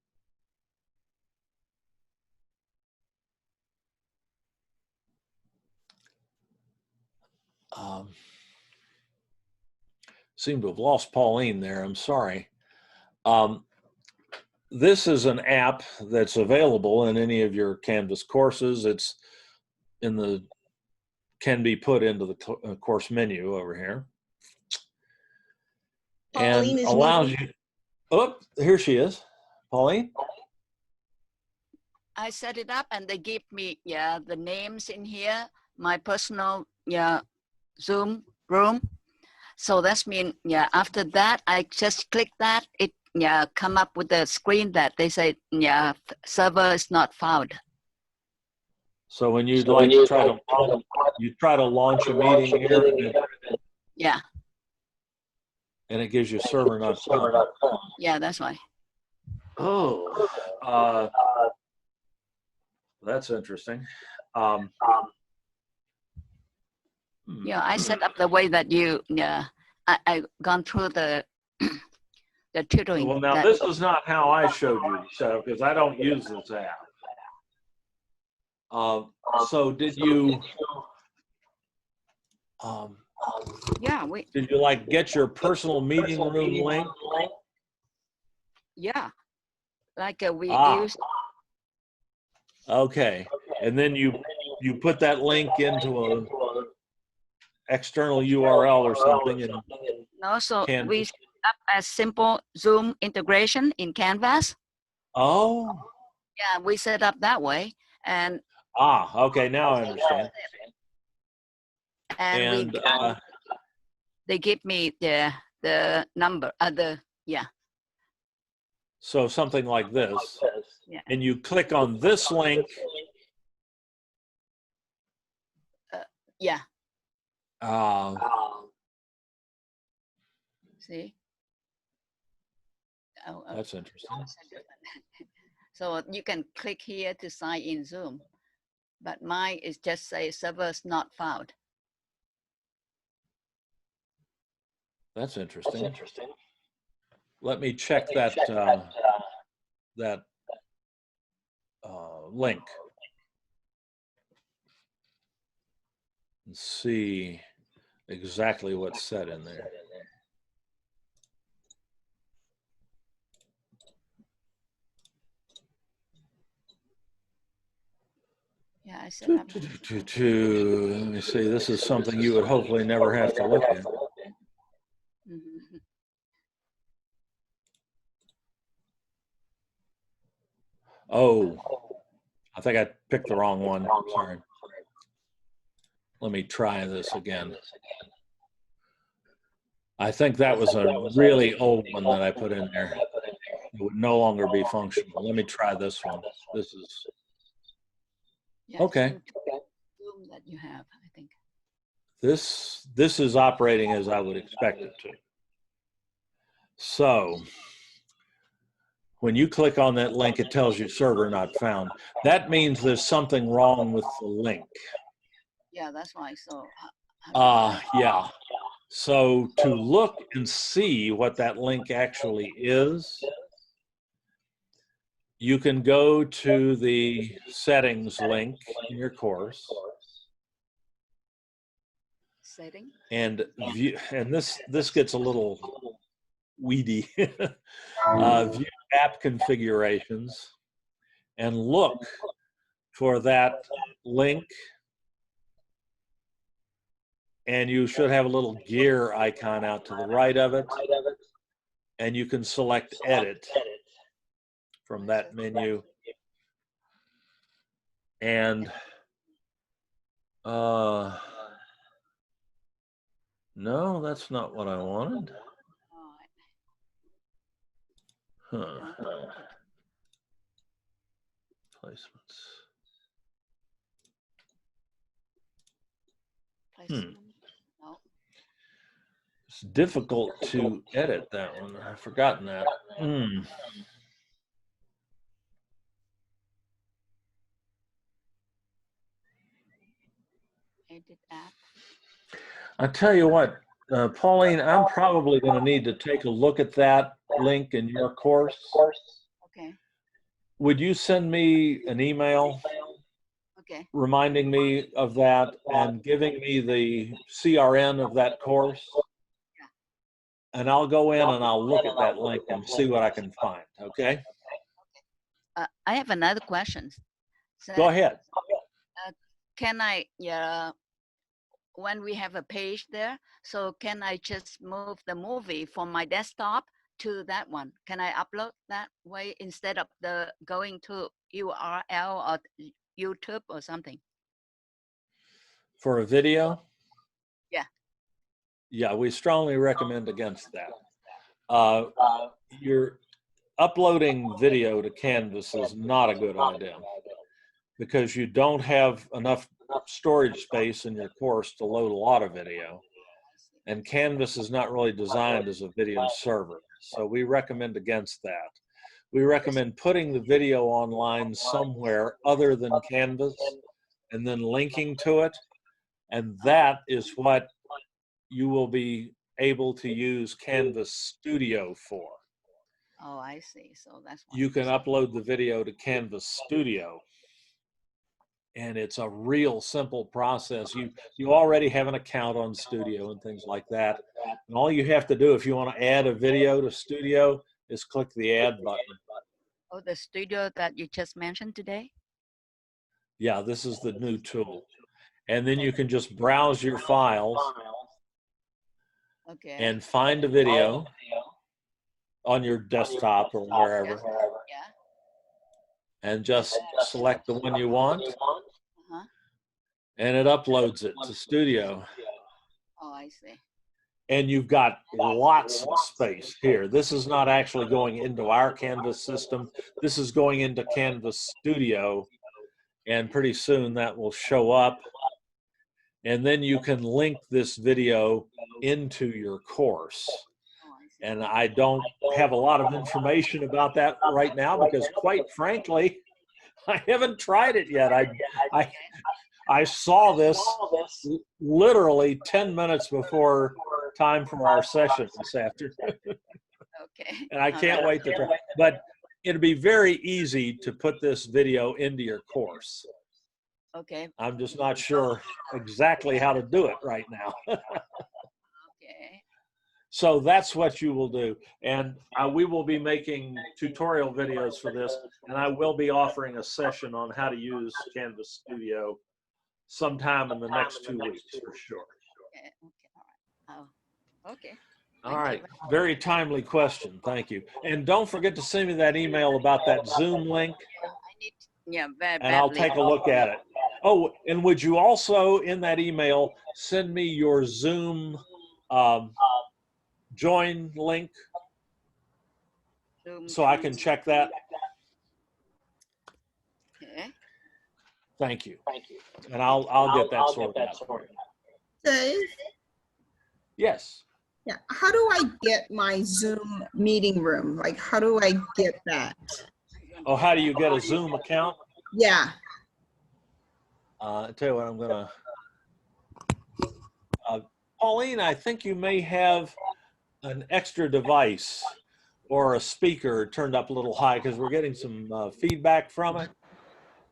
Seem to have lost Pauline there. I'm sorry. This is an app that's available in any of your Canvas courses. It's can be put into the course menu over here. Pauline And is allows muted. you, oh, here she is. Pauline? I set it up and they give me, the names in here, my personal, Zoom room. So that's mean, after that, I just click that, it, come up with the screen that they say, server is not found. So when you'd like to try to launch a meeting here, Yeah, and it gives you server not found. yeah, that's right. Oh, that's interesting. Yeah, I set up the way that you, I gone through the the tutoring. Well, now this is not how I showed you to set up because I don't use this app. So did you? Did you like get your personal meeting room link? Yeah, like we use. Okay, and then you put that link into a external URL or something, and No, so we set up a simple Zoom integration in Canvas. Oh. Yeah, we set up that way, and Okay, now I understand. And they give me the number, So something like this, yeah. And you click on this link. Yeah. See? That's interesting. So you can click here to sign in Zoom, but mine is just say servers not found. That's interesting. Let me check that link and see exactly what's said in there. Yeah, I set up. Let me see. This is something you would hopefully never have to look at. Mm-hmm. Oh, I think I picked the wrong one. Sorry. Let me try this again. I think that was a really old one that I put in there. It would no longer be functional. Let me try this one. This is okay. Zoom that you have, I think. This is operating as I would expect it to. So when you click on that link, it tells you server not found. That means there's something wrong with the link. Yeah, that's why. So yeah. So to look and see what that link actually is, you can go to the settings link in your course. Setting. And view, and this gets a little weedy. View app configurations and look for that link, and you should have a little gear icon out to the right of it, and you can select edit from that menu. And no, that's not what I wanted. Huh. Placements. No. It's difficult to edit that one. I've forgotten that. Edit app. I tell you what, Pauline, I'm probably going to need to take a look at that link in your course. Okay. Would you send me an email Okay. reminding me of that and giving me the CRN of that course? And I'll go in and I'll look at that link and see what I can find, okay? I have another question. So, Go ahead. can I, when we have a page there, so can I just move the movie from my desktop to that one? Can I upload that way instead of the going to URL or YouTube or something? For a video? Yeah. Yeah, we strongly recommend against that. You're uploading video to Canvas is not a good idea because you don't have enough storage space in your course to load a lot of video. And Canvas is not really designed as a video server. So we recommend against that. We recommend putting the video online somewhere other than Canvas and then linking to it. And that is what you will be able to use Canvas Studio for. Oh, I see. So that's why. You can upload the video to Canvas Studio. And it's a real simple process. You already have an account on Studio and things like that. And all you have to do if you want to add a video to Studio is click the add button. Oh, the studio that you just mentioned today? Yeah, this is the new tool. And then you can just browse your files Okay. and find a video on your desktop or wherever. Yeah. And just select the one you want. Uh-huh. And it uploads it to Studio. Oh, I see. And you've got lots of space here. This is not actually going into our Canvas system. This is going into Canvas Studio. And pretty soon that will show up. And then you can link this video into your course. And I don't have a lot of information about that right now because quite frankly, I haven't tried it yet. I saw this literally 10 minutes before time for our session this afternoon. Okay. And I can't wait to try. But it'll be very easy to put this video into your course. Okay. I'm just not sure exactly how to do it right now. Okay. So that's what you will do. And we will be making tutorial videos for this. And I will be offering a session on how to use Canvas Studio sometime in the next 2 weeks for sure. Okay. Okay. All right. Oh, okay. All right. Very timely question. Thank you. And don't forget to send me that email about that Zoom link. I need, yeah, very And I'll take a look at it. Oh, and would you also, in that email, send me your Zoom join link so I can check that? Okay. Thank you. And I'll get that sorted out for you. Dave? Yes. Yeah, how do I get my Zoom meeting room? Like, how do I get that? Oh, how do you get a Zoom account? Yeah. I'll tell you what, I'm gonna, Pauline, I think you may have an extra device or a speaker turned up a little high because we're getting some feedback from it.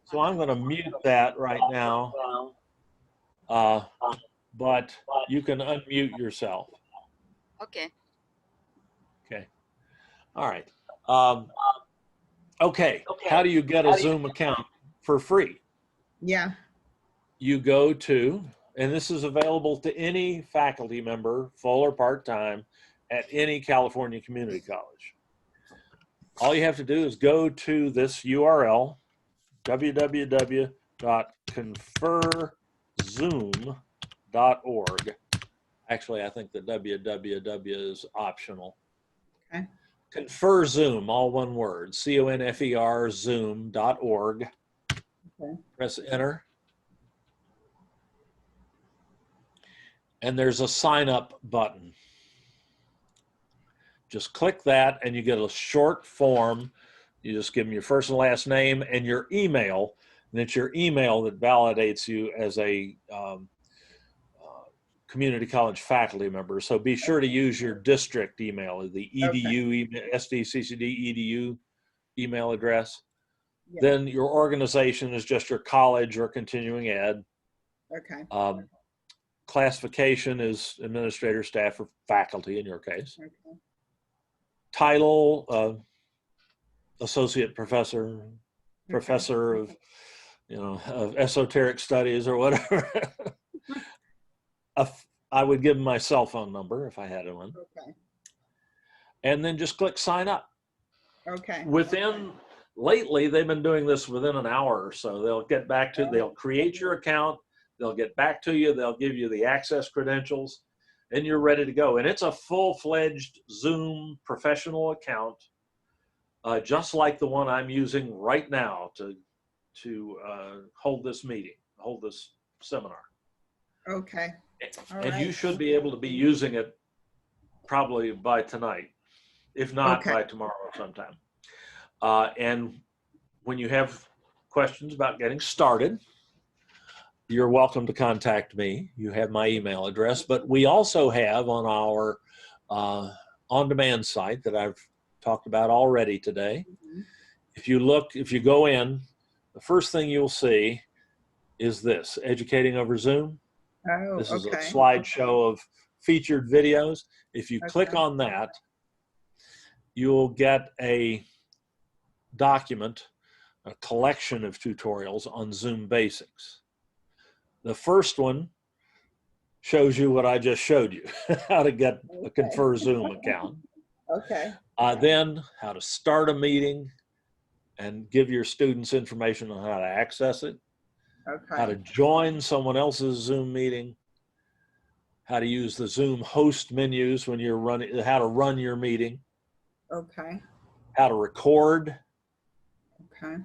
So I'm gonna mute that right now, but you can unmute yourself. Okay. Okay. All right. Okay. How do you get a Zoom account for free? Yeah. You go to, and this is available to any faculty member, full or part-time, at any California community college. All you have to do is go to this URL, www.conferzoom.org. Actually, I think the www is optional. Okay. Confer Zoom, all one word, C-O-N-F-E-R zoom.org. Okay. Press enter. And there's a sign up button. Just click that and you get a short form. You just give them your first and last name and your email. And it's your email that validates you as a community college faculty member. So be sure to use your district email, the edu, email, SDCCD edu email address. Yeah. Then your organization is just your college or continuing ed. Okay. Classification is administrator, staff, or faculty in your case. Okay. Title, associate professor, professor of, of esoteric studies or whatever. I would give them my cell phone number if I had one. Okay. And then just click sign up. Okay. Lately, they've been doing this within an hour or so. They'll create your account, they'll get back to you, they'll give you the access credentials, and you're ready to go. And it's a full-fledged Zoom professional account, just like the one I'm using right now to hold this meeting, hold this seminar. Okay. All And right. you should be able to be using it probably by tonight, if not by tomorrow sometime. And when you have questions about getting started, you're welcome to contact me. You have my email address, but we also have on our on-demand site that I've talked about already today. If you go in, the first thing you'll see is this, Educating Over Zoom. Oh, This is okay. a slideshow of featured videos. If you click on that, you'll get a document, a collection of tutorials on Zoom basics. The first one shows you what I just showed you, how to get a Confer Zoom account. Okay. Then how to start a meeting and give your students information on how to access it. Okay. How to join someone else's Zoom meeting, how to use the Zoom host menus when you're running, how to run your meeting, Okay. how to record, Okay.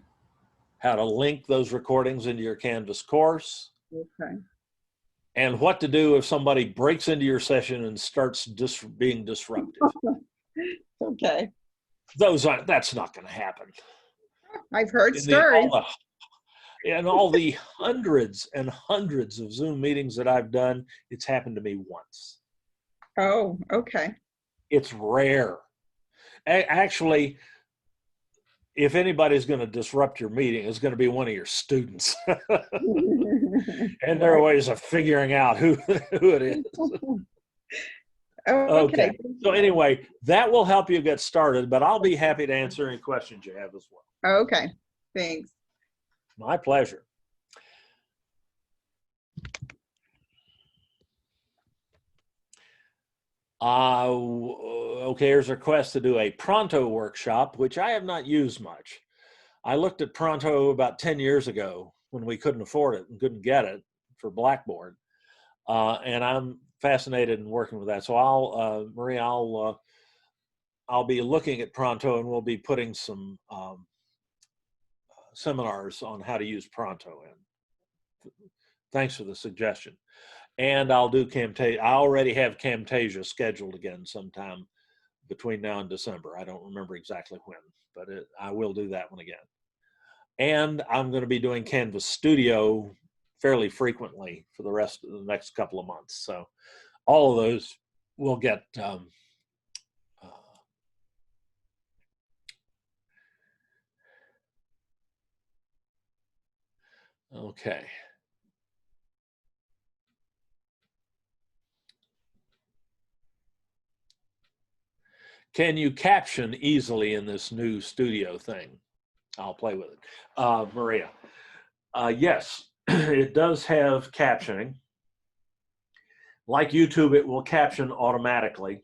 how to link those recordings into your Canvas course, Okay. and what to do if somebody breaks into your session and starts being disruptive. Okay. That's not going to happen. I've heard stories. In all the hundreds and hundreds of Zoom meetings that I've done, it's happened to me once. Oh, okay. It's rare. Actually, if anybody's going to disrupt your meeting, it's going to be one of your students. And there are ways of figuring out who it is. Okay. So anyway, that will help you get started, but I'll be happy to answer any questions you have as well. Okay. Thanks. My pleasure. Okay, here's a request to do a Pronto workshop, which I have not used much. I looked at Pronto about 10 years ago when we couldn't afford it and couldn't get it for Blackboard. And I'm fascinated in working with that. So Maria, I'll be looking at Pronto, and we'll be putting some seminars on how to use Pronto in. Thanks for the suggestion. And I'll do Camtasia. I already have Camtasia scheduled again sometime between now and December. I don't remember exactly when, but I will do that one again. And I'm going to be doing Canvas Studio fairly frequently for the rest of the next couple of months. So all of those will get okay. Can you caption easily in this new studio thing? I'll play with it. Maria. Yes, it does have captioning. Like YouTube, it will caption automatically.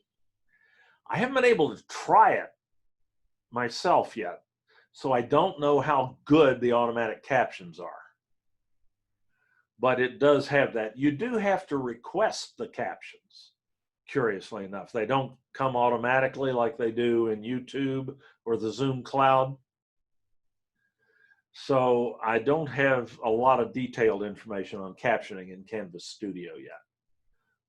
I haven't been able to try it myself yet, so I don't know how good the automatic captions are. But it does have that. You do have to request the captions, curiously enough. They don't come automatically like they do in YouTube or the Zoom cloud. So I don't have a lot of detailed information on captioning in Canvas Studio yet.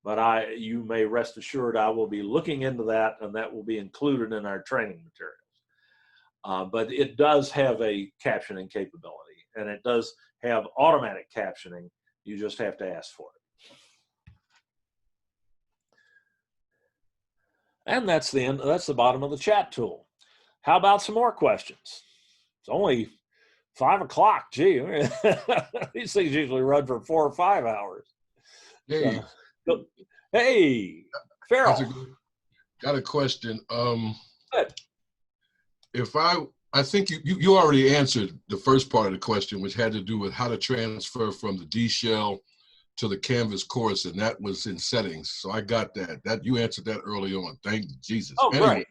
But you may rest assured I will be looking into that, and that will be included in our training materials. But it does have a captioning capability, and it does have automatic captioning. You just have to ask for it. And that's the end. That's the bottom of the chat tool. How about some more questions? It's only 5 o'clock. Gee, these things usually run for 4 or 5 hours. Hey, So, hey, Farrell. Got a question. Good. If I think you already answered the first part of the question, which had to do with how to transfer from the D shell to the Canvas course, and that was in settings. So I got that. That you answered that early on. Thank Jesus. Oh, anyway, great.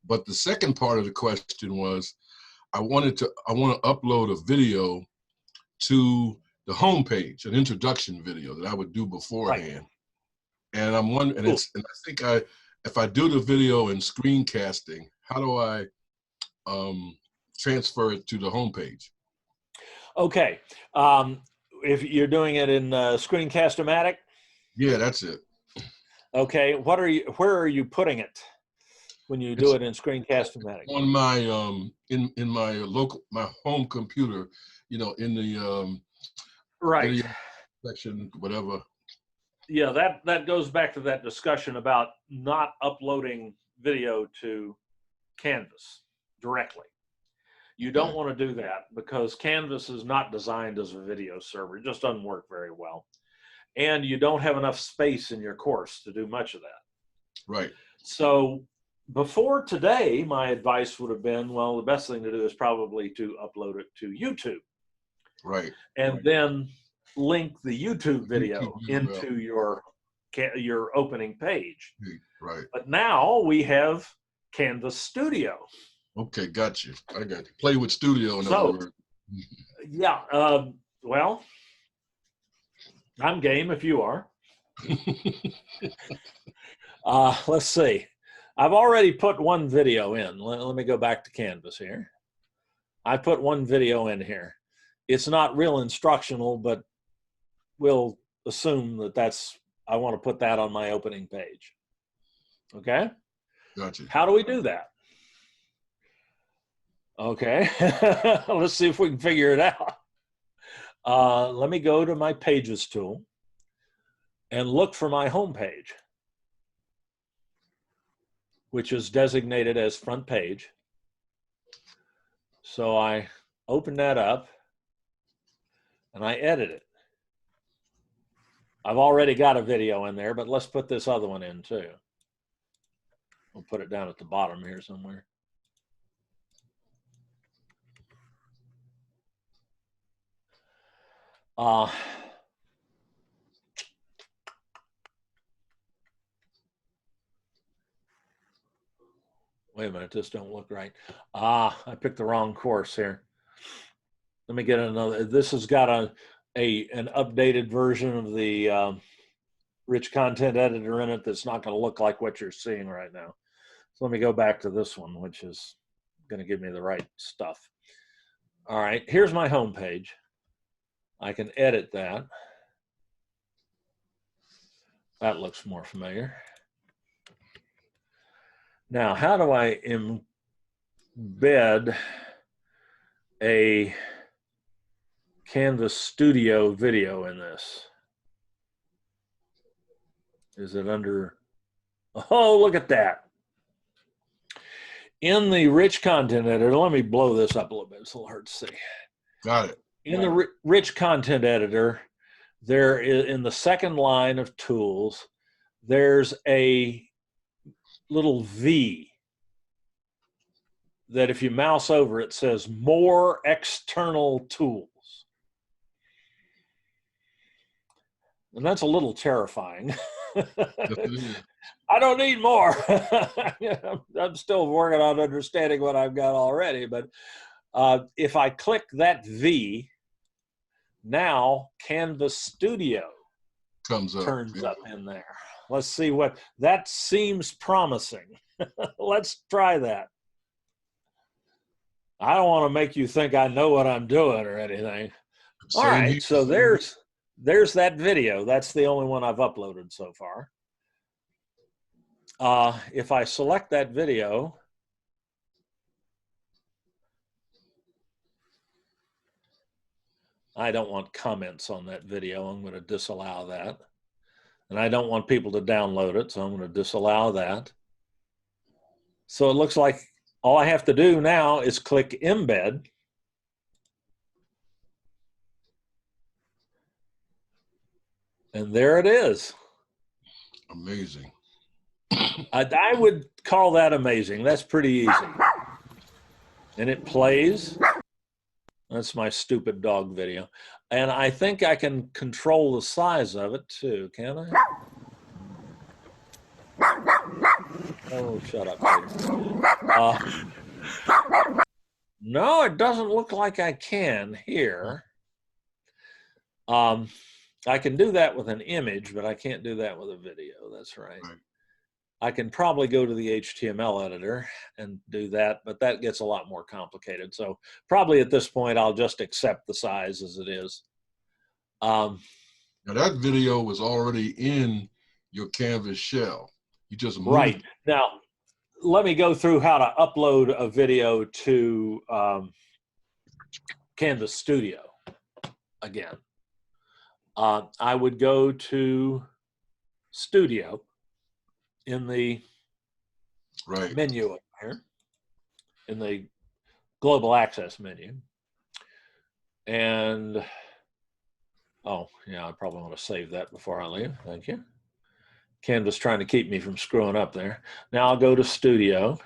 but the second part of the question was, I want to upload a video to the homepage, an introduction video that I would do beforehand. Right. And I'm wondering, and I think if I do the video in screencasting, how do I transfer it to the homepage? Okay. If you're doing it in Screencast-O-Matic? Yeah, that's it. Okay. Where are you putting it when you do it in Screencast-O-Matic? On my in my home computer, you know, in the right video section, whatever. Yeah, that goes back to that discussion about not uploading video to Canvas directly. You don't want to do that because Canvas is not designed as a video server. It just doesn't work very well. And you don't have enough space in your course to do much of that. Right. So before today, my advice would have been, well, the best thing to do is probably to upload it to YouTube. Right. And then link the YouTube video into your opening page. Right. But now we have Canvas Studio. Okay, got you. I got you. Play with Studio in other words. Yeah. Well, I'm game if you are. Let's see. I've already put one video in. Let me go back to Canvas here. I put one video in here. It's not real instructional, but we'll assume that I want to put that on my opening page. Okay? Gotcha. How do we do that? Okay. Let's see if we can figure it out. Let me go to my Pages tool and look for my home page, which is designated as front page. So I open that up and I edit it. I've already got a video in there, but let's put this other one in too. We'll put it down at the bottom here somewhere. Wait a minute, this don't look right. I picked the wrong course here. Let me get another. This has got an updated version of the rich content editor in it that's not going to look like what you're seeing right now. So let me go back to this one, which is going to give me the right stuff. All right, here's my home page. I can edit that. That looks more familiar. Now, how do I embed a Canvas Studio video in this? Is it under, oh, look at that. In the rich content editor, let me blow this up a little bit. It's a little hard to see. Got it. In the rich content editor, there is, in the second line of tools, there's a little V that if you mouse over it says more external tools. And that's a little terrifying. I don't need more. I'm still working on understanding what I've got already, but if I click that V, now Canvas Studio turns up in there. Let's see what, that seems promising. Let's try that. I don't want to make you think I know what I'm doing or anything. All right, so there's that video. That's the only one I've uploaded so far. If I select that video, I don't want comments on that video. I'm going to disallow that. And I don't want people to download it, so I'm going to disallow that. So it looks like all I have to do now is click Embed. And there it is. Amazing. I would call that amazing. That's pretty easy. And it plays. That's my stupid dog video. And I think I can control the size of it too, can I? Oh, shut up, Peter. No, it doesn't look like I can here. I can do that with an image, but I can't do that with a video. That's right. I can probably go to the HTML editor and do that, but that gets a lot more complicated. So probably at this point, I'll just accept the size as it is. Now that video was already in your Canvas shell. You just moved. Right. Now, let me go through how to upload a video to Canvas Studio again. I would go to Studio in the menu up here, in the Global Access menu. And, oh, yeah, I probably want to save that before I leave. Thank you. Canvas trying to keep me from screwing up there. Now I'll go to Studio.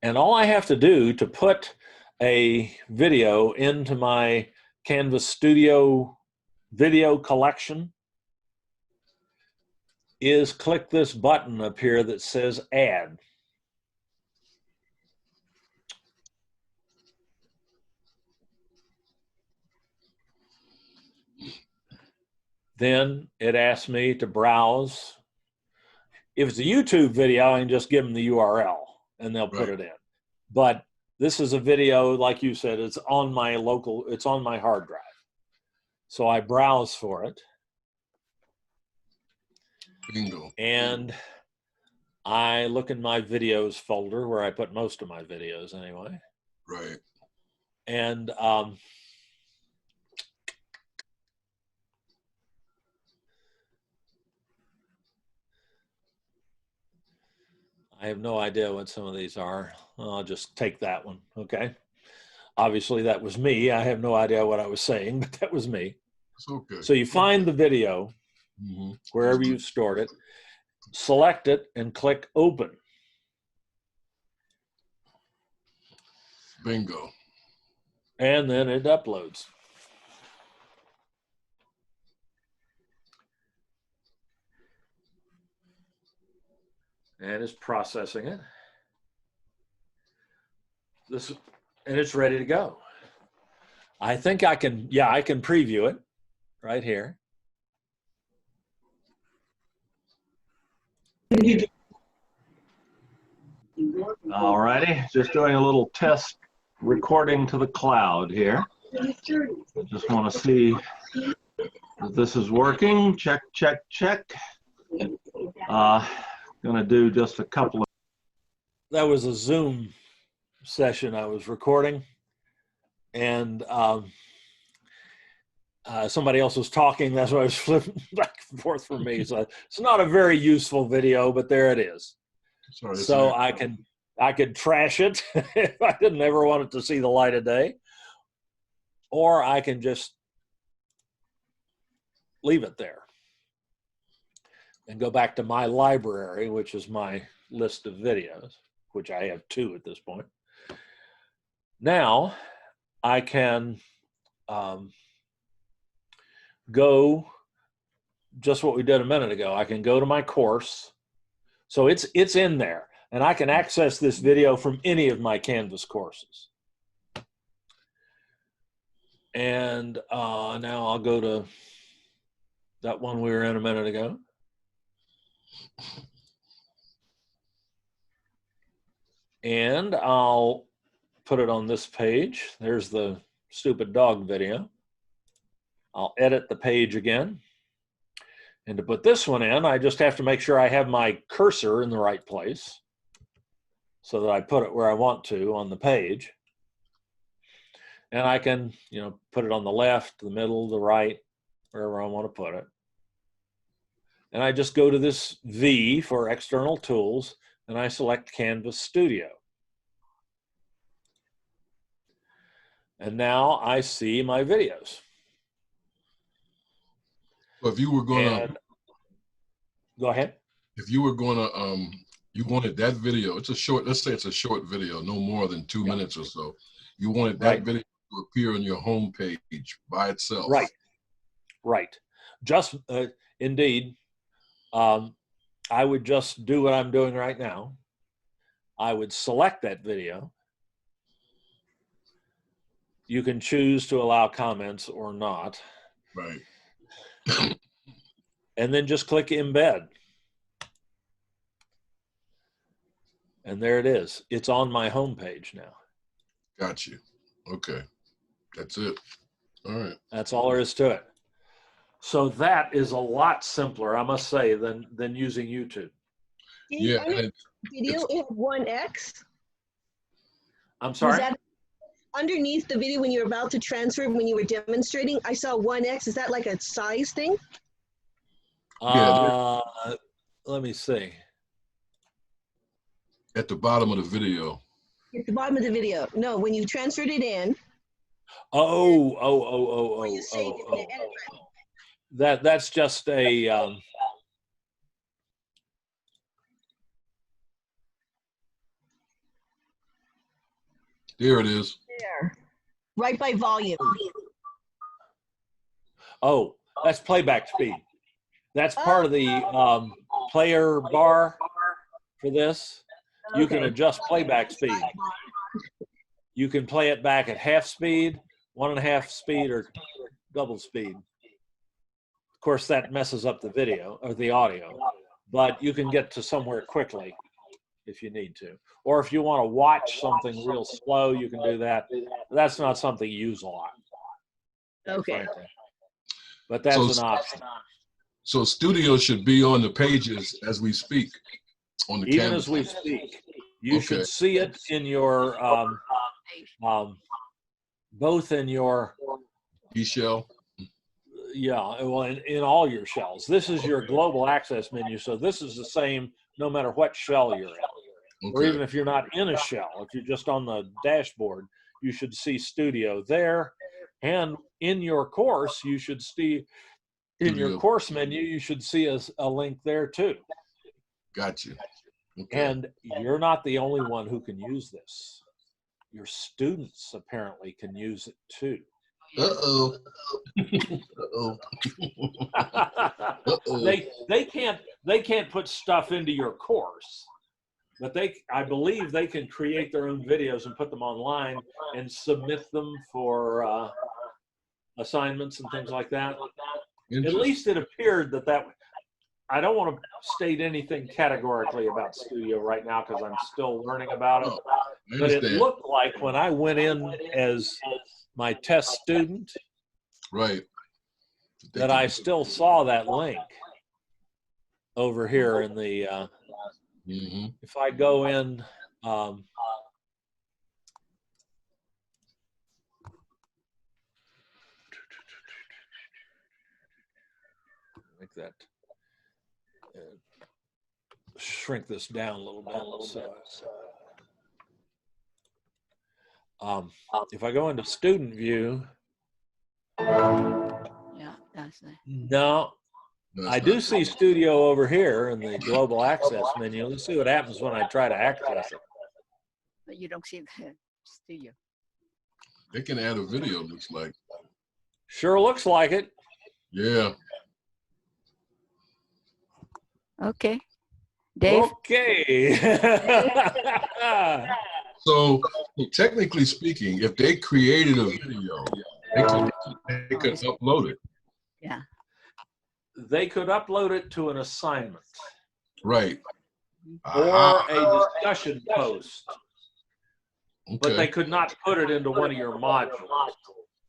And all I have to do to put a video into my Canvas Studio video collection is click this button up here that says Add. Then it asks me to browse. If it's a YouTube video, I can just give them the URL and they'll put it in. But this is a video, like you said, it's on my local, it's on my hard drive. So I browse for it. Bingo. And I look in my videos folder where I put most of my videos anyway. Right. And I have no idea what some of these are. I'll just take that one, okay? Obviously that was me. I have no idea what I was saying, but that was me. It's okay. So you find the video wherever you've stored it, select it and click Open. Bingo. And then it uploads. And it's processing it. And it's ready to go. I think I can, yeah, I can preview it right here. All righty, just doing a little test recording to the cloud here. Just want to see if this is working. Check, check, check. Gonna do just a couple of. That was a Zoom session I was recording, and somebody else was talking. That's why I was flipping back and forth for me. So it's not a very useful video, but there it is. Sorry, so I could trash it if I didn't ever want it to see the light of day, or I can just leave it there and go back to my library, which is my list of videos, which I have 2 at this point. Now I can go just what we did a minute ago. I can go to my course. So it's in there, and I can access this video from any of my Canvas courses. And now I'll go to that one we were in a minute ago. And I'll put it on this page. There's the stupid dog video. I'll edit the page again. And to put this one in, I just have to make sure I have my cursor in the right place so that I put it where I want to on the page. And I can, put it on the left, the middle, the right, wherever I want to put it. And I just go to this V for external tools, and I select Canvas Studio. And now I see my videos. So if you were gonna, go ahead. If you were gonna, you wanted that video, it's a short, let's say it's a short video, no more than 2 minutes or so. You wanted that video to appear on your home page by itself. Right, right. Just, indeed, I would just do what I'm doing right now. I would select that video. You can choose to allow comments or not. Right. And then just click embed. And there it is. It's on my home page now. Got you. Okay. That's it. All right. That's all there is to it. So that is a lot simpler, I must say, than using YouTube. Yeah. Video, it had 1x. I'm sorry? Was that underneath the video when you were about to transfer, when you were demonstrating? I saw 1x. Is that like a size thing? Yeah. Let me see. At the bottom of the video. At the bottom of the video. No, when you transferred it in. That's just a there it is. There. Right by volume. Oh, that's playback speed. That's part of the player bar for this. You can adjust playback speed. You can play it back at half speed, 1.5 speed, or double speed. Of course, that messes up the video or the audio, but you can get to somewhere quickly if you need to. Or if you want to watch something real slow, you can do that. That's not something you use a lot. Okay. Frankly. But that's an option. So Studio should be on the pages as we speak. On the Even canvas. as we speak, you should see it in your both in your shell. Yeah, well, in all your shells. This is your global access menu, so this is the same no matter what shell you're in. Or even if you're not in a shell, if you're just on the dashboard, you should see Studio there. And in your course, you should see in your course menu, you should see a link there too. Got you. Okay. And you're not the only one who can use this. Your students apparently can use it too. Uh-oh. Uh-oh. Uh-oh. They can't put stuff into your course, but I believe they can create their own videos and put them online and submit them for assignments and things like that. At least it appeared that I don't want to state anything categorically about Studio right now because I'm still learning about it. But it looked like when I went in as my test student, right, that I still saw that link over here in the, if I go in, like that. Shrink this down a little bit. If I go into student view, yeah, that's it. No, I do see Studio over here in the global access menu. Let's see what happens when I try to access it. But you don't see the Studio. They can add a video, looks like. Sure looks like it. Yeah. Okay. Dave? Okay. So technically speaking, if they created a video, they could upload it. Yeah. They could upload it to an assignment. Right. Or a discussion post. Okay. But they could not put it into one of your modules.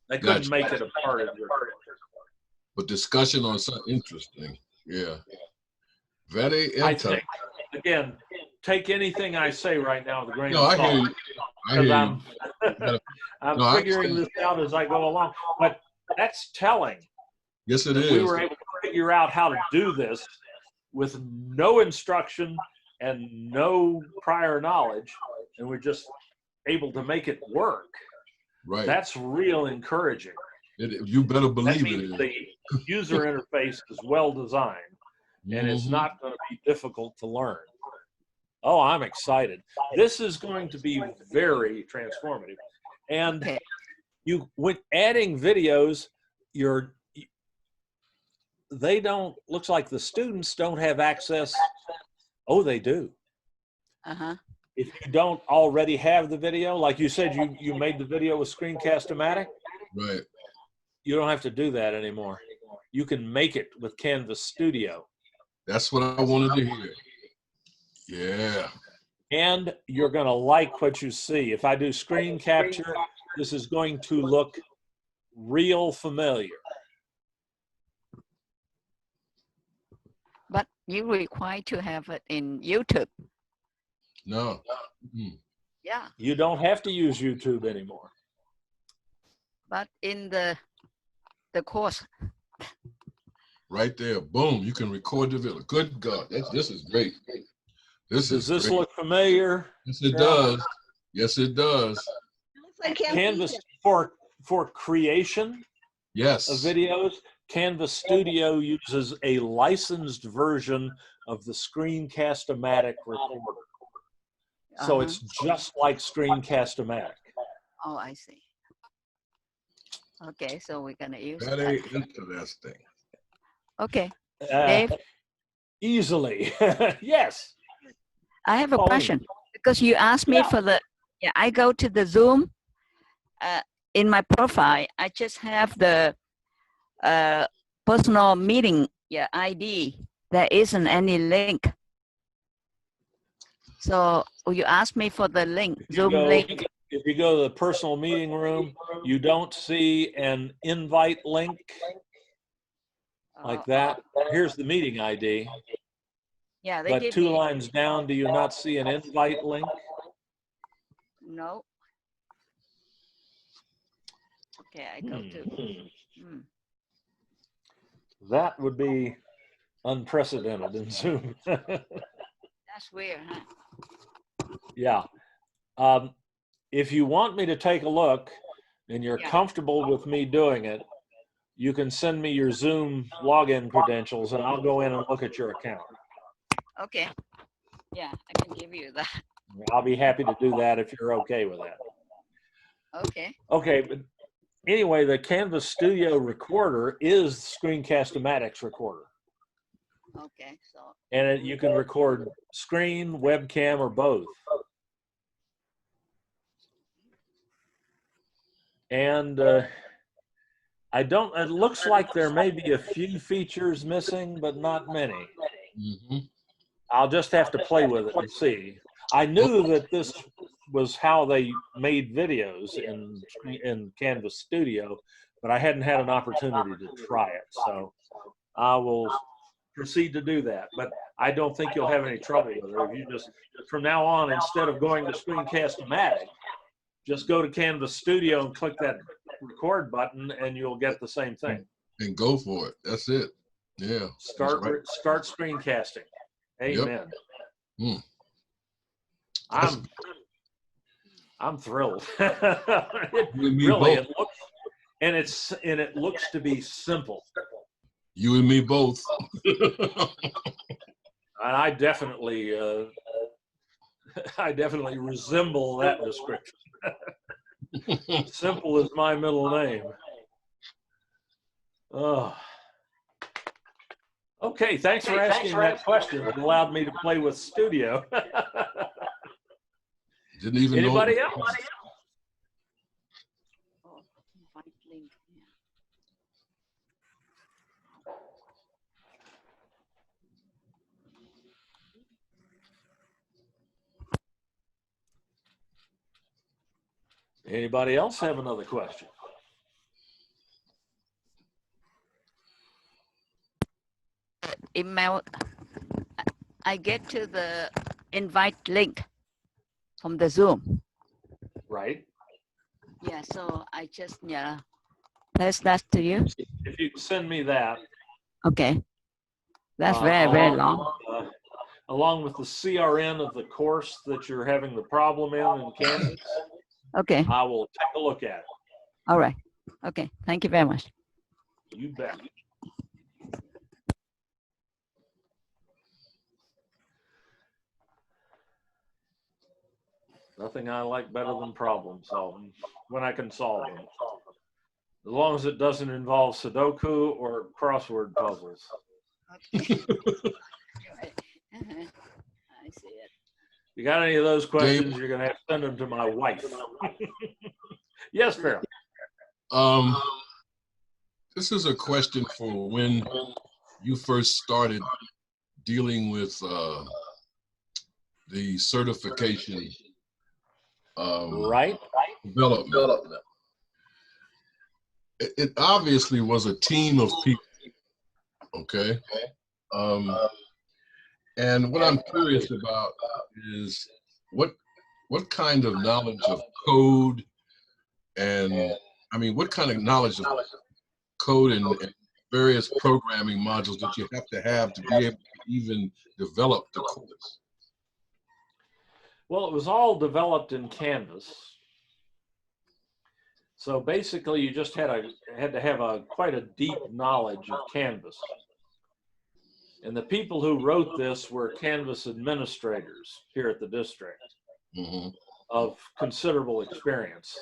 They couldn't make it a part of your course. But discussion on something interesting. Yeah. Very interesting. I think, again, take anything I say right now with a grain of salt. I hear you. I'm figuring this out as I go along. But that's telling. Yes, it is. We were able to figure out how to do this with no instruction and no prior knowledge, and we're just able to make it work. Right. That's real encouraging. You better That believe means it the is. user interface is well designed, and it's Mhm. not going to be difficult to learn. Oh, I'm excited. This is going to be very transformative. And Okay. when adding videos, looks like the students don't have access. Oh, they do. Uh-huh. If you don't already have the video, like you said, you made the video with Screencast-O-Matic, Right. you don't have to do that anymore. You can make it with Canvas Studio. That's what I wanted to hear. Yeah. And you're going to like what you see. If I do screen capture, this is going to look real familiar. But you require to have it in YouTube. No. Mm. Yeah. You don't have to use YouTube anymore. But in the course. Right there. Boom. You can record the video. Good God. This is great. This Does is this great. look familiar? Yes, it Carol? does. Yes, it does. It looks like Canvas for creation Yes. of videos, Canvas Studio uses a licensed version of the Screencast-O-Matic recorder. So Uh-huh. it's just like Screencast-O-Matic. Oh, I see. Okay, so we're gonna use That that. ain't interesting. Okay, Uh, Dave, Easily, yes. I have a Pauline. question because you asked me Yeah. for the. Yeah, I go to the Zoom. In my profile, I just have the personal meeting ID. There isn't any link. So you asked me for the link, Zoom link. If you go to the personal meeting room, you don't see an invite link like that. Here's the meeting ID. Yeah, they But give 2 me lines down, do you not see an invite link? no. Okay, I go to. That would be unprecedented in Zoom. That's weird, huh? Yeah. If you want me to take a look and you're Yeah. comfortable with me doing it, you can send me your Zoom login credentials and I'll go in and look at your account. Okay. Yeah, I can give you that. I'll be happy to do that if you're okay with that. Okay. Okay, but anyway, the Canvas Studio recorder is Screencast-O-Matic's recorder. Okay, so And you can record screen, webcam, or both. And it looks like there may be a few features missing, but not many. Mm-hmm. I'll just have to play with it and see. I knew that this was how they made videos in Canvas Studio, but I hadn't had an opportunity to try it. So I will proceed to do that. But I don't think you'll have any trouble with it. If you just, from now on, instead of going to Screencast-O-Matic, just go to Canvas Studio and click that record button and you'll get the same thing. And go for it. That's it. Yeah. Start screencasting. Amen. Yep. I'm thrilled. You and me both. It looks to be simple. You and me both. And I definitely resemble that description. Simple is my middle name. Oh. Okay, thanks for asking that question. It allowed me to play with Studio. Didn't even Anybody know. else? oh, invite link. Anybody else have another question? Email. I get to the invite link from the Zoom. Right. Yeah, so I just pass that to you. If you send me that, Okay. That's very, very long. Along with the CRN of the course that you're having the problem in Canvas, Okay. I will take a look at it. All right. Okay. Thank you very much. You bet. Nothing I like better than problem solving when I can solve them. As long as it doesn't involve Sudoku or crossword puzzles. Okay. I see it. You got any of those questions, you're going to have to send them to my wife. Yes, Farrell. This is a question for when you first started dealing with the certification Right. development. It obviously was a team of people, okay? And what I'm curious about is what kind of knowledge of code and, I mean, what kind of knowledge of code and various programming modules that you have to be able to even develop the course? Well, it was all developed in Canvas. So basically, you just had to have quite a deep knowledge of Canvas. And the people who wrote this were Canvas administrators here at the district of considerable experience.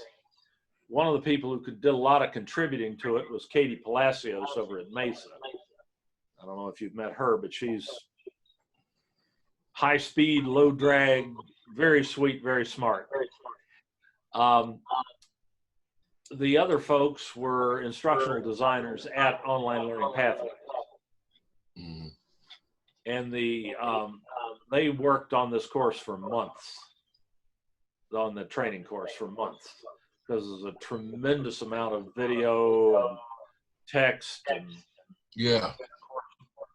One of the people who did a lot of contributing to it was Katie Palacios over at Mesa. I don't know if you've met her, but she's high speed, low drag, very sweet, very smart. The other folks were instructional designers at Online Learning Pathways. And they worked on this course for months, on the training course for months, because there's a tremendous amount of video and text and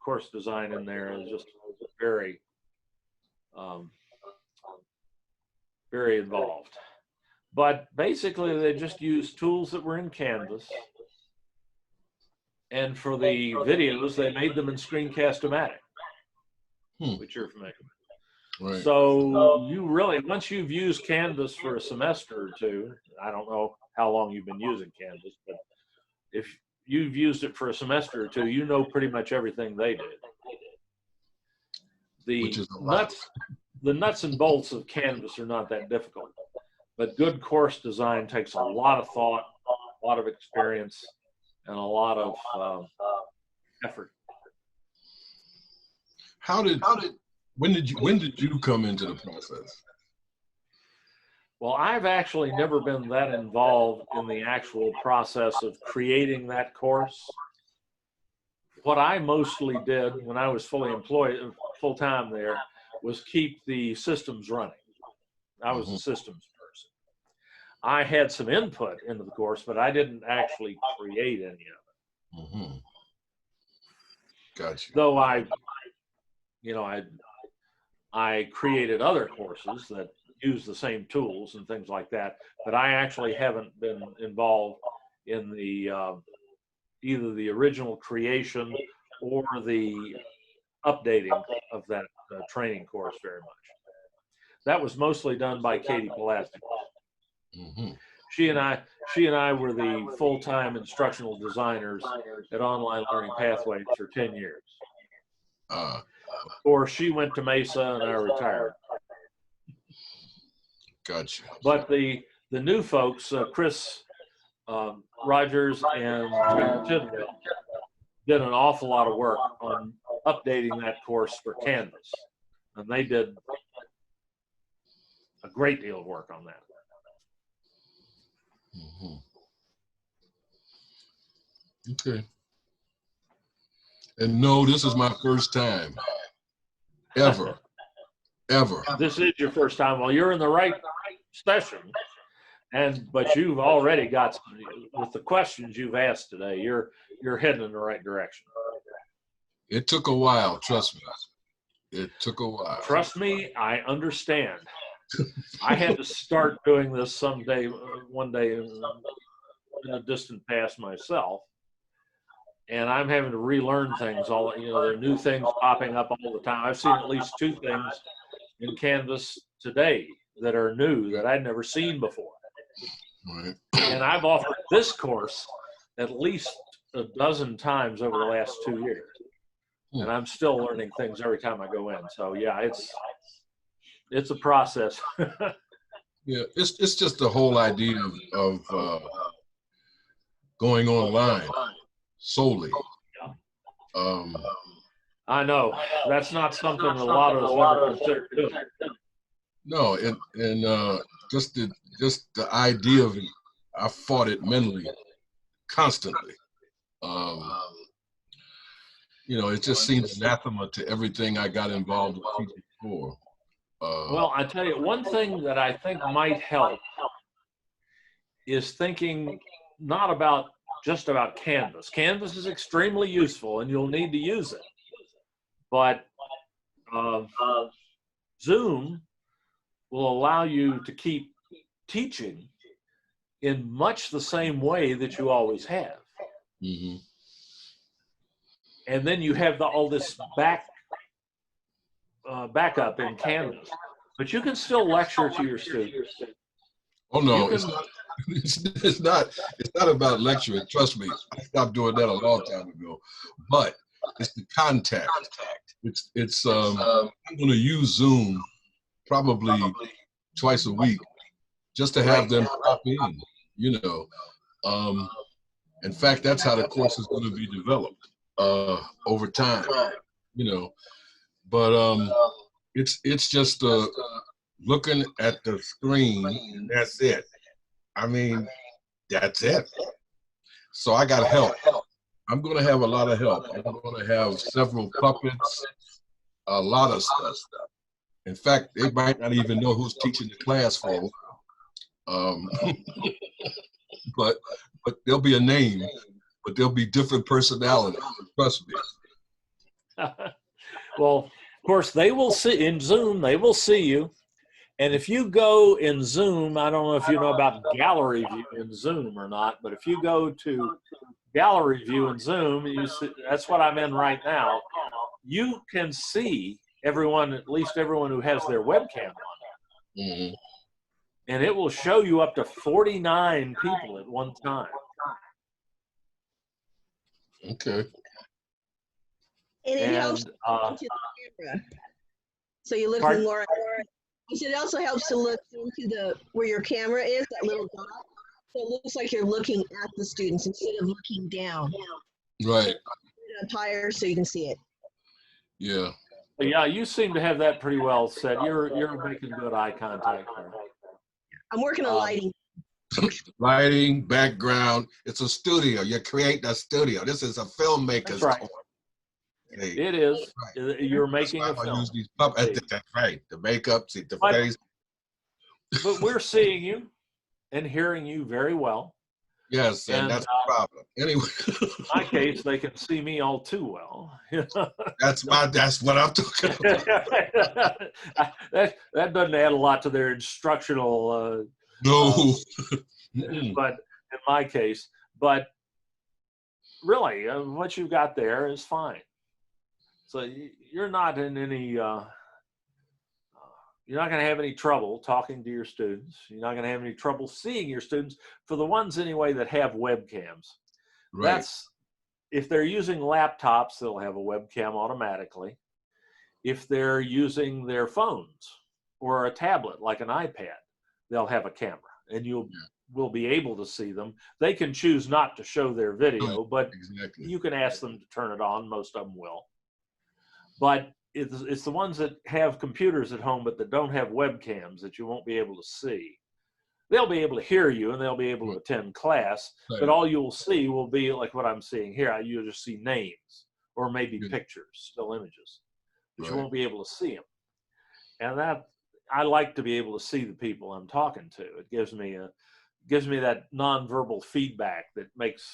course design in there. Is just very, very involved. But basically, they just used tools that were in Canvas. And for the videos, they made them in Screencast-O-Matic, which you're familiar with. Right. So you really, once you've used Canvas for a semester or two, I don't know how long you've been using Canvas, but if you've used it for a semester or two, you know pretty much everything they did. The nuts and bolts of Canvas are not that difficult, but good course design takes a lot of thought, a lot of experience, and a lot of effort. When did you come into the process? Well, I've actually never been that involved in the actual process of creating that course. What I mostly did when I was fully employed, full-time there, was keep the systems running. I was a systems person. I had some input into the course, but I didn't actually create any of it. Gotcha. Though I created other courses that use the same tools and things like that, but I actually haven't been involved in the either the original creation or the updating of that training course very much. That was mostly done by Katie Palacios. She and I were the full-time instructional designers at Online Learning Pathways for 10 years. Or she went to Mesa and I retired. Gotcha. But the new folks, Chris Rogers and Jim Tidwell, did an awful lot of work on updating that course for Canvas. And they did a great deal of work on that. Okay. And no, this is my first time ever. This is your first time. Well, you're in the right session, but you've already got, with the questions you've asked today, you're heading in the right direction. It took a while, trust me. It took a while. Trust me, I understand. I had to start doing this one day in the distant past myself. and I'm having to relearn things all, you know, there are new things popping up all the time. I've seen at least 2 things in Canvas today that are new that I'd never seen before. Right. And I've offered this course at least a dozen times over the last 2 years. And I'm still learning things every time I go in. So yeah, it's a process. Yeah, it's just the whole idea of going online solely. I know that's not something a lot of us ever consider doing. No, and just the idea of it, I fought it mentally constantly. You know, it just seems anathema to everything I got involved with teaching for. Well, I tell you, one thing that I think might help is thinking not about just about Canvas. Canvas is extremely useful and you'll need to use it. But Zoom will allow you to keep teaching in much the same way that you always have. Mm-hmm. And then you have all this backup in Canvas. But you can still lecture to your students. Oh no, it's not about lecturing. Trust me, I stopped doing that a long time ago. But it's the contact. I'm going to use Zoom probably twice a week just to have them pop in. You know, in fact, that's how the course is going to be developed over time. You know, but it's just looking at the screen, and that's it. I mean, that's it. So I got help. I'm going to have a lot of help. I'm going to have several puppets, a lot of stuff. In fact, they might not even know who's teaching the class for a while. But there'll be a name, but there'll be different personalities. Trust me. Well, of course, they will see in Zoom, they will see you. And if you go in Zoom, I don't know if you know about gallery view in Zoom or not, but if you go to gallery view in Zoom, you see, that's what I'm in right now. You can see everyone, at least everyone who has their webcam on. Mm-hmm. And it will show you up to 49 people at one time. Okay. And it helps And, into the camera. So you're looking pardon? more. It also helps to look into where your camera is, that little dot. So it looks like you're looking at the students instead of looking down. Right. Up higher so you can see it. Yeah. Yeah, you seem to have that pretty well set. You're making good eye contact there. I'm working on lighting. Lighting, background. It's a studio. You're creating a studio. This is a filmmaker's That's right. course. Hey, It is. right. You're making a I film. use these puppets. That's right. The makeup, see the But- face. But we're seeing you and hearing you very well. Yes, and that's the problem. Anyway, In my case, they can see me all too well. that's what I'm talking about. that doesn't add a lot to their instructional No. but in my case, but really what you've got there is fine. So you're not in any you're not going to have any trouble talking to your students. You're not going to have any trouble seeing your students, for the ones anyway that have webcams. Right. That's, if they're using laptops, they'll have a webcam automatically. If they're using their phones or a tablet like an iPad, they'll have a camera, and you will be able to see them. They can choose not to show their video, but Exactly. you can ask them to turn it on. Most of them will. But it's the ones that have computers at home but that don't have webcams that you won't be able to see. They'll be able to hear you and they'll be able to attend class, but all you'll see will be like what I'm seeing here. You'll just see names or maybe pictures, still images, but you won't be able to see them. And that, I like to be able to see the people I'm talking to. It gives me that nonverbal feedback that makes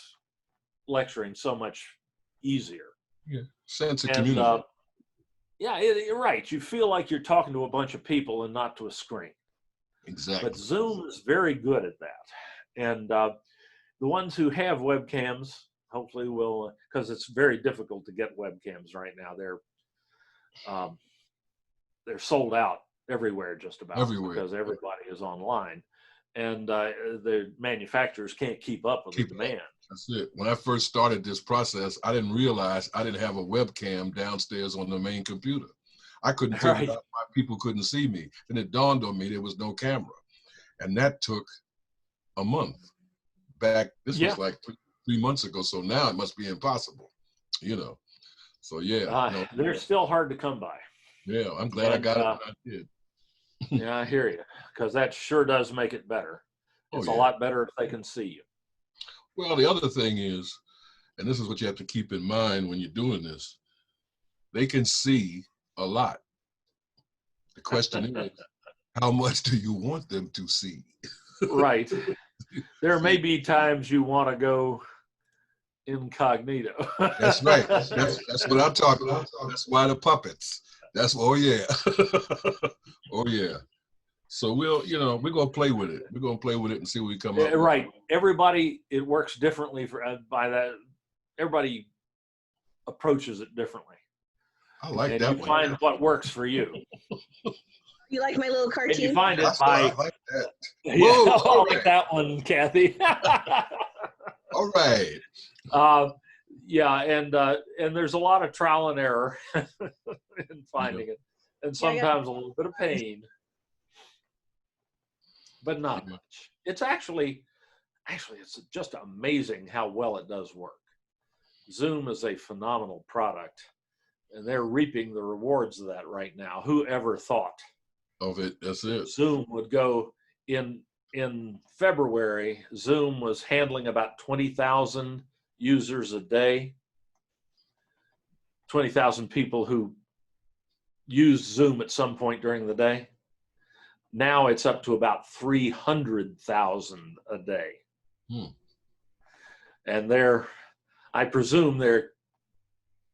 lecturing so much easier. Yeah, sense of community. Yeah, you're right. You feel like you're talking to a bunch of people and not to a screen. Exactly. But Zoom is very good at that. And the ones who have webcams, hopefully we'll, because it's very difficult to get webcams right now. They're sold out everywhere, just about, Everywhere. because everybody is online, and the manufacturers can't keep up with the demand. That's it. When I first started this process, I didn't realize I didn't have a webcam downstairs on the main computer. I couldn't figure out why people couldn't see me. Then it dawned on me there was no camera. And that took a month. This was like 3 months ago, so now it must be impossible, you know. So yeah. They're still hard to come by. Yeah, I'm glad I got it when I did. Yeah, I hear you, because that sure does make it better. It's a lot better if they can see you. Well, the other thing is, and this is what you have to keep in mind when you're doing this, they can see a lot. The question is, how much do you want them to see? Right. There may be times you want to go incognito. That's right. That's what I'm talking about. That's why the puppets. That's, oh yeah. Oh yeah. So we're going to play with it. We're going to play with it and see what we come up with. Right. Everybody, it works differently by that. Everybody approaches it differently. I like and that you one. Find what works for you. You like my little cartoon? And you find it by. I like that. Yeah, Whoa, I like that one, Kathy. All right. Yeah, and there's a lot of trial and error in finding it, and sometimes a little bit of pain, but not much. It's actually it's just amazing how well it does work. Zoom is a phenomenal product, and they're reaping the rewards of that right now. Whoever thought of it? That's it. Zoom would go in February. Zoom was handling about 20,000 users a day, 20,000 people who used Zoom at some point during the day. Now it's up to about 300,000 a day. And I presume they're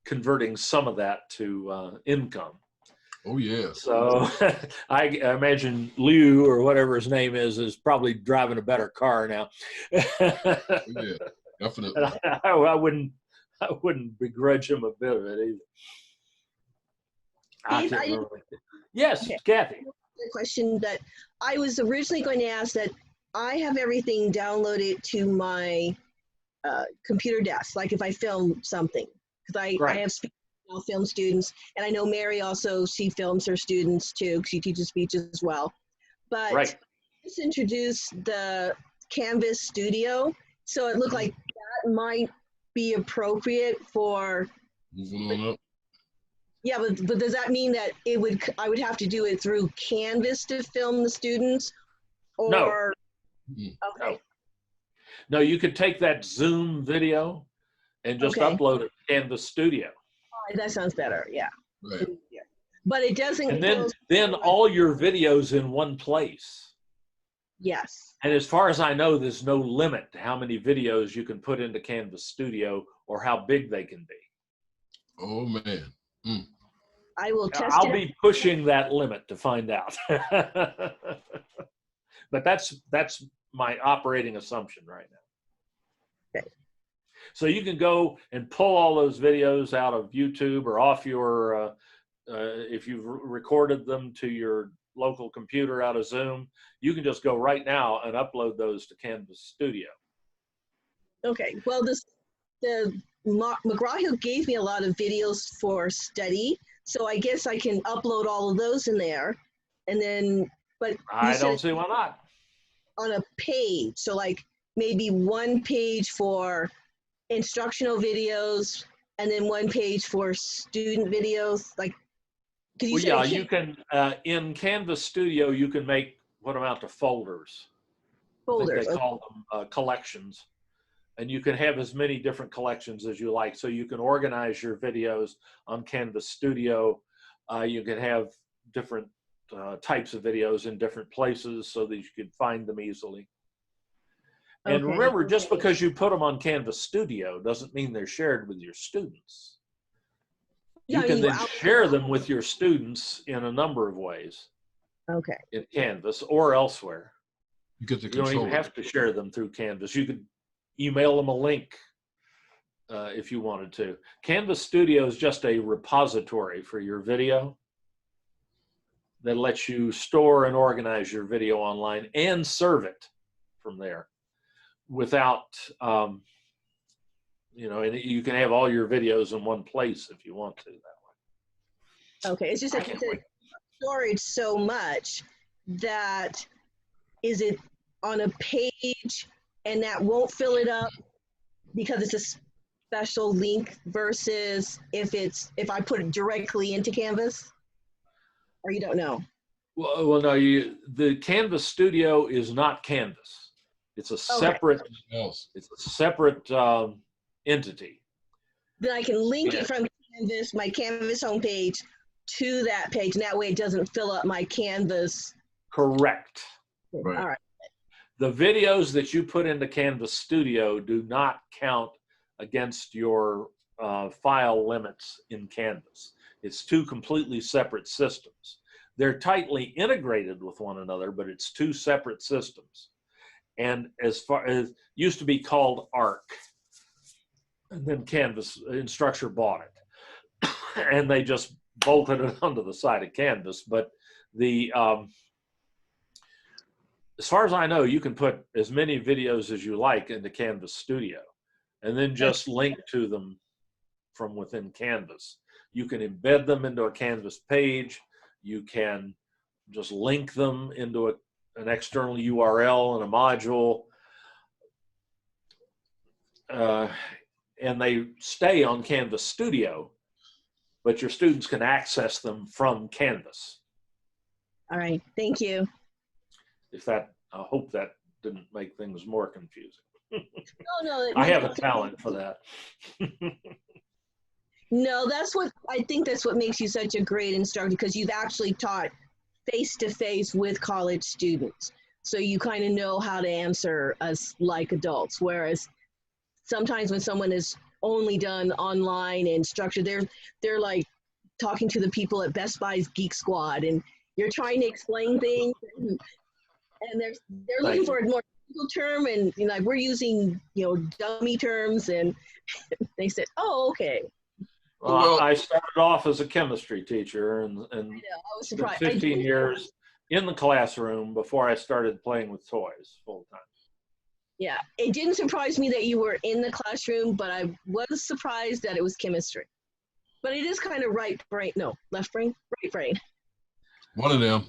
converting some of that to income. Oh yeah. So I imagine Liu, or whatever his name is probably driving a better car now. Yeah, definitely. I wouldn't begrudge him a bit of it either. Dave, yes, okay. Kathy. The question that I was originally going to ask, that I have everything downloaded to my computer desk, like if I film something, because I have film students, and I know Mary also, she films her students too, she teaches speech as well. But let's introduce the Canvas Studio, so it looked like that might be appropriate for. Yeah, but does that mean that I would have to do it through Canvas to film the students? Or no. Okay. No, you could take that Zoom video and just upload it to Canvas Studio. That sounds better, yeah. Right. But it doesn't. And then all your videos in one place. Yes. And as far as I know, there's no limit to how many videos you can put into Canvas Studio or how big they can be. Oh man. I will test I'll be pushing that limit to find out. But that's my operating assumption right now. Okay. So you can go and pull all those videos out of YouTube or off your, if you've recorded them to your local computer out of Zoom, you can just go right now and upload those to Canvas Studio. Okay, well, McGraw-Hill gave me a lot of videos for study, so I guess I can upload all of those in there, and then, but I don't see why not. On a page, so like maybe one page for instructional videos, and then one page for student videos, like. Well, yeah, you can, in Canvas Studio, you can make what amount to folders. Folders. They call them collections. And you can have as many different collections as you like. So you can organize your videos on Canvas Studio. You can have different types of videos in different places so that you can find them easily. And remember, just because you put them on Canvas Studio doesn't mean they're shared with your students. You can then share them with your students in a number of ways. Okay. In Canvas or elsewhere. You get the You don't even have to share them through Canvas. You could email them a link if you wanted to. Canvas Studio is just a repository for your video that lets you store and organize your video online and serve it from there without, you know, and you can have all your videos in one place if you want to that way. Okay, it's just that you said storage so much that, is it on a page and that won't fill it up because it's a special link versus if I put it directly into Canvas? Or you don't know? Well, no, the Canvas Studio is not Canvas. It's a separate, it's a separate entity. Then I can link it from Canvas, my Canvas homepage, to that page, and that way it doesn't fill up my Canvas. Correct. Right. All right. The videos that you put into Canvas Studio do not count against your file limits in Canvas. It's two completely separate systems. They're tightly integrated with one another, but it's two separate systems. And as far as used to be called ARC, and then Canvas, Instructure bought it, and they just bolted it onto the side of Canvas. But the as far as I know, you can put as many videos as you like into Canvas Studio, and then just link to them from within Canvas. You can embed them into a Canvas page. You can just link them into an external URL and a module. And they stay on Canvas Studio, but your students can access them from Canvas. All right, thank you. If that, I hope that didn't make things more confusing. No, I have a talent for that. No, I think that's what makes you such a great instructor, because you've actually taught face-to-face with college students. So you kind of know how to answer us like adults, whereas sometimes when someone is only done online and structured, they're like talking to the people at Best Buy's Geek Squad, and you're trying to explain things, and they're looking for a more technical term, and you know, like we're using, you know, dummy terms, and they said, "Oh, okay." Well, I started off as a chemistry teacher and I know, I was spent surprised. 15 years in the classroom before I started playing with toys full time. Yeah, it didn't surprise me that you were in the classroom, but I was surprised that it was chemistry. But it is kind of left brain. Right brain. One of them.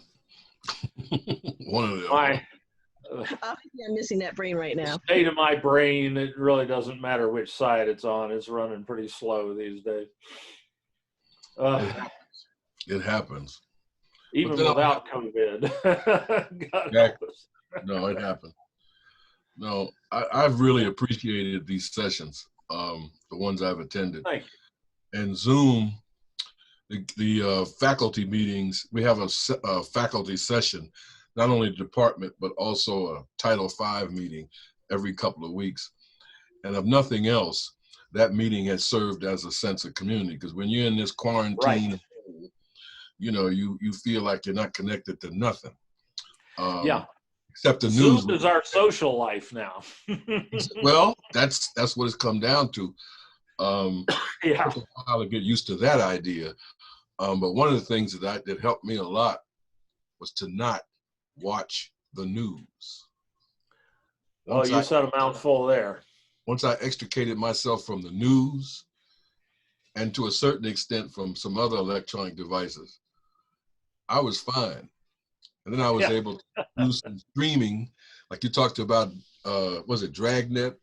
One of them. Obviously, I'm missing that brain right now. State of my brain, it really doesn't matter which side it's on. It's running pretty slow these days. It happens. Even without COVID. God help us. No, it happened. No, I've really appreciated these sessions, the ones I've attended. Thank you. And Zoom, the faculty meetings, we have a faculty session, not only department, but also a Title V meeting every couple of weeks. And if nothing else, that meeting has served as a sense of community, because when you're in this quarantine, you know, you feel like you're not connected to nothing. Yeah. Except the news. Zoom is our social life now. Well, that's what it's come down to. Yeah. Took a while to get used to that idea. But one of the things that helped me a lot was to not watch the news. Oh, you said a mouthful there. Once I extricated myself from the news and to a certain extent from some other electronic devices, I was fine. And then I was able to do some streaming, like you talked about, was it Dragnet?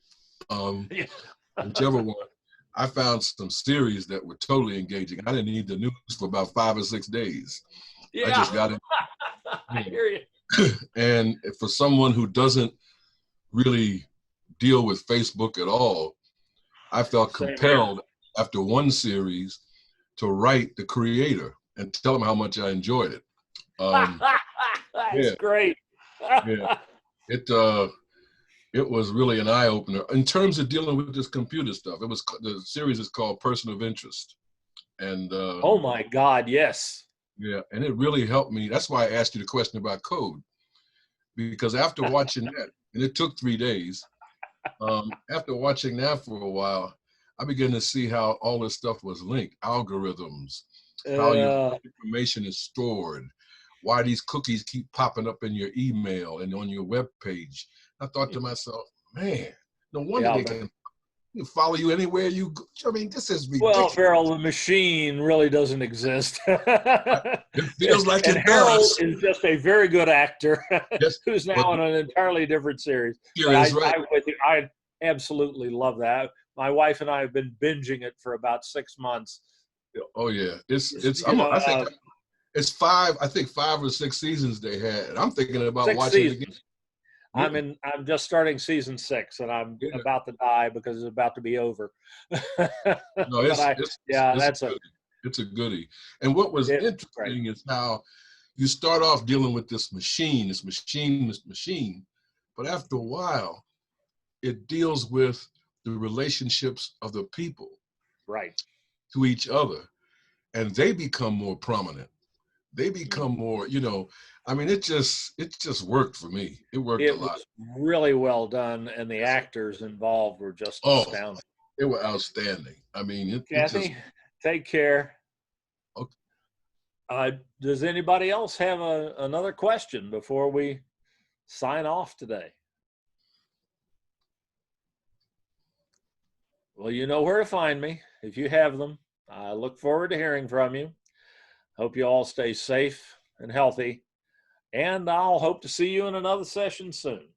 Whichever one. I found some series that were totally engaging. I didn't need the news for about 5 or 6 days. Yeah. I just got it. I hear you. And for someone who doesn't really deal with Facebook at all, I felt compelled after one series to write the creator and tell him how much I enjoyed it. That's great. Yeah, it was really an eye opener in terms of dealing with this computer stuff. It was, the series is called Person of Interest, and oh my God, yes. Yeah, and it really helped me. That's why I asked you the question about code, because after watching that, and it took 3 days, after watching that for a while, I began to see how all this stuff was linked, algorithms, how your information is stored, why these cookies keep popping up in your email and on your web page. I thought to myself, man, no wonder they can follow you anywhere you go. I mean, this is ridiculous. Well, Farrell, the machine really doesn't exist. It feels like and it Harold does. is just a very good actor Yes, who's now in an entirely different series. I absolutely love that. My wife and I have been binging it for about 6 months. Oh yeah, I think it's 5 or 6 seasons they had. I'm thinking about watching it again. I'm just starting season 6, and I'm about to die because it's about to be over. No, it's a goodie. And what was interesting is how you start off dealing with this machine, but after a while, it deals with the relationships of the people, right, to each other, and they become more prominent. They become more, I mean, it just worked for me. It worked a lot. It was really well done, and the actors involved were just astounding. They were outstanding. I mean, Kathy, take care. Okay. Does anybody else have another question before we sign off today? Well, you know where to find me if you have them. I look forward to hearing from you. Hope you all stay safe and healthy, and I'll hope to see you in another session soon.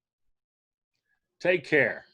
Take care.